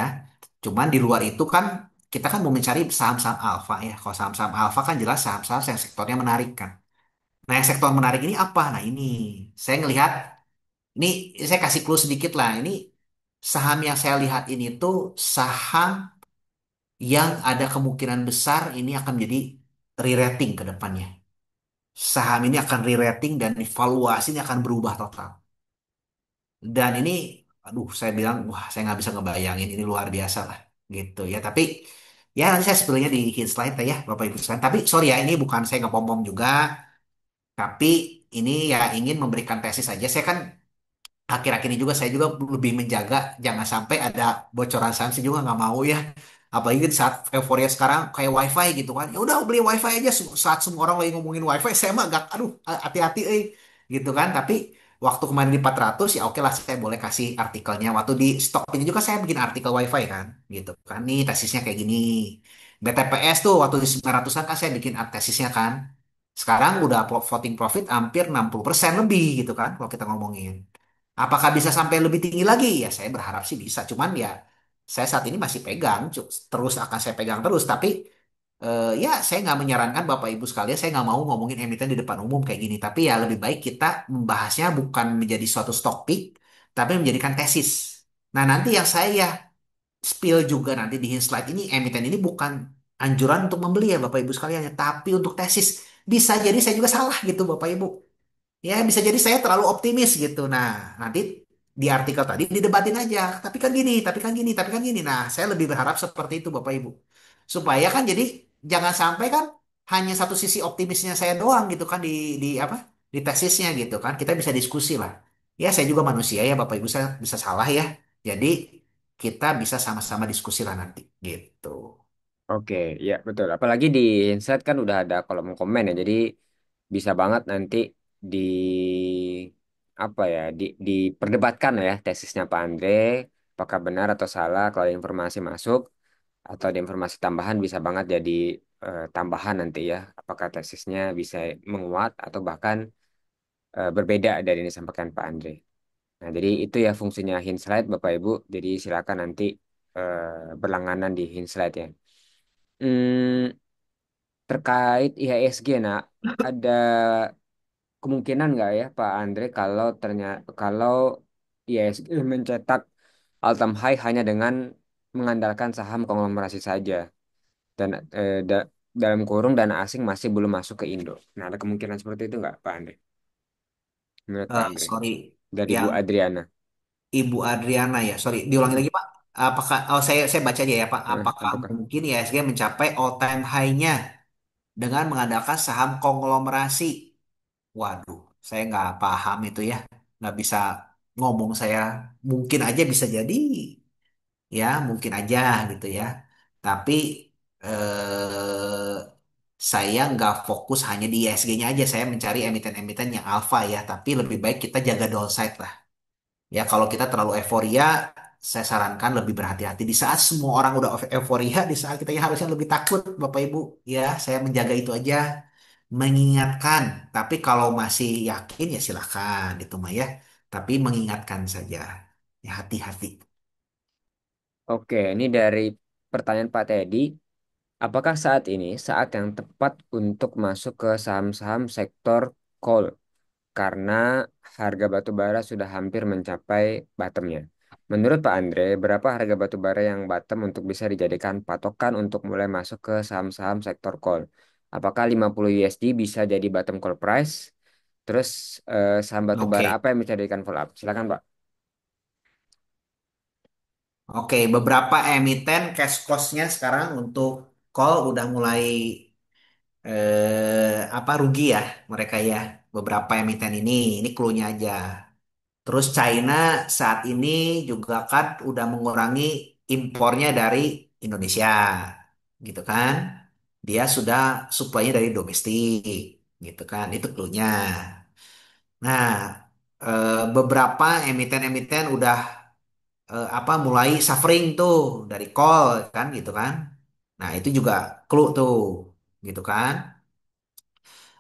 Cuman di luar itu kan kita kan mau mencari saham-saham alfa ya. Kalau saham-saham alfa kan jelas saham-saham yang sektornya menarik kan. Nah, yang sektor menarik ini apa? Nah, ini saya ngelihat ini saya kasih clue sedikit lah. Ini saham yang saya lihat ini tuh saham yang ada kemungkinan besar ini akan menjadi re-rating ke depannya. Saham ini akan re-rating dan valuasinya akan berubah total. Dan ini, aduh, saya bilang, wah, saya nggak bisa ngebayangin ini luar biasa lah, gitu ya. Tapi ya nanti saya sebenarnya di hit slide ya, Bapak Ibu sekalian. Tapi sorry ya, ini bukan saya ngepom-pom juga, tapi ini ya ingin memberikan tesis saja. Saya kan akhir-akhir ini juga saya juga lebih menjaga jangan sampai ada bocoran saham. Saya juga nggak mau ya. Apalagi di saat euforia sekarang kayak wifi gitu kan. Ya udah beli wifi aja saat semua orang lagi ngomongin wifi saya mah agak aduh hati-hati gitu kan. Tapi waktu kemarin di 400 ya oke lah saya boleh kasih artikelnya. Waktu di stok ini juga saya bikin artikel wifi kan gitu kan. Nih tesisnya kayak gini. BTPS tuh waktu di 900-an kan saya bikin tesisnya kan. Sekarang udah voting profit hampir 60% lebih gitu kan kalau kita ngomongin. Apakah bisa sampai lebih tinggi lagi? Ya saya berharap sih bisa. Cuman ya saya saat ini masih pegang, terus akan saya pegang terus. Tapi ya saya nggak menyarankan Bapak Ibu sekalian, saya nggak mau ngomongin emiten di depan umum kayak gini. Tapi ya lebih baik kita membahasnya bukan menjadi suatu stock pick, tapi menjadikan tesis. Nah nanti yang saya spill juga nanti di hint slide ini, emiten ini bukan anjuran untuk membeli ya Bapak Ibu sekalian, ya, tapi untuk tesis. Bisa jadi saya juga salah gitu Bapak Ibu. Ya, bisa jadi saya terlalu optimis gitu. Nah, nanti di artikel tadi didebatin aja. Tapi kan gini, tapi kan gini, tapi kan gini. Nah, saya lebih berharap seperti itu, Bapak Ibu. Supaya kan jadi jangan sampai kan hanya satu sisi optimisnya saya doang gitu kan di apa? Di tesisnya gitu kan. Kita bisa diskusi lah. Ya, saya juga manusia ya, Bapak Ibu saya bisa salah ya. Jadi kita bisa sama-sama diskusi lah nanti gitu. Oke, ya betul. Apalagi di Insight kan udah ada kolom komen ya, jadi bisa banget nanti di apa ya, diperdebatkan ya tesisnya Pak Andre, apakah benar atau salah. Kalau ada informasi masuk atau ada informasi tambahan bisa banget jadi tambahan nanti ya. Apakah tesisnya bisa menguat atau bahkan berbeda dari yang disampaikan Pak Andre. Nah, jadi itu ya fungsinya hint slide Bapak Ibu. Jadi silakan nanti berlangganan di hint slide ya. Hmm, terkait IHSG, nah ada kemungkinan nggak ya Pak Andre kalau ternyata kalau IHSG mencetak all time high hanya dengan mengandalkan saham konglomerasi saja dan dalam kurung dana asing masih belum masuk ke Indo. Nah, ada kemungkinan seperti itu nggak Pak Andre? Menurut Pak Andre Sorry, dari Bu yang Adriana. Ibu Adriana ya, sorry, diulangi Mm-mm. lagi Pak. Apakah, oh saya baca aja ya Pak. Apakah Apakah? mungkin IHSG mencapai all time high-nya dengan mengandalkan saham konglomerasi? Waduh, saya nggak paham itu ya, nggak bisa ngomong saya. Mungkin aja bisa jadi, ya mungkin aja gitu ya. Tapi saya nggak fokus hanya di IHSG-nya aja. Saya mencari emiten-emiten yang alfa ya. Tapi lebih baik kita jaga downside lah. Ya, kalau kita terlalu euforia, saya sarankan lebih berhati-hati. Di saat semua orang udah euforia, di saat kita yang harusnya lebih takut, Bapak Ibu. Ya, saya menjaga itu aja, mengingatkan. Tapi kalau masih yakin, ya silakan, itu mah ya. Tapi mengingatkan saja. Ya, hati-hati. Oke, ini dari pertanyaan Pak Teddy. Apakah saat ini saat yang tepat untuk masuk ke saham-saham sektor coal karena harga batu bara sudah hampir mencapai bottomnya? Menurut Pak Andre, berapa harga batu bara yang bottom untuk bisa dijadikan patokan untuk mulai masuk ke saham-saham sektor coal? Apakah 50 USD bisa jadi bottom call price? Terus saham batu bara Oke. apa yang bisa dijadikan follow up? Silakan Pak. Oke, beberapa emiten cash cost-nya sekarang untuk call udah mulai apa rugi ya mereka ya. Beberapa emiten ini clue-nya aja. Terus China saat ini juga kan udah mengurangi impornya dari Indonesia, gitu kan? Dia sudah suplainya dari domestik, gitu kan? Itu clue-nya. Nah, beberapa emiten-emiten udah apa mulai suffering tuh dari call kan, gitu kan? Nah, itu juga clue tuh, gitu kan?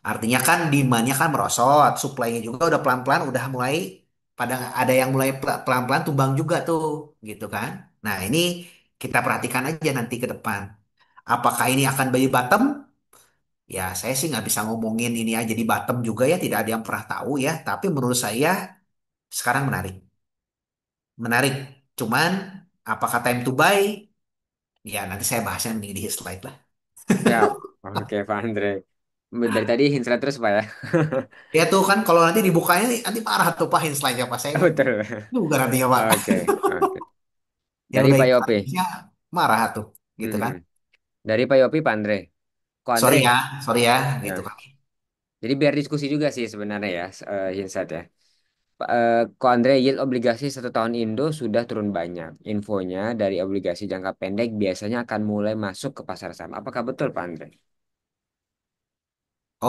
Artinya kan demand-nya kan merosot, supply-nya juga udah pelan-pelan udah mulai pada ada yang mulai pelan-pelan tumbang juga tuh, gitu kan. Nah, ini kita perhatikan aja nanti ke depan. Apakah ini akan jadi bottom? Ya, saya sih nggak bisa ngomongin ini aja di bottom juga ya, tidak ada yang pernah tahu ya. Tapi menurut saya sekarang menarik. Menarik. Cuman apakah time to buy? Ya, nanti saya bahasnya mending di slide lah. Siap. Oke, Pak Andre. Dari tadi hint slide terus Pak ya. Ya tuh kan kalau nanti dibukanya nanti marah tuh Pak slide-nya Pak. Saya nggak Betul. juga nantinya Pak. Oke, oke. Yang Dari udah Pak ikut Yopi. ya marah tuh gitu kan. Mhm. Dari Pak Yopi, Pak Andre. Kok Andre? Sorry ya gitu Ya. kan. Jadi biar diskusi juga sih sebenarnya ya, Hinsat ya. Ko Andre, yield obligasi 1 tahun Indo sudah turun banyak. Infonya dari obligasi jangka pendek biasanya akan mulai masuk ke pasar saham. Apakah betul, Pak Andre?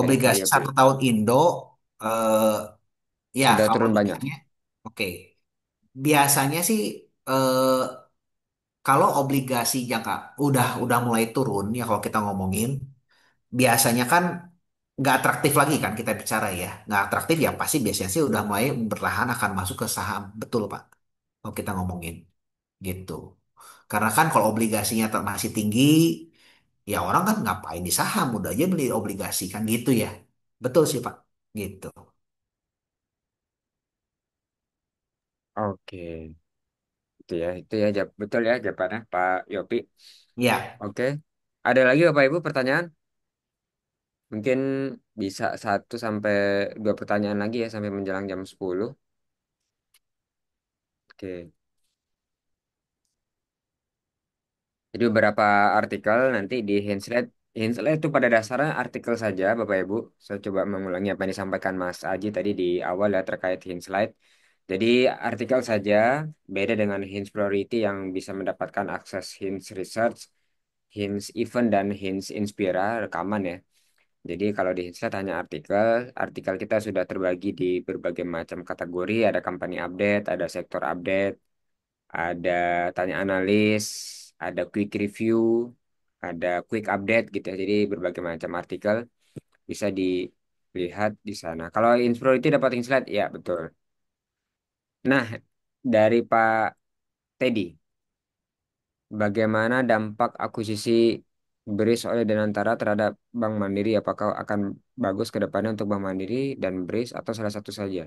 Dari Pak Obligasi Yopi. 1 tahun Indo, eh, ya Sudah kalau turun banyak. lihatnya, oke. Biasanya sih, eh, kalau obligasi jangka udah mulai turun ya kalau kita ngomongin, biasanya kan nggak atraktif lagi kan kita bicara ya, nggak atraktif ya pasti biasanya sih udah mulai berlahan akan masuk ke saham, betul Pak. Kalau kita ngomongin gitu, karena kan kalau obligasinya masih tinggi, ya orang kan ngapain di saham, udah aja beli obligasi kan gitu ya, betul sih Pak, gitu. Oke. Itu ya, betul ya jawabannya Pak Yopi. Ya. Oke. Ada lagi Bapak Ibu pertanyaan? Mungkin bisa 1 sampai 2 pertanyaan lagi ya sampai menjelang jam 10. Oke. Jadi beberapa artikel nanti di Henslet. Henslet itu pada dasarnya artikel saja, Bapak Ibu. Saya coba mengulangi apa yang disampaikan Mas Aji tadi di awal ya terkait Henslet. Jadi artikel saja, beda dengan Hinge Priority yang bisa mendapatkan akses Hinge Research, Hinge Event, dan Hinge Inspira rekaman ya. Jadi kalau di Henslet hanya artikel, artikel kita sudah terbagi di berbagai macam kategori, ada company update, ada sektor update, ada tanya analis, ada quick review, ada quick update gitu ya. Jadi berbagai macam artikel bisa dilihat di sana. Kalau Insecurity dapat insight, ya betul. Nah, dari Pak Teddy, bagaimana dampak akuisisi BRIS oleh Danantara terhadap Bank Mandiri? Apakah akan bagus ke depannya untuk Bank Mandiri dan BRIS atau salah satu saja?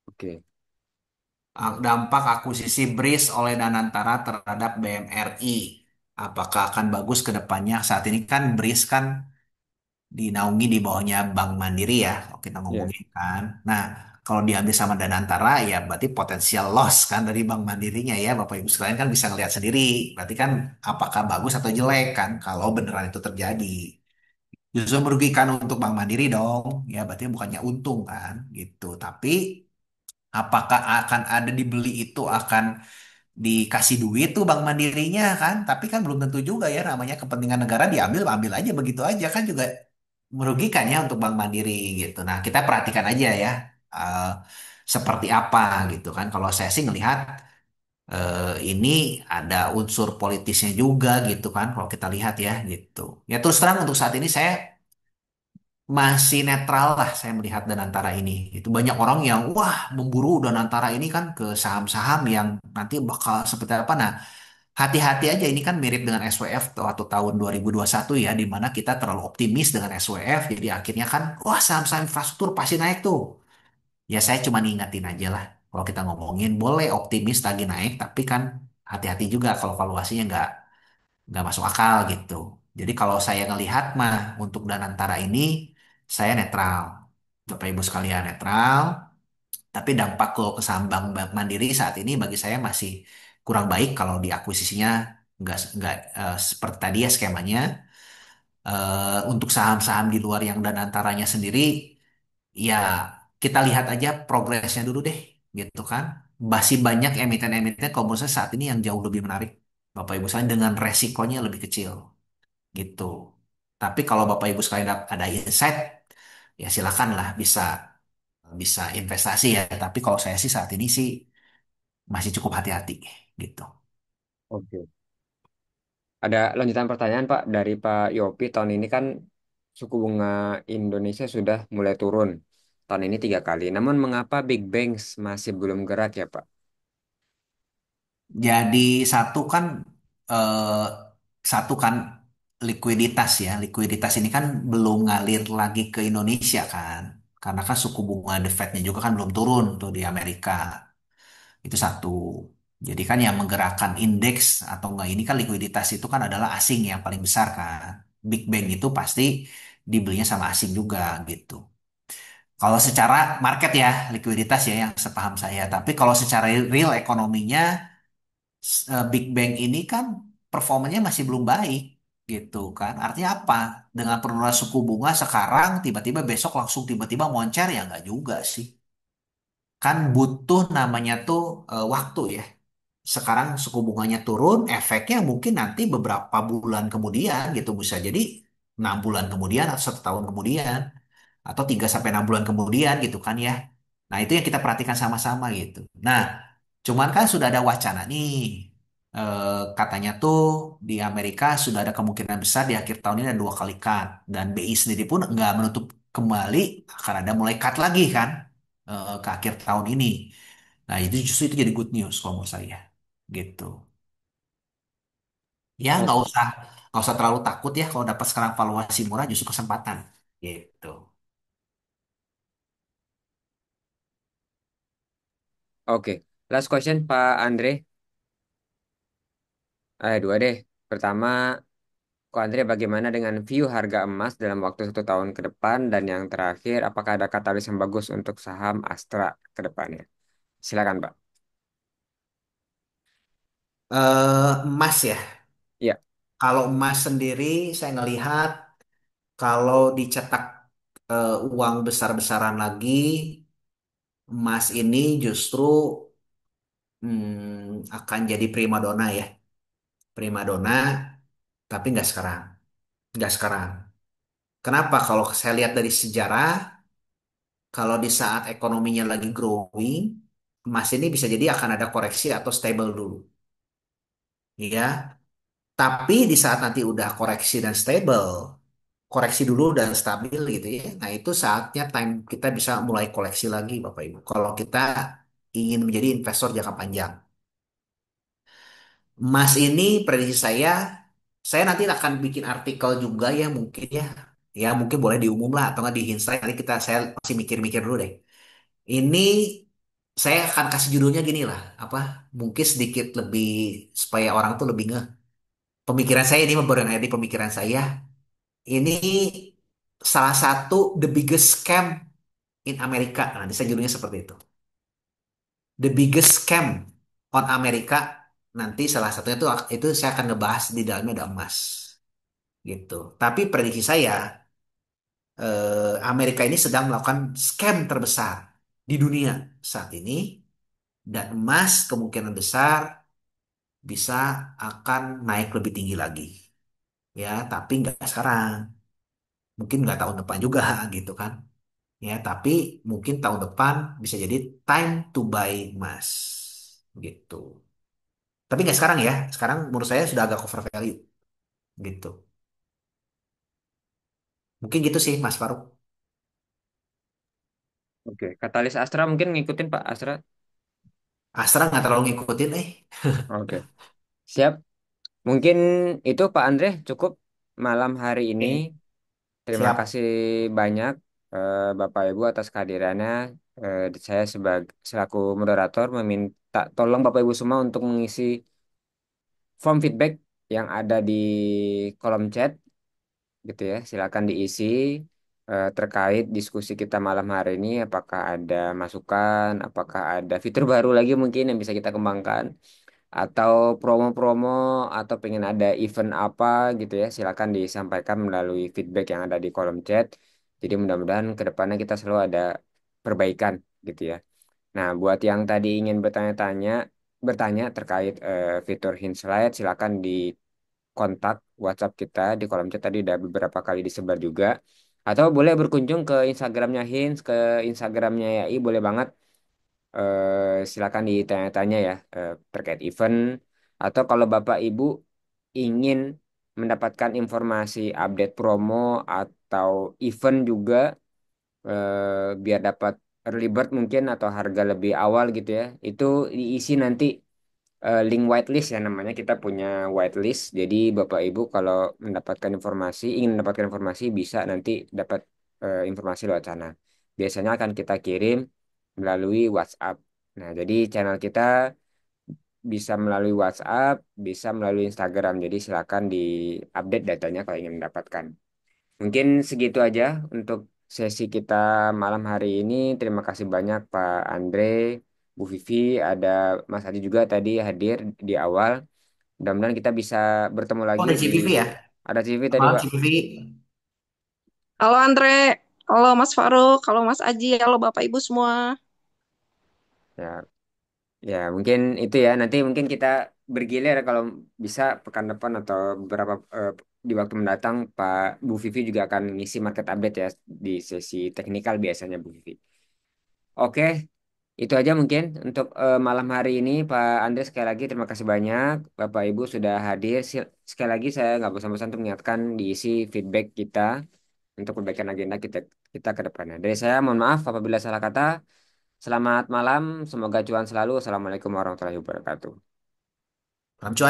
Oke, Dampak akuisisi BRIS oleh Danantara terhadap BMRI. Apakah akan bagus ke depannya? Saat ini kan BRIS kan dinaungi di bawahnya Bank Mandiri ya, kalau kita ya. ngomongin kan. Nah, kalau diambil sama Danantara ya berarti potensial loss kan dari Bank Mandirinya ya. Bapak Ibu sekalian kan bisa ngelihat sendiri. Berarti kan apakah bagus atau jelek kan kalau beneran itu terjadi. Justru merugikan untuk Bank Mandiri dong. Ya berarti bukannya untung kan gitu. Tapi apakah akan ada dibeli itu akan dikasih duit tuh Bank Mandirinya kan, tapi kan belum tentu juga ya, namanya kepentingan negara diambil ambil aja begitu aja kan juga merugikan ya untuk Bank Mandiri gitu. Nah kita perhatikan aja ya, eh, seperti apa gitu kan. Kalau saya sih ngelihat, ini ada unsur politisnya juga gitu kan kalau kita lihat ya gitu. Ya terus terang untuk saat ini saya masih netral lah saya melihat Danantara ini. Itu banyak orang yang wah memburu Danantara ini kan ke saham-saham yang nanti bakal seperti apa. Nah, hati-hati aja ini kan mirip dengan SWF waktu tahun 2021 ya, di mana kita terlalu optimis dengan SWF, jadi akhirnya kan wah saham-saham infrastruktur pasti naik tuh. Ya saya cuma ingetin aja lah, kalau kita ngomongin boleh optimis lagi naik, tapi kan hati-hati juga kalau valuasinya nggak masuk akal gitu. Jadi kalau saya ngelihat mah untuk Danantara ini saya netral, Bapak Ibu sekalian netral. Tapi dampak ke saham Bank Mandiri saat ini bagi saya masih kurang baik kalau diakuisisinya nggak seperti tadi ya skemanya. Untuk saham-saham di luar yang dan antaranya sendiri, ya kita lihat aja progresnya dulu deh, gitu kan. Masih banyak emiten-emiten kalau menurut saya saat ini yang jauh lebih menarik, Bapak Ibu sekalian dengan resikonya lebih kecil, gitu. Tapi kalau Bapak Ibu sekalian ada insight, ya silakanlah bisa bisa investasi ya. Tapi kalau saya sih saat ini sih masih cukup hati-hati gitu. Oke. Ada lanjutan pertanyaan Pak dari Pak Yopi. Tahun ini kan suku bunga Indonesia sudah mulai turun. Tahun ini 3 kali. Namun mengapa Big Banks masih belum gerak ya Pak? Jadi satu kan, eh, satu kan likuiditas ya. Likuiditas ini kan belum ngalir lagi ke Indonesia kan. Karena kan suku bunga The Fed-nya juga kan belum turun tuh di Amerika. Itu satu. Jadi kan yang menggerakkan indeks atau enggak ini kan likuiditas itu kan adalah asing yang paling besar kan. Big Bang itu pasti dibelinya sama asing juga gitu. Kalau secara market ya, likuiditas ya yang sepaham saya. Tapi kalau secara real ekonominya, Big Bang ini kan performanya masih belum baik gitu kan. Artinya apa? Dengan penurunan suku bunga sekarang tiba-tiba besok langsung tiba-tiba moncer ya nggak juga sih. kan butuh namanya tuh waktu ya. Sekarang suku bunganya turun, efeknya mungkin nanti beberapa bulan kemudian gitu, bisa jadi 6 bulan kemudian atau 1 tahun kemudian atau 3 sampai 6 bulan kemudian gitu kan ya. Nah itu yang kita perhatikan sama-sama gitu. Nah cuman kan sudah ada wacana nih. Katanya tuh di Amerika sudah ada kemungkinan besar di akhir tahun ini ada 2 kali cut. Dan BI sendiri pun nggak menutup kembali akan ada mulai cut lagi kan ke akhir tahun ini. Nah itu justru itu jadi good news kalau menurut saya gitu. Ya Oh, nggak usah terlalu takut ya kalau dapat sekarang valuasi murah justru kesempatan gitu. oke. Last question Pak Andre. Dua deh. Pertama, Ko Andre bagaimana dengan view harga emas dalam waktu 1 tahun ke depan? Dan yang terakhir, apakah ada katalis yang bagus untuk saham Astra ke depannya? Silakan Pak. Emas ya. Ya, Kalau emas sendiri saya ngelihat kalau dicetak uang besar-besaran lagi, emas ini justru akan jadi primadona ya. Primadona, tapi nggak sekarang. Nggak sekarang. Kenapa? Kalau saya lihat dari sejarah, kalau di saat ekonominya lagi growing, emas ini bisa jadi akan ada koreksi atau stable dulu. Ya, tapi di saat nanti udah koreksi dan stable, koreksi dulu dan stabil gitu ya. Nah, itu saatnya time kita bisa mulai koleksi lagi Bapak Ibu. Kalau kita ingin menjadi investor jangka panjang. Emas ini prediksi saya nanti akan bikin artikel juga ya mungkin ya. Ya mungkin boleh diumum lah atau nggak di Insight. Nanti saya masih mikir-mikir dulu deh. Ini saya akan kasih judulnya gini lah, apa? Mungkin sedikit lebih supaya orang tuh lebih ngeh. Pemikiran saya ini baru yang ada di pemikiran saya. Ini salah satu the biggest scam in Amerika. Nanti saya judulnya seperti itu. The biggest scam on Amerika. Nanti salah satunya itu saya akan ngebahas di dalamnya ada emas gitu. Tapi prediksi saya Amerika ini sedang melakukan scam terbesar di dunia saat ini dan emas kemungkinan besar bisa akan naik lebih tinggi lagi ya tapi nggak sekarang mungkin nggak tahun depan juga gitu kan ya tapi mungkin tahun depan bisa jadi time to buy emas gitu tapi nggak sekarang ya sekarang menurut saya sudah agak over value gitu mungkin gitu sih Mas Faruk. oke. Katalis Astra mungkin ngikutin Pak Astra. Astra nggak terlalu ngikutin Oke, siap. Mungkin itu Pak Andre cukup malam hari ini. Oke, Terima siap. kasih banyak Bapak Ibu atas kehadirannya. Saya sebagai selaku moderator meminta tolong Bapak Ibu semua untuk mengisi form feedback yang ada di kolom chat gitu ya. Silakan diisi terkait diskusi kita malam hari ini. Apakah ada masukan, apakah ada fitur baru lagi mungkin yang bisa kita kembangkan, atau promo-promo, atau pengen ada event apa gitu ya. Silakan disampaikan melalui feedback yang ada di kolom chat. Jadi mudah-mudahan ke depannya kita selalu ada perbaikan gitu ya. Nah, buat yang tadi ingin bertanya terkait fitur hint slide, silakan di kontak WhatsApp kita di kolom chat tadi udah beberapa kali disebar juga. Atau boleh berkunjung ke Instagramnya Hints, ke Instagramnya YAI, boleh banget. Silakan ditanya-tanya ya terkait event. Atau kalau Bapak Ibu ingin mendapatkan informasi update promo atau event juga, biar dapat early bird mungkin atau harga lebih awal gitu ya, itu diisi nanti link whitelist ya namanya. Kita punya whitelist, jadi Bapak Ibu kalau ingin mendapatkan informasi bisa nanti dapat informasi lewat sana. Biasanya akan kita kirim melalui WhatsApp. Nah, jadi channel kita bisa melalui WhatsApp, bisa melalui Instagram. Jadi silakan diupdate datanya kalau ingin mendapatkan. Mungkin segitu aja untuk sesi kita malam hari ini. Terima kasih banyak Pak Andre, Bu Vivi, ada Mas Adi juga tadi hadir di awal. Mudah-mudahan kita bisa bertemu Oh lagi ada di CVV ya. ada CV Selamat tadi malam Pak. CVV. Halo Andre, halo Mas Faruk, halo Mas Aji, halo Bapak Ibu semua. Ya, ya mungkin itu ya. Nanti mungkin kita bergilir kalau bisa pekan depan atau beberapa di waktu mendatang Pak Bu Vivi juga akan ngisi market update ya di sesi teknikal biasanya Bu Vivi. Oke, itu aja mungkin untuk malam hari ini Pak Andre sekali lagi terima kasih banyak Bapak Ibu sudah hadir. Sekali lagi saya nggak bosan-bosan untuk mengingatkan diisi feedback kita untuk perbaikan agenda kita kita ke depannya. Dari saya mohon maaf apabila salah kata. Selamat malam, semoga cuan selalu. Assalamualaikum warahmatullahi wabarakatuh. Salam cuan.